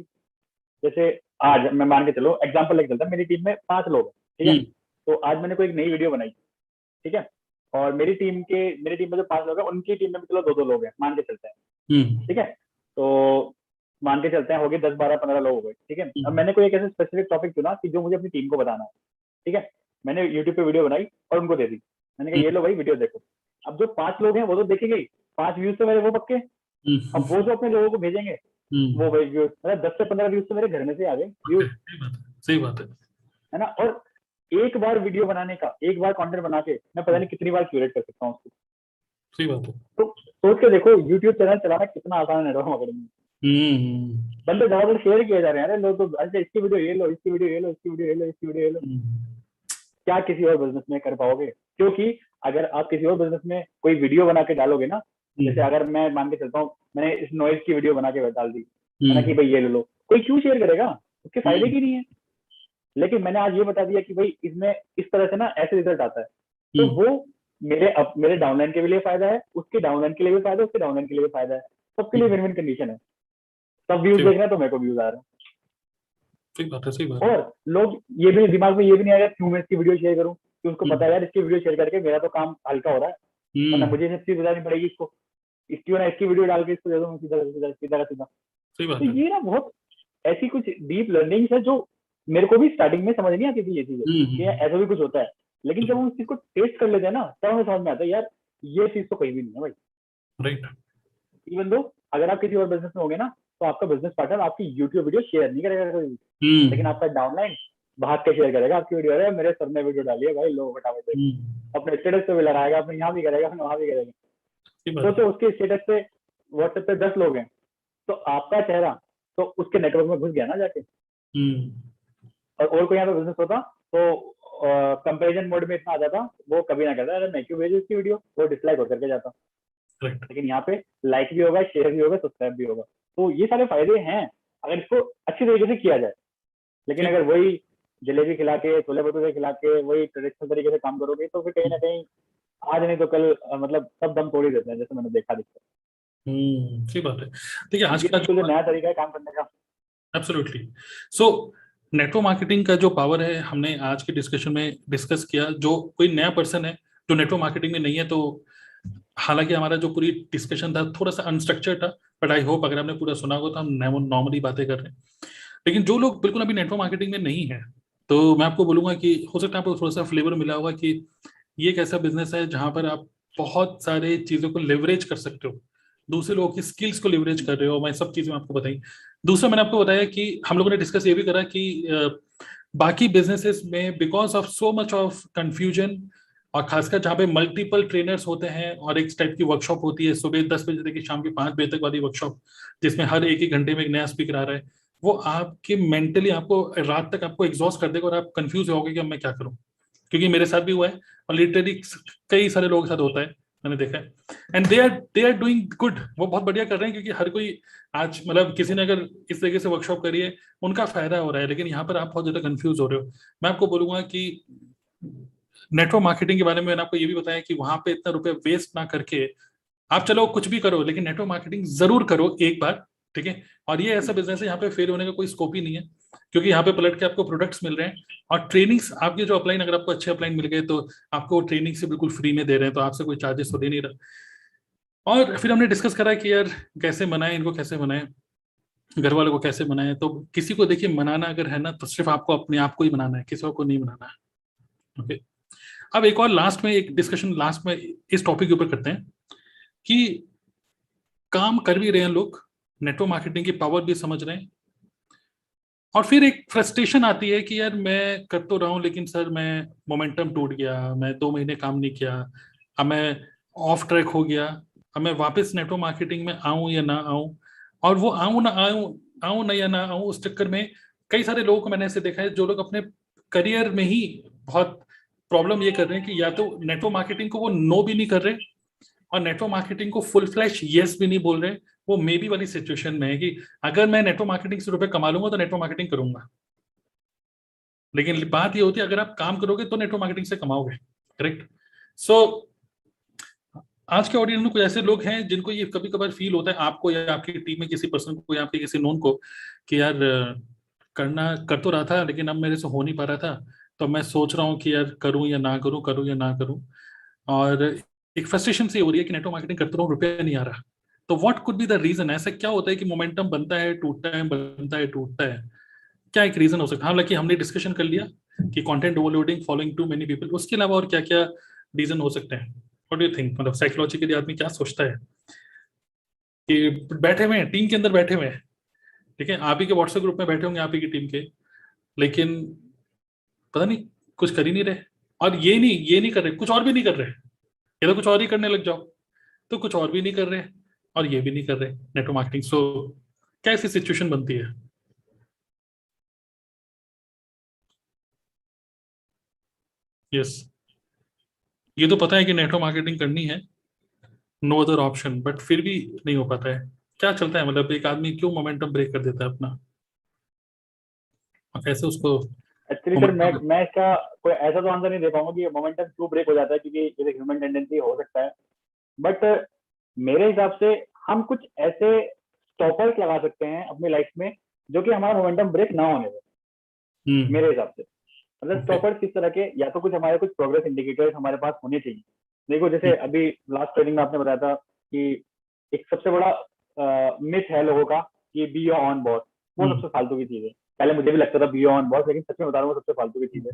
जैसे आज मैं मान के चलो एग्जांपल लेके चलता, मेरी टीम में 5 लोग हैं, ठीक है? हम्म तो आज मैंने कोई एक नई वीडियो बनाई, ठीक है? और मेरी टीम में जो 5 लोग हैं उनकी टीम में भी चलो 2-2 लोग हैं, मान के चलते हैं, हम्म ठीक है? तो मान के चलते हैं हो गए 10-12-15 लोग हो गए, ठीक है? अब मैंने कोई एक ऐसे स्पेसिफिक टॉपिक चुना कि जो मुझे अपनी टीम को बताना है, ठीक है? मैंने यूट्यूब पे वीडियो बनाई और उनको दे दी। मैंने कहा ये लो भाई वीडियो देखो। अब जो 5 लोग हैं वो तो देखेंगे ही, 5 व्यूज तो मेरे वो पक्के। हम्म अब वो जो अपने लोगों को भेजेंगे वो भाई व्यूज, मतलब 10 से 15 व्यूज तो मेरे घर में से आ गए व्यूज, सही बात है, सही बात है। है ना? और एक बार वीडियो बनाने का, एक बार कंटेंट बना के मैं पता नहीं कितनी बार क्यूरेट कर सकता हूँ उसको। सही बात है। तो सोच के देखो यूट्यूब चैनल चलाना कितना आसान है नेटवर्क मार्केटिंग में। बंदे ज्यादातर शेयर किए जा रहे हैं, अरे लोग तो अच्छा इसकी वीडियो ये लो, इसकी वीडियो ये लो, इसकी वीडियो ये लो, इसकी वीडियो ये लो। क्या किसी और बिजनेस में कर पाओगे? क्योंकि अगर आप किसी और बिजनेस में कोई वीडियो बना के डालोगे ना, जैसे अगर मैं मान के चलता हूँ मैंने इस नॉइज की वीडियो बना के डाल दी, है ना, कि भाई ये ले लो, कोई क्यों शेयर करेगा? उसके फायदे की नहीं है। लेकिन मैंने आज ये बता दिया कि भाई इसमें इस तरह से ना ऐसे रिजल्ट आता है, तो वो मेरे डाउनलाइन के लिए फायदा है, उसके डाउनलाइन के लिए भी फायदा है, उसके डाउनलाइन के लिए भी फायदा है, सबके लिए विन विन कंडीशन है। सब व्यूज देख रहे हैं तो मेरे को व्यूज आ रहे हैं। सही बात है, सही बात है। और लोग ये भी दिमाग में ये भी नहीं आएगा क्यों मैं इसकी वीडियो शेयर करूं, कि उसको पता है यार इसकी वीडियो शेयर करके मेरा तो काम हल्का हो रहा है, वरना मुझे सब चीज बतानी पड़ेगी इसको, इसकी वरना इसकी वीडियो डाल के इसको दे दो मैं सीधा सीधा सीधा सीधा। सही बात तो है। ये ना बहुत ऐसी कुछ डीप लर्निंग है जो मेरे को भी स्टार्टिंग में समझ नहीं आती थी ये चीजें, कि ऐसा भी कुछ होता है। लेकिन जब हम उस चीज को टेस्ट कर लेते हैं ना, तब हमें समझ में आता है यार ये चीज तो कहीं भी नहीं है भाई। राइट। इवन दो अगर आप किसी और बिजनेस में होगे ना, तो आपका बिजनेस पार्टनर आपकी यूट्यूब वीडियो शेयर नहीं करेगा कभी भी, लेकिन आपका डाउनलाइन भाग के शेयर करेगा आपकी वीडियो। अरे मेरे सर ने वीडियो डाली है भाई, लो फटाफट देखो, अपने स्टेटस पे भी लगाएगा, अपने यहाँ भी करेगा, वहां भी करेगा। सोचो उसके स्टेटस पे व्हाट्सएप पे 10 लोग हैं, तो आपका चेहरा तो उसके नेटवर्क में घुस गया ना जाके। और कोई यहाँ पे बिजनेस होता तो कंपेरिजन मोड में इतना आ जाता, वो कभी ना करता अरे मैं क्यों भेजू इसकी वीडियो, वो डिसलाइक होकर के जाता। लेकिन यहाँ पे लाइक भी होगा, शेयर भी होगा, सब्सक्राइब भी होगा। तो ये सारे फायदे हैं अगर इसको अच्छी तरीके से किया जाए। लेकिन अगर वही जलेबी खिला के, छोले भटूरे खिला के, वही ट्रेडिशनल तरीके से काम करोगे, तो फिर कहीं ना कहीं आज नहीं तो कल मतलब सब दम तोड़ ही देते हैं, जैसे मैंने देखा दिखता। सही बात है। देखिए आज का बिल्कुल जो नया तरीका है काम करने का। एब्सोल्युटली। सो नेटवर्क मार्केटिंग का जो पावर है हमने आज के डिस्कशन में डिस्कस किया। जो कोई नया पर्सन है जो नेटवर्क मार्केटिंग में नहीं है, तो हालांकि हमारा जो पूरी डिस्कशन था थोड़ा सा अनस्ट्रक्चर्ड था, बट आई होप अगर आपने पूरा सुना हो तो हम नॉर्मली बातें कर रहे हैं। लेकिन जो लोग बिल्कुल अभी नेटवर्क मार्केटिंग में नहीं है, तो मैं आपको बोलूंगा कि हो सकता है आपको थोड़ा सा फ्लेवर मिला होगा कि ये एक ऐसा बिजनेस है जहां पर आप बहुत सारे चीजों को लेवरेज कर सकते हो, दूसरे लोगों की स्किल्स को लेवरेज कर रहे हो। मैं सब चीजें आपको बताई। दूसरा मैंने आपको बताया कि हम लोगों ने डिस्कस ये भी करा कि बाकी बिजनेसेस में because of so much of confusion, और खासकर जहाँ पे मल्टीपल ट्रेनर्स होते हैं और एक टाइप की वर्कशॉप होती है सुबह 10 बजे से शाम के 5 बजे तक वाली वर्कशॉप, जिसमें हर एक ही घंटे में एक नया स्पीकर आ रहा है, वो आपके मेंटली आपको रात तक आपको एग्जॉस्ट कर देगा और आप कंफ्यूज होगे कि अब मैं क्या करूं। क्योंकि मेरे साथ भी हुआ है और लिटरली कई सारे लोगों के साथ होता है, मैंने देखा है। And they are doing good, वो बहुत बढ़िया कर रहे हैं, क्योंकि हर कोई आज मतलब किसी ने अगर इस तरीके से वर्कशॉप करी है उनका फायदा हो रहा है। लेकिन यहाँ पर आप बहुत ज्यादा कंफ्यूज हो रहे हो। मैं आपको बोलूंगा कि नेटवर्क मार्केटिंग के बारे में मैंने आपको ये भी बताया कि वहां पे इतना रुपए वेस्ट ना करके आप चलो कुछ भी करो, लेकिन नेटवर्क मार्केटिंग जरूर करो एक बार, ठीक है। और ये ऐसा बिजनेस है यहाँ पे फेल होने का कोई स्कोप ही नहीं है, क्योंकि यहाँ पे पलट के आपको प्रोडक्ट्स मिल रहे हैं और ट्रेनिंग्स आपके जो अपलाइन, अगर आपको अच्छे अपलाइन मिल गए तो आपको ट्रेनिंग से बिल्कुल फ्री में दे रहे हैं, तो आपसे कोई चार्जेस तो दे नहीं रहा। और फिर हमने डिस्कस करा कि यार कैसे मनाएं इनको, कैसे मनाएं घर वालों को, कैसे मनाएं। तो किसी को देखिए मनाना अगर है ना, तो सिर्फ आपको अपने आप को ही मनाना है, किसी को नहीं मनाना है। ओके। अब एक और लास्ट में एक डिस्कशन लास्ट में इस टॉपिक के ऊपर करते हैं कि काम कर भी रहे हैं लोग, नेटवर्क मार्केटिंग की पावर भी समझ रहे हैं, और फिर एक फ्रस्ट्रेशन आती है कि यार मैं कर तो रहा हूँ लेकिन सर मैं मोमेंटम टूट गया, मैं 2 महीने काम नहीं किया, अब मैं ऑफ ट्रैक हो गया, अब मैं वापस नेटवर्क मार्केटिंग में आऊं या ना आऊं। और वो आऊं ना या ना आऊं, उस चक्कर में कई सारे लोगों को मैंने ऐसे देखा है जो लोग अपने करियर में ही बहुत प्रॉब्लम ये कर रहे हैं कि या तो नेटवर्क मार्केटिंग को वो नो भी नहीं कर रहे, और नेटवर्क मार्केटिंग को फुल फ्लैश यस भी नहीं बोल रहे। वो मे बी वाली सिचुएशन में है कि अगर मैं नेटवर्क मार्केटिंग से रुपए कमा लूंगा तो नेटवर्क मार्केटिंग करूंगा, लेकिन बात ये होती है अगर आप काम करोगे तो नेटवर्क मार्केटिंग से कमाओगे। करेक्ट। सो आज के ऑडियंस में कुछ ऐसे लोग हैं जिनको ये कभी कभार फील होता है, आपको या आपकी टीम में किसी पर्सन को या आपके किसी नोन को, कि यार करना कर तो रहा था लेकिन अब मेरे से हो नहीं पा रहा था, तो मैं सोच रहा हूँ कि यार करूँ या ना करूँ, करूँ या ना करूँ। और एक फ्रस्ट्रेशन सी हो रही है कि नेटवर्क मार्केटिंग करते रहो, रुपया नहीं आ रहा। तो what could be the reason? ऐसा क्या होता है कि मोमेंटम बनता है टूटता है, बनता है टूटता है? क्या एक रीजन हो सकता है? हालांकि हमने डिस्कशन कर लिया कि content overloading, following too many people, उसके अलावा और क्या क्या रीजन हो सकते हैं? What do you think? मतलब साइकोलॉजिकली आदमी क्या सोचता है कि बैठे हुए हैं टीम के अंदर, बैठे हुए हैं, ठीक है, आप ही के व्हाट्सएप ग्रुप में बैठे होंगे आप ही की टीम के, लेकिन पता नहीं कुछ कर ही नहीं रहे। और ये नहीं कर रहे, कुछ और भी नहीं कर रहे, या तो कुछ और ही करने लग जाओ, तो कुछ और भी नहीं कर रहे और ये भी नहीं कर रहे नेटवर्क मार्केटिंग। सो क्या ऐसी सिचुएशन बनती है? यस, ये तो पता है कि नेटवर्क मार्केटिंग करनी है, नो अदर ऑप्शन, बट फिर भी नहीं हो पाता है। क्या चलता है? मतलब एक आदमी क्यों मोमेंटम ब्रेक कर देता है अपना, और कैसे उसको एक्चुअली सर मैं इसका कोई ऐसा तो आंसर नहीं दे पाऊंगा कि मोमेंटम क्यों ब्रेक हो जाता है, क्योंकि ये ह्यूमन टेंडेंसी हो सकता है। बट मेरे हिसाब से हम कुछ ऐसे स्टॉपर्स लगा सकते हैं अपनी लाइफ में जो कि हमारा मोमेंटम ब्रेक ना होने दे। मेरे हिसाब से मतलब स्टॉपर्स किस तरह के, या तो कुछ हमारे कुछ प्रोग्रेस इंडिकेटर्स हमारे पास होने चाहिए। देखो जैसे अभी लास्ट ट्रेनिंग में आपने बताया था कि एक सबसे बड़ा मिथ है लोगों का कि बी योर ऑन बॉस, वो सबसे फालतू की चीज है। पहले मुझे भी लगता था बी योर ऑन बॉस, लेकिन सच में बता रहा हूँ वो सबसे फालतू की चीज है।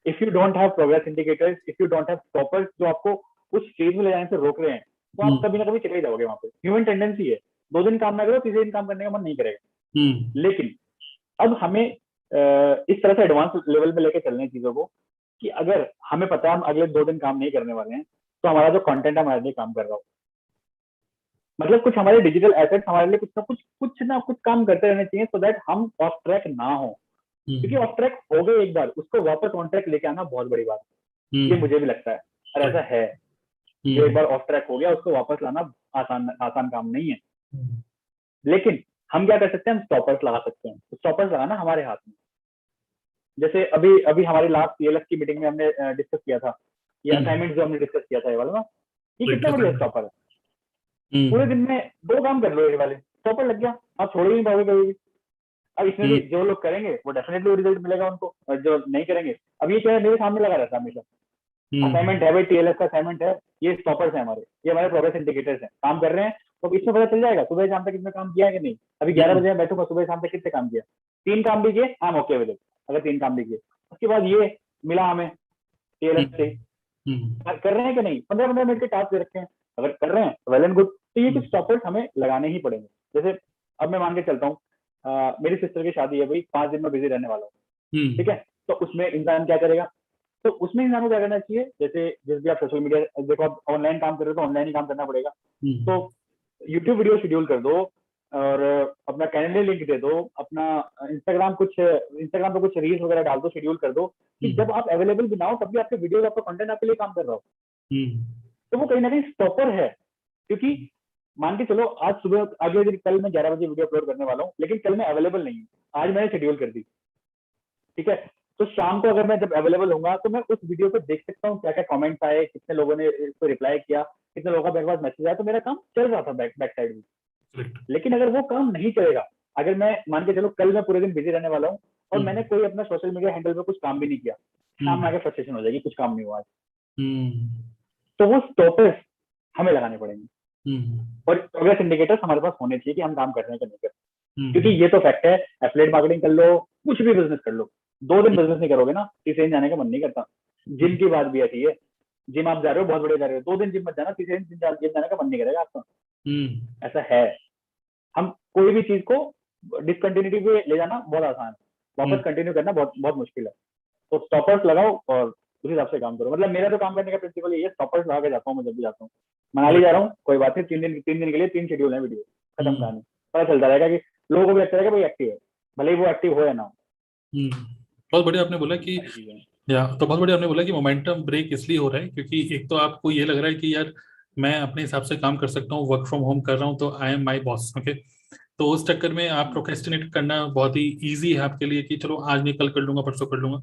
If you don't have progress indicators, if you don't have stoppers जो आपको उस स्टेज में ले जाने से रोक रहे हैं, तो आप कभी ना कभी चले ही जाओगे वहां पे। ह्यूमन टेंडेंसी है, 2 दिन काम ना करो, तीसरे दिन काम करने का मन नहीं करेगा। लेकिन अब हमें इस तरह से एडवांस लेवल पे लेके चलने चीजों को कि अगर हमें पता है हम अगले 2 दिन काम नहीं करने वाले हैं, तो हमारा जो कंटेंट है हमारे लिए काम कर रहा हो। मतलब कुछ हमारे डिजिटल एसेट्स हमारे लिए कुछ ना कुछ काम करते रहने चाहिए, सो दैट हम ऑफ ट्रैक ना हो। क्योंकि ऑफ ट्रैक हो गए एक बार, उसको वापस ऑन ट्रैक लेके आना बहुत बड़ी बात है। ये मुझे भी लगता है, और ऐसा है। जो एक बार ऑफ ट्रैक हो गया उसको वापस लाना आसान काम नहीं है। लेकिन हम क्या कर सकते हैं, हम स्टॉपर्स लगा सकते हैं। तो स्टॉपर्स लगाना हमारे हाथ में। जैसे अभी अभी हमारी लास्ट टीएलएफ की मीटिंग में हमने डिस्कस किया था, ये असाइनमेंट जो हमने डिस्कस किया था ये वाला ना, ये कितना बढ़िया स्टॉपर है। पूरे दिन में 2 काम कर लो ये वाले, स्टॉपर लग गया, आप छोड़ ही नहीं पाओगे कभी भी। अब इसमें भी जो लोग करेंगे वो डेफिनेटली रिजल्ट मिलेगा उनको, और जो नहीं करेंगे, अब ये क्या है मेरे सामने लगा रहता है हमेशा। असाइनमेंट है भाई, टीएलएफ का असाइनमेंट है, ये स्टॉपर्स है हमारे, ये हमारे प्रोग्रेस इंडिकेटर्स हैं, काम कर रहे हैं। तो इसमें पता चल जाएगा सुबह शाम तक कितने काम किया है कि नहीं। अभी 11 बजे बैठूंगा, सुबह शाम तक कितने काम किया, 3 काम भी किए, I am okay with it. अगर 3 काम भी किए, उसके बाद ये मिला हमें टीएलएफ से, कर रहे हैं कि नहीं, 15-15 मिनट के टास्क दे रखे हैं, अगर कर रहे हैं वेल एंड गुड। तो ये कुछ स्टॉपर्स हमें लगाने ही पड़ेंगे। जैसे अब मैं मान के चलता हूँ मेरी सिस्टर की शादी है भाई, 5 दिन में बिजी रहने वाला हूँ, ठीक है। तो उसमें इंसान क्या करेगा, तो उसमें इंसान को क्या करना चाहिए, जैसे जिस भी आप सोशल मीडिया देखो, आप ऑनलाइन काम कर रहे हो तो ऑनलाइन ही काम करना पड़ेगा। तो यूट्यूब वीडियो शेड्यूल कर दो, और अपना कैलेंडर लिंक दे दो, अपना इंस्टाग्राम पे कुछ रील्स वगैरह डाल दो, शेड्यूल कर दो कि जब आप अवेलेबल भी ना हो तब भी आपके वीडियो, आपका कंटेंट आपके लिए काम कर रहा हो। तो वो कहीं ना कहीं स्टॉपर है। क्योंकि मान के चलो आज सुबह, अगले दिन कल मैं 11 बजे वीडियो अपलोड करने वाला हूँ, लेकिन कल मैं अवेलेबल नहीं हूँ, आज मैंने शेड्यूल कर दी, ठीक है। तो शाम को अगर मैं जब अवेलेबल होऊंगा तो मैं उस वीडियो को देख सकता हूँ क्या क्या कमेंट्स आए, कितने लोगों ने इसको रिप्लाई किया, कितने लोगों का मेरे पास मैसेज आया। तो मेरा काम चल रहा था बैक साइड में। लेकिन अगर वो काम नहीं चलेगा, अगर मैं मान के चलो कल मैं पूरे दिन बिजी रहने वाला हूँ और मैंने कोई अपना सोशल मीडिया हैंडल पे कुछ काम भी नहीं किया, शाम में आगे फ्रस्ट्रेशन हो जाएगी, कुछ काम नहीं हुआ आज। तो वो स्टॉपर्स हमें लगाने पड़ेंगे, और प्रोग्रेस इंडिकेटर्स हमारे पास होने चाहिए कि हम काम कर रहे हैं कि नहीं कर रहे। क्योंकि ये तो फैक्ट है, एफिलिएट मार्केटिंग कर लो, कुछ भी बिजनेस कर लो, 2 दिन बिजनेस नहीं करोगे ना, तीसरे दिन जाने का मन नहीं करता। जिम की बात भी ऐसी है, जिम आप जा रहे हो बहुत बढ़िया जा रहे हो, 2 दिन जिम मत जाना, तीसरे दिन जिम जाने का मन नहीं करेगा आपका। ऐसा है। हम कोई भी चीज को डिसकंटिन्यूटी पे ले जाना बहुत आसान है, वापस कंटिन्यू करना बहुत बहुत मुश्किल है। तो स्टॉपर्स लगाओ और उस हिसाब से काम करो। मतलब मेरा तो काम करने का प्रिंसिपल ये है, स्टॉपर्स लगा के जाता हूँ मैं जब भी जाता हूँ। मनाली जा रहा हूँ, कोई बात नहीं, 3 दिन के लिए 3 शेड्यूल है वीडियो, खत्म कहानी। पता चलता रहेगा कि लोगों को भी लगता रहेगा भाई एक्टिव है, भले ही वो एक्टिव हो या ना हो। बहुत बढ़िया आपने बोला कि तो बहुत बढ़िया आपने बोला कि मोमेंटम ब्रेक इसलिए हो रहा है क्योंकि एक तो आपको ये लग रहा है कि यार मैं अपने हिसाब से काम कर सकता हूँ, वर्क फ्रॉम होम कर रहा हूँ, तो I am my boss. Okay, तो उस चक्कर में आप प्रोक्रेस्टिनेट करना बहुत ही इजी है आपके लिए कि चलो आज नहीं, कल कर लूंगा, परसों कर लूंगा।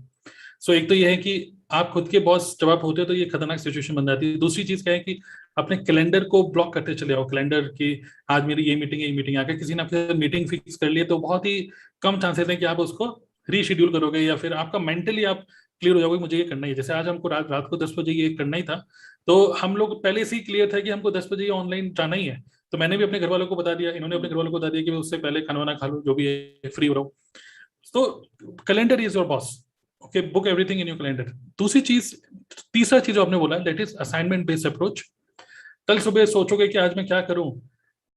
सो एक तो ये है कि आप खुद के बॉस जब आप होते हो तो ये खतरनाक सिचुएशन बन जाती है। दूसरी चीज क्या है कि अपने कैलेंडर को ब्लॉक करते चले आओ, कैलेंडर की आज मेरी ये मीटिंग आकर किसी ने आपके मीटिंग फिक्स कर लिए तो बहुत ही कम चांसेस है कि आप उसको रीशेड्यूल करोगे, या फिर आपका मेंटली आप क्लियर हो जाओगे मुझे ये करना ही है। जैसे आज हमको रात को 10 बजे ये करना ही था, तो हम लोग पहले से ही क्लियर था कि हमको 10 बजे ऑनलाइन जाना ही है। तो मैंने भी अपने घर वालों को बता दिया, इन्होंने अपने घर वालों को बता दिया कि उससे पहले खाना वाना खा लो, जो भी है फ्री हो रहा हूँ। तो calendar is your boss. Okay, book everything in your calendar. दूसरी चीज, तीसरा चीज जो आपने बोला, that is assignment based approach. कल सुबह सोचोगे कि आज मैं क्या करूं,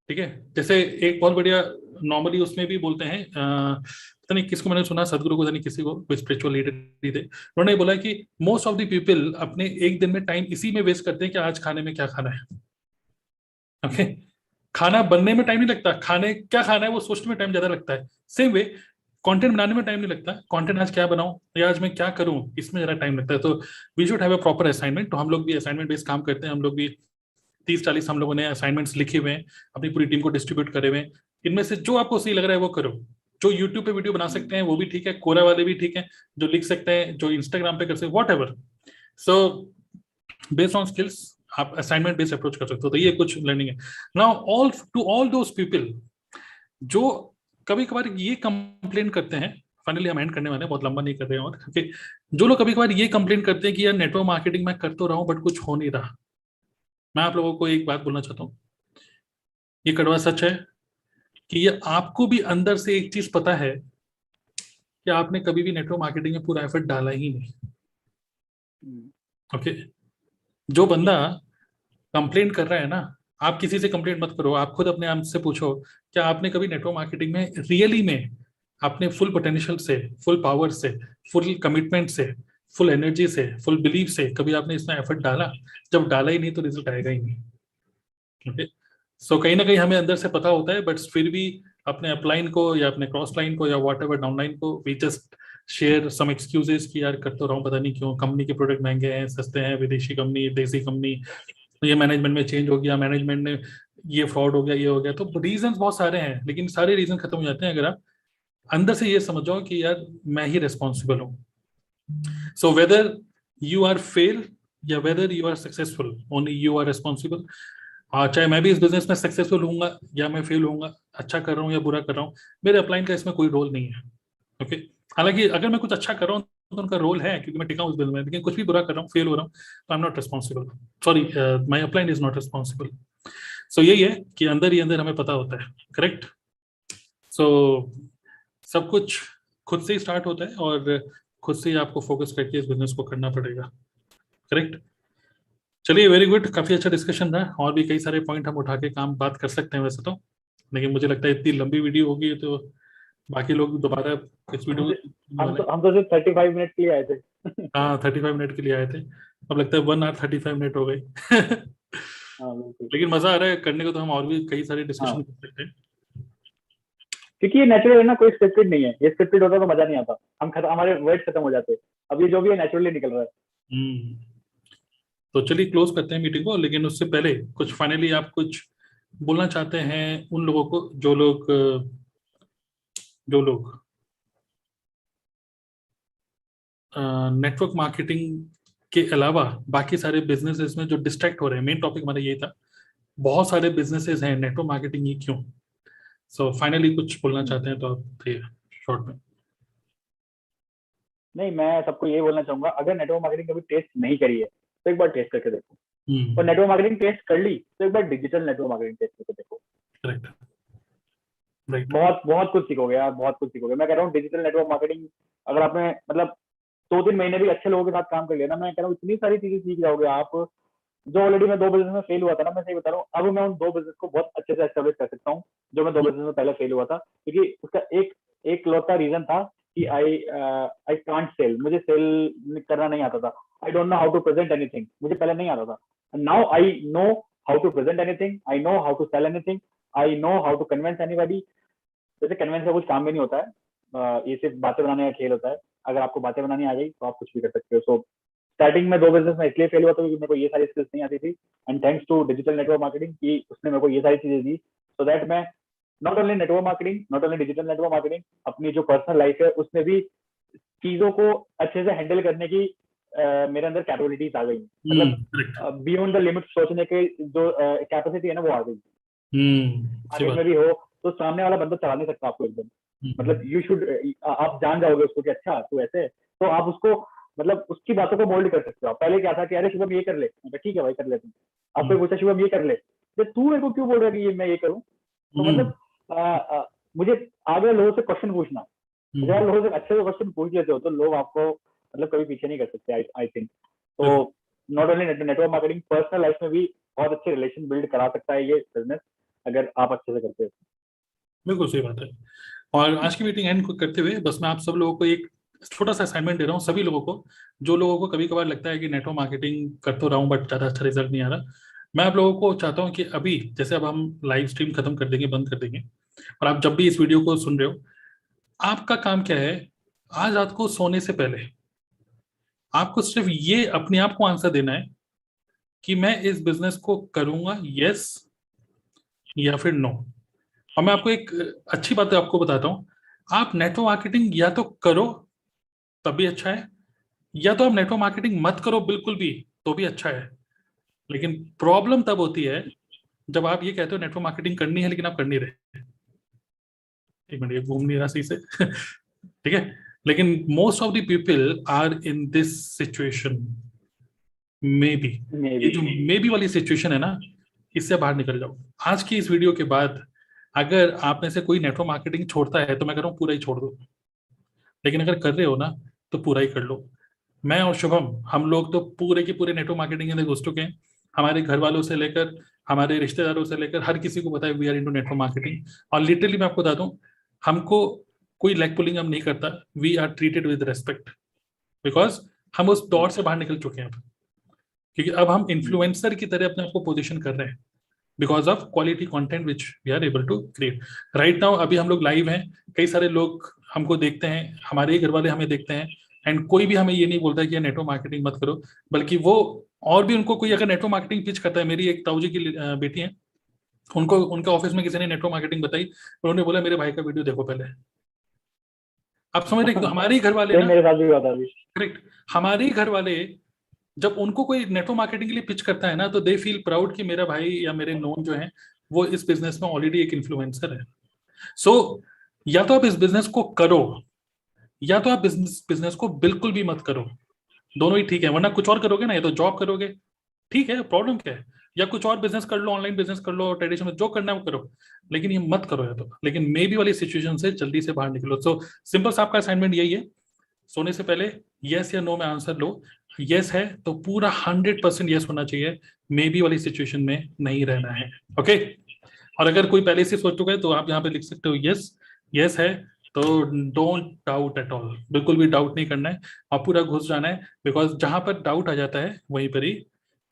ठीक है। जैसे एक बहुत बढ़िया नॉर्मली उसमें भी बोलते हैं, पता नहीं किसको मैंने सुना, सदगुरु को, नहीं किसी को, कोई स्पिरिचुअल लीडर ही थे, उन्होंने बोला कि मोस्ट ऑफ द पीपल अपने एक दिन में टाइम इसी में वेस्ट करते हैं कि आज खाने में क्या खाना है। ओके, खाना बनने में टाइम नहीं लगता, खाने क्या खाना है वो सोचने में टाइम ज्यादा लगता है। सेम वे कंटेंट बनाने में टाइम नहीं लगता, कंटेंट आज क्या बनाऊं या आज मैं क्या करूं, इसमें ज्यादा टाइम लगता है। तो we should have a proper assignment. तो हम लोग भी असाइनमेंट बेस्ड काम करते हैं, हम लोग भी 30-40 हम लोगों ने असाइनमेंट्स लिखे हुए हैं, अपनी पूरी टीम को डिस्ट्रीब्यूट करे हुए हैं। इनमें से जो आपको सही लग रहा है वो करो, जो यूट्यूब पे वीडियो बना सकते हैं वो भी ठीक है, कोरा वाले भी ठीक है, जो लिख सकते हैं, जो इंस्टाग्राम पे कर सकते हैं, whatever. So based on skills आप असाइनमेंट बेस्ड अप्रोच कर सकते हो। तो ये कुछ लर्निंग है। Now all to all those people जो कभी कभार ये कंप्लेन करते हैं, फाइनली हम एंड करने वाले हैं, बहुत लंबा नहीं कर रहे हैं, और okay, जो लोग कभी कभार ये कंप्लेन करते हैं कि यार नेटवर्क मार्केटिंग मैं कर तो रहा हूँ बट कुछ हो नहीं रहा, मैं आप लोगों को एक बात बोलना चाहता हूँ, ये कड़वा सच है कि ये आपको भी अंदर से एक चीज पता है कि आपने कभी भी नेटवर्क मार्केटिंग में पूरा एफर्ट डाला ही नहीं। ओके जो बंदा कंप्लेंट कर रहा है ना, आप किसी से कंप्लेंट मत करो, आप खुद अपने आप से पूछो क्या आपने कभी नेटवर्क मार्केटिंग में रियली में अपने फुल पोटेंशियल से, फुल पावर से, फुल कमिटमेंट से, फुल एनर्जी से, फुल बिलीफ से कभी आपने इसमें एफर्ट डाला? जब डाला ही नहीं तो रिजल्ट आएगा ही नहीं। ओके सो कहीं ना कहीं हमें अंदर से पता होता है, बट फिर भी अपने अपलाइन को या अपने क्रॉस लाइन को या वॉट एवर डाउनलाइन को we just share some excuses कि यार कर तो रहा हूँ, पता नहीं क्यों कंपनी के प्रोडक्ट महंगे हैं, सस्ते हैं, विदेशी कंपनी, देसी कंपनी, ये मैनेजमेंट में चेंज हो गया, मैनेजमेंट ने ये फ्रॉड हो गया, ये हो गया। तो रीजंस बहुत सारे हैं, लेकिन सारे रीजन खत्म हो जाते हैं अगर आप अंदर से ये समझ जाओ कि यार मैं ही रिस्पॉन्सिबल हूँ। So whether you are fail या whether you are successful, only you are responsible. चाहे मैं भी इस बिजनेस में सक्सेसफुल होऊंगा या मैं फेल होऊंगा, अच्छा कर रहा हूँ या बुरा कर रहा हूँ, मेरे अपलाइन का इसमें कोई रोल नहीं है। ओके हालांकि अगर मैं कुछ अच्छा कर रहा हूँ तो उनका रोल है क्योंकि मैं टिका हूँ उस बिजनेस में, लेकिन कुछ भी बुरा कर रहा हूँ, फेल हो रहा हूँ, तो I am not responsible, sorry my upline is not responsible. So यही है कि अंदर ही अंदर हमें पता होता है, करेक्ट। सो सब कुछ खुद से ही स्टार्ट होता है और खुद से ही आपको फोकस करके इस बिजनेस को करना पड़ेगा, करेक्ट। चलिए वेरी गुड, काफी अच्छा डिस्कशन रहा, और भी कई सारे पॉइंट हम उठा के काम बात कर सकते हैं वैसे तो, लेकिन मुझे लगता है इतनी लंबी वीडियो होगी तो बाकी लोग दोबारा इस वीडियो हम तो सिर्फ 35 मिनट के लिए आए थे। हाँ 35 मिनट के लिए आए थे, अब लगता है 1 hour 35 मिनट हो गई। हाँ बिल्कुल। लेकिन मजा आ रहा है करने को, तो हम और भी कई सारे डिस्कशन हाँ कर सकते हैं। क्योंकि ये नेचुरल है ना, कोई स्क्रिप्टेड नहीं है, ये स्क्रिप्टेड होता तो मजा नहीं आता, हमारे वर्ड्स खत्म हो जाते। अब ये जो भी है नेचुरली निकल रहा है। हम्म तो चलिए क्लोज करते हैं मीटिंग को, लेकिन उससे पहले कुछ फाइनली आप कुछ बोलना चाहते हैं उन लोगों को जो लोग नेटवर्क मार्केटिंग के अलावा बाकी सारे बिजनेसेस में जो डिस्ट्रैक्ट हो रहे हैं, मेन टॉपिक हमारा यही था, बहुत सारे बिजनेसेस हैं, नेटवर्क मार्केटिंग ही क्यों। सो फाइनली कुछ बोलना चाहते हैं तो आप थे शॉर्ट में। नहीं, मैं सबको यही बोलना चाहूंगा, अगर नेटवर्क मार्केटिंग कभी टेस्ट नहीं करी है तो एक बार टेस्ट करके देखो, और नेटवर्क मार्केटिंग टेस्ट कर ली तो एक बार डिजिटल नेटवर्क मार्केटिंग टेस्ट करके देखो। Correct, right. बहुत बहुत कुछ सीखोगे यार, बहुत कुछ सीखोगे। मैं कह रहा हूँ डिजिटल नेटवर्क मार्केटिंग अगर आपने मतलब 2-3 महीने भी अच्छे लोगों के साथ काम कर लिया ना, मैं कह रहा हूँ इतनी सारी चीजें सीख जाओगे आप। जो ऑलरेडी मैं 2 बिजनेस में फेल हुआ था ना, मैं सही बता रहा हूँ, अब मैं उन 2 बिजनेस को बहुत अच्छे से एस्टेब्लिश कर सकता हूँ जो मैं 2 बिजनेस में पहले फेल हुआ था, क्योंकि उसका एक लौता रीजन था कि आई कांट सेल, मुझे सेल करना नहीं आता था। I don't know how to present anything, मुझे पहले नहीं आता था। Now I know how to present anything, I know how to sell anything, I know how to convince anybody. जैसे कन्विंस का कुछ काम भी नहीं होता है, ये सिर्फ बातें बनाने का खेल होता है। अगर आपको बातें बनानी आ गई तो आप कुछ भी कर सकते हो। सो स्टार्टिंग में 2 बिजनेस में इसलिए फेल हुआ था क्योंकि मेरे को ये सारी स्किल्स नहीं आती थी, and thanks to digital network marketing कि उसने मेरे को ये सारी चीजें दी, सो दैट मैं not only network marketing, not only digital network marketing, अपनी जो पर्सनल लाइफ है उसमें भी चीजों को अच्छे से हैंडल करने की मेरे अंदर कैपेबिलिटीज आ गई। करेक्ट। मतलब बियॉन्ड द लिमिट सोचने के जो कैपेसिटी है ना, वो आ गई। सही मार्केट बात। में भी हो तो सामने वाला बंदा चला नहीं सकता आपको एकदम। मतलब यू शुड, आप जान जाओगे उसको कि अच्छा तू ऐसे, तो आप उसको मतलब उसकी बातों को मोल्ड कर सकते हो। पहले क्या था कि अरे शुभम ये कर ले, ठीक है भाई कर ले तुम। आपको पूछा शुभम ये कर ले, तो तू मेरे को क्यों बोल रहा है कि ये मैं ये करूँ। तो मतलब मुझे आगे लोगों से क्वेश्चन पूछना, अगर आप लोगों से अच्छे से क्वेश्चन पूछ लेते हो तो लोग आपको मतलब कभी पीछे नहीं कर सकते, आई थिंक। तो not only network marketing, personal life में भी बहुत अच्छे रिलेशन बिल्ड करा सकता है ये बिजनेस, अगर आप अच्छे से करते हो। बिल्कुल सही बात है। और आज की मीटिंग एंड करते हुए बस मैं आप सब लोगों को एक छोटा सा असाइनमेंट दे रहा हूँ, सभी लोगों को, जो लोगों को कभी कभार लगता है कि नेटवर्क मार्केटिंग कर तो रहा हूँ बट ज़्यादा अच्छा रिजल्ट नहीं आ रहा। मैं आप लोगों को चाहता हूँ कि अभी जैसे अब हम लाइव स्ट्रीम खत्म कर देंगे, बंद कर देंगे, और आप जब भी इस वीडियो को सुन रहे हो, आपका काम क्या है, आज रात को सोने से पहले आपको सिर्फ ये अपने आप को आंसर देना है कि मैं इस बिजनेस को करूंगा, यस या फिर नो। और मैं आपको एक अच्छी बात आपको बताता हूँ, आप नेटवर्क मार्केटिंग या तो करो तब भी अच्छा है, या तो आप नेटवर्क मार्केटिंग मत करो बिल्कुल भी तो भी अच्छा है। लेकिन प्रॉब्लम तब होती है जब आप ये कहते हो नेटवर्क मार्केटिंग करनी है लेकिन आप कर नहीं रहे। एक मिनट, ये घूम नहीं रहा सही से ठीक है। लेकिन most of the people are in this situation, maybe. May ये बी। जो मे बी वाली सिचुएशन है ना, इससे बाहर निकल जाओ। आज की इस वीडियो के बाद अगर आप में से कोई नेटवर्क मार्केटिंग छोड़ता है तो मैं कह रहा हूँ पूरा ही छोड़ दो, लेकिन अगर कर रहे हो ना तो पूरा ही कर लो। मैं और शुभम, हम लोग तो पूरे के पूरे नेटवर्क मार्केटिंग के अंदर घुस चुके हैं। हमारे घर वालों से लेकर हमारे रिश्तेदारों से लेकर हर किसी को पता है we are into network marketing. और लिटरली मैं आपको बता दूं, हमको कोई लेग पुलिंग हम नहीं करता, we are treated with respect, because हम उस दौर से बाहर निकल चुके हैं अब। क्योंकि अब हम इन्फ्लुएंसर की तरह अपने आप को पोजिशन कर रहे हैं because of quality content which we are able to create right now. अभी हम लोग लाइव हैं, कई सारे लोग हमको देखते हैं, हमारे ही घर वाले हमें देखते हैं, एंड कोई भी हमें ये नहीं बोलता है कि नेटवर्क मार्केटिंग मत करो। बल्कि वो और भी उनको कोई अगर नेटवर्क मार्केटिंग पिच करता है, मेरी एक ताऊ जी की बेटी है, उनको उनके ऑफिस में किसी ने नेटवर्क मार्केटिंग बताई, उन्होंने बोला मेरे भाई का वीडियो देखो पहले। आप समझ रहे हैं? हमारे ही घर वाले सेम ना, मेरे साथ भी हुआ था अभी। करेक्ट, हमारे ही घर वाले जब उनको कोई नेटवर्क मार्केटिंग के लिए पिच करता है ना, तो दे फील प्राउड कि मेरा भाई या मेरे नोन जो है वो इस बिजनेस में ऑलरेडी एक इन्फ्लुएंसर है। सो या तो आप इस बिजनेस को करो, या तो आप बिजनेस बिजनेस को बिल्कुल भी मत करो। दोनों ही ठीक है, वरना कुछ और करोगे ना, या तो जॉब करोगे, ठीक है, प्रॉब्लम क्या है, या कुछ और बिजनेस कर लो, ऑनलाइन बिजनेस कर लो, ट्रेडिशनल जो करना है वो करो, लेकिन ये मत करो। या तो लेकिन मे बी वाली सिचुएशन से जल्दी से बाहर निकलो। सो सिंपल सा आपका असाइनमेंट यही है, सोने से पहले यस या नो में आंसर लो। यस है तो पूरा 100% यस होना चाहिए, मे बी वाली सिचुएशन में नहीं रहना है। ओके, और अगर कोई पहले से सोच चुका है तो आप यहाँ पे लिख सकते हो यस। यस है तो डोंट डाउट एट ऑल, बिल्कुल भी डाउट नहीं करना है और पूरा घुस जाना है। बिकॉज जहां पर डाउट आ जाता है वहीं पर ही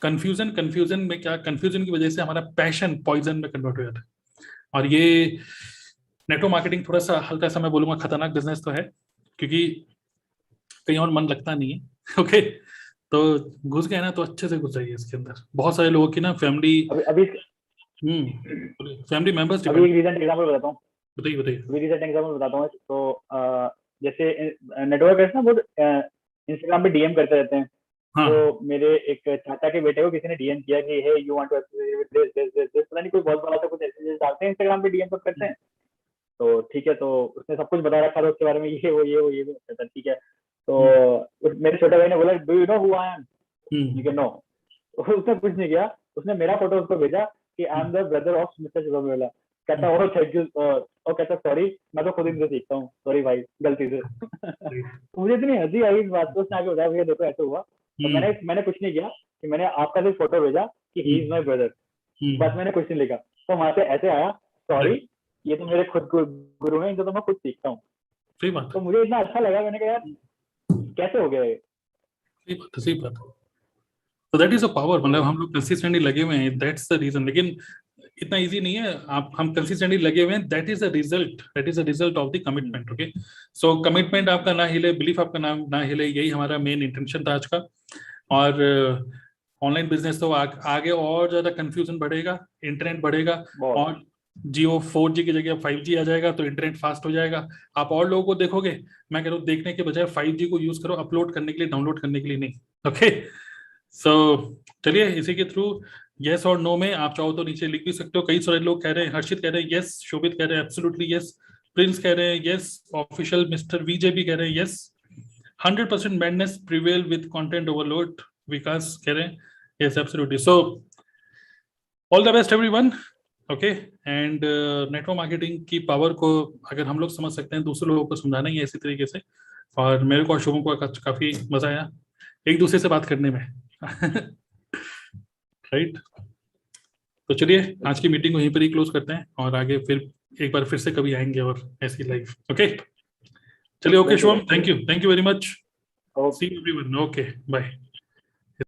कंफ्यूजन, कंफ्यूजन में क्या, कंफ्यूजन की वजह से हमारा पैशन पॉइजन में कन्वर्ट हो जाता है। और ये नेटवर्क मार्केटिंग थोड़ा सा हल्का सा मैं बोलूंगा खतरनाक बिजनेस तो है, क्योंकि कहीं और मन लगता नहीं है ओके, तो घुस गए ना तो अच्छे से घुस जाइए इसके अंदर। बहुत सारे लोगों की ना फैमिली, अभी अभी फैमिली मेंबर्स अभी डिपेंड। एक रिसेंट एग्जांपल बताता हूँ। बताइए बताइए। अभी रिसेंट एग्जांपल बताता हूँ तो जैसे नेटवर्कर्स ना बहुत इंस्टाग्राम पे डीएम करते रहते हैं। हाँ। तो मेरे एक चाचा के बेटे को किसी ने डीएम किया कि hey you want to associate with this this this this, पता नहीं कोई बहुत बड़ा सा कुछ ऐसे डालते हैं इंस्टाग्राम पे, डीएम पर करते हैं। तो ठीक है, तो उसने सब कुछ बता रखा था उसके बारे में, ये वो अच्छा था, ठीक है। तो मेरे छोटे भाई ने बोला do you know who I am, you can know. उसने कुछ नहीं किया, उसने मेरा फोटो उसको भेजा कि I am the brother of mister Shubham वेला। कहता ओ थैंक यू, और कहता सॉरी मैं तो खुद इनसे सीखता हूँ, सॉरी भाई गलती से। तो मुझे इतनी हंसी आई इस बात को, उसने आगे बताया भैया देखो ऐसे हुआ, तो मैंने मैंने कुछ नहीं किया कि मैंने आपका सिर्फ फोटो भेजा कि ही इज माई ब्रदर, बस मैंने कुछ नहीं लिखा। तो वहां से ऐसे आया सॉरी ये तो मेरे खुद गुरु हैं, इनसे तो मैं खुद सीखता हूँ। सही बात, तो मुझे इतना अच्छा लगा, मैंने कहा यार कैसे हो गया ये। सही बात, सही बात। तो दैट इज अ पावर, मतलब हम लोग कंसिस्टेंटली लगे हुए हैं, दैट्स द रीजन। लेकिन इतना इजी नहीं है, आप हम कंसिस्टेंटली लगे हुए हैं, that is a result, that is a result of the commitment. Okay, so commitment आपका ना हिले, बिलीफ आपका ना हिले, यही हमारा मेन इंटेंशन था आज का। और ऑनलाइन बिजनेस तो आगे और ज्यादा कंफ्यूजन बढ़ेगा, इंटरनेट बढ़ेगा, बहुत और जियो 4G की जगह 5G आ जाएगा तो इंटरनेट फास्ट हो जाएगा। आप और लोगों को देखोगे, मैं कह रहा हूँ देखने के बजाय 5G को यूज करो, अपलोड करने के लिए, डाउनलोड करने के लिए नहीं। ओके, सो चलिए इसी के थ्रू यस और नो में आप चाहो तो नीचे लिख भी सकते हो। कई सारे लोग कह रहे हैं, हर्षित कह रहे हैं यस, शोभित कह रहे हैं एब्सोल्युटली यस, प्रिंस कह रहे हैं यस, ऑफिशियल मिस्टर विजय भी कह रहे हैं yes, 100% madness prevail with content overload, Vikas कह रहे हैं yes absolutely. So all the best everyone. Okay, and network marketing की पावर को अगर हम लोग समझ सकते हैं, दूसरे लोगों को समझाना ही है इसी तरीके से। और मेरे को और शुभम को काफी मजा आया एक दूसरे से बात करने में राइट। तो चलिए आज की मीटिंग को यहीं पर ही क्लोज करते हैं, और आगे फिर एक बार फिर से कभी आएंगे और ऐसी लाइव। ओके, चलिए, okay Shubham, thank you very much, see you everyone, okay bye.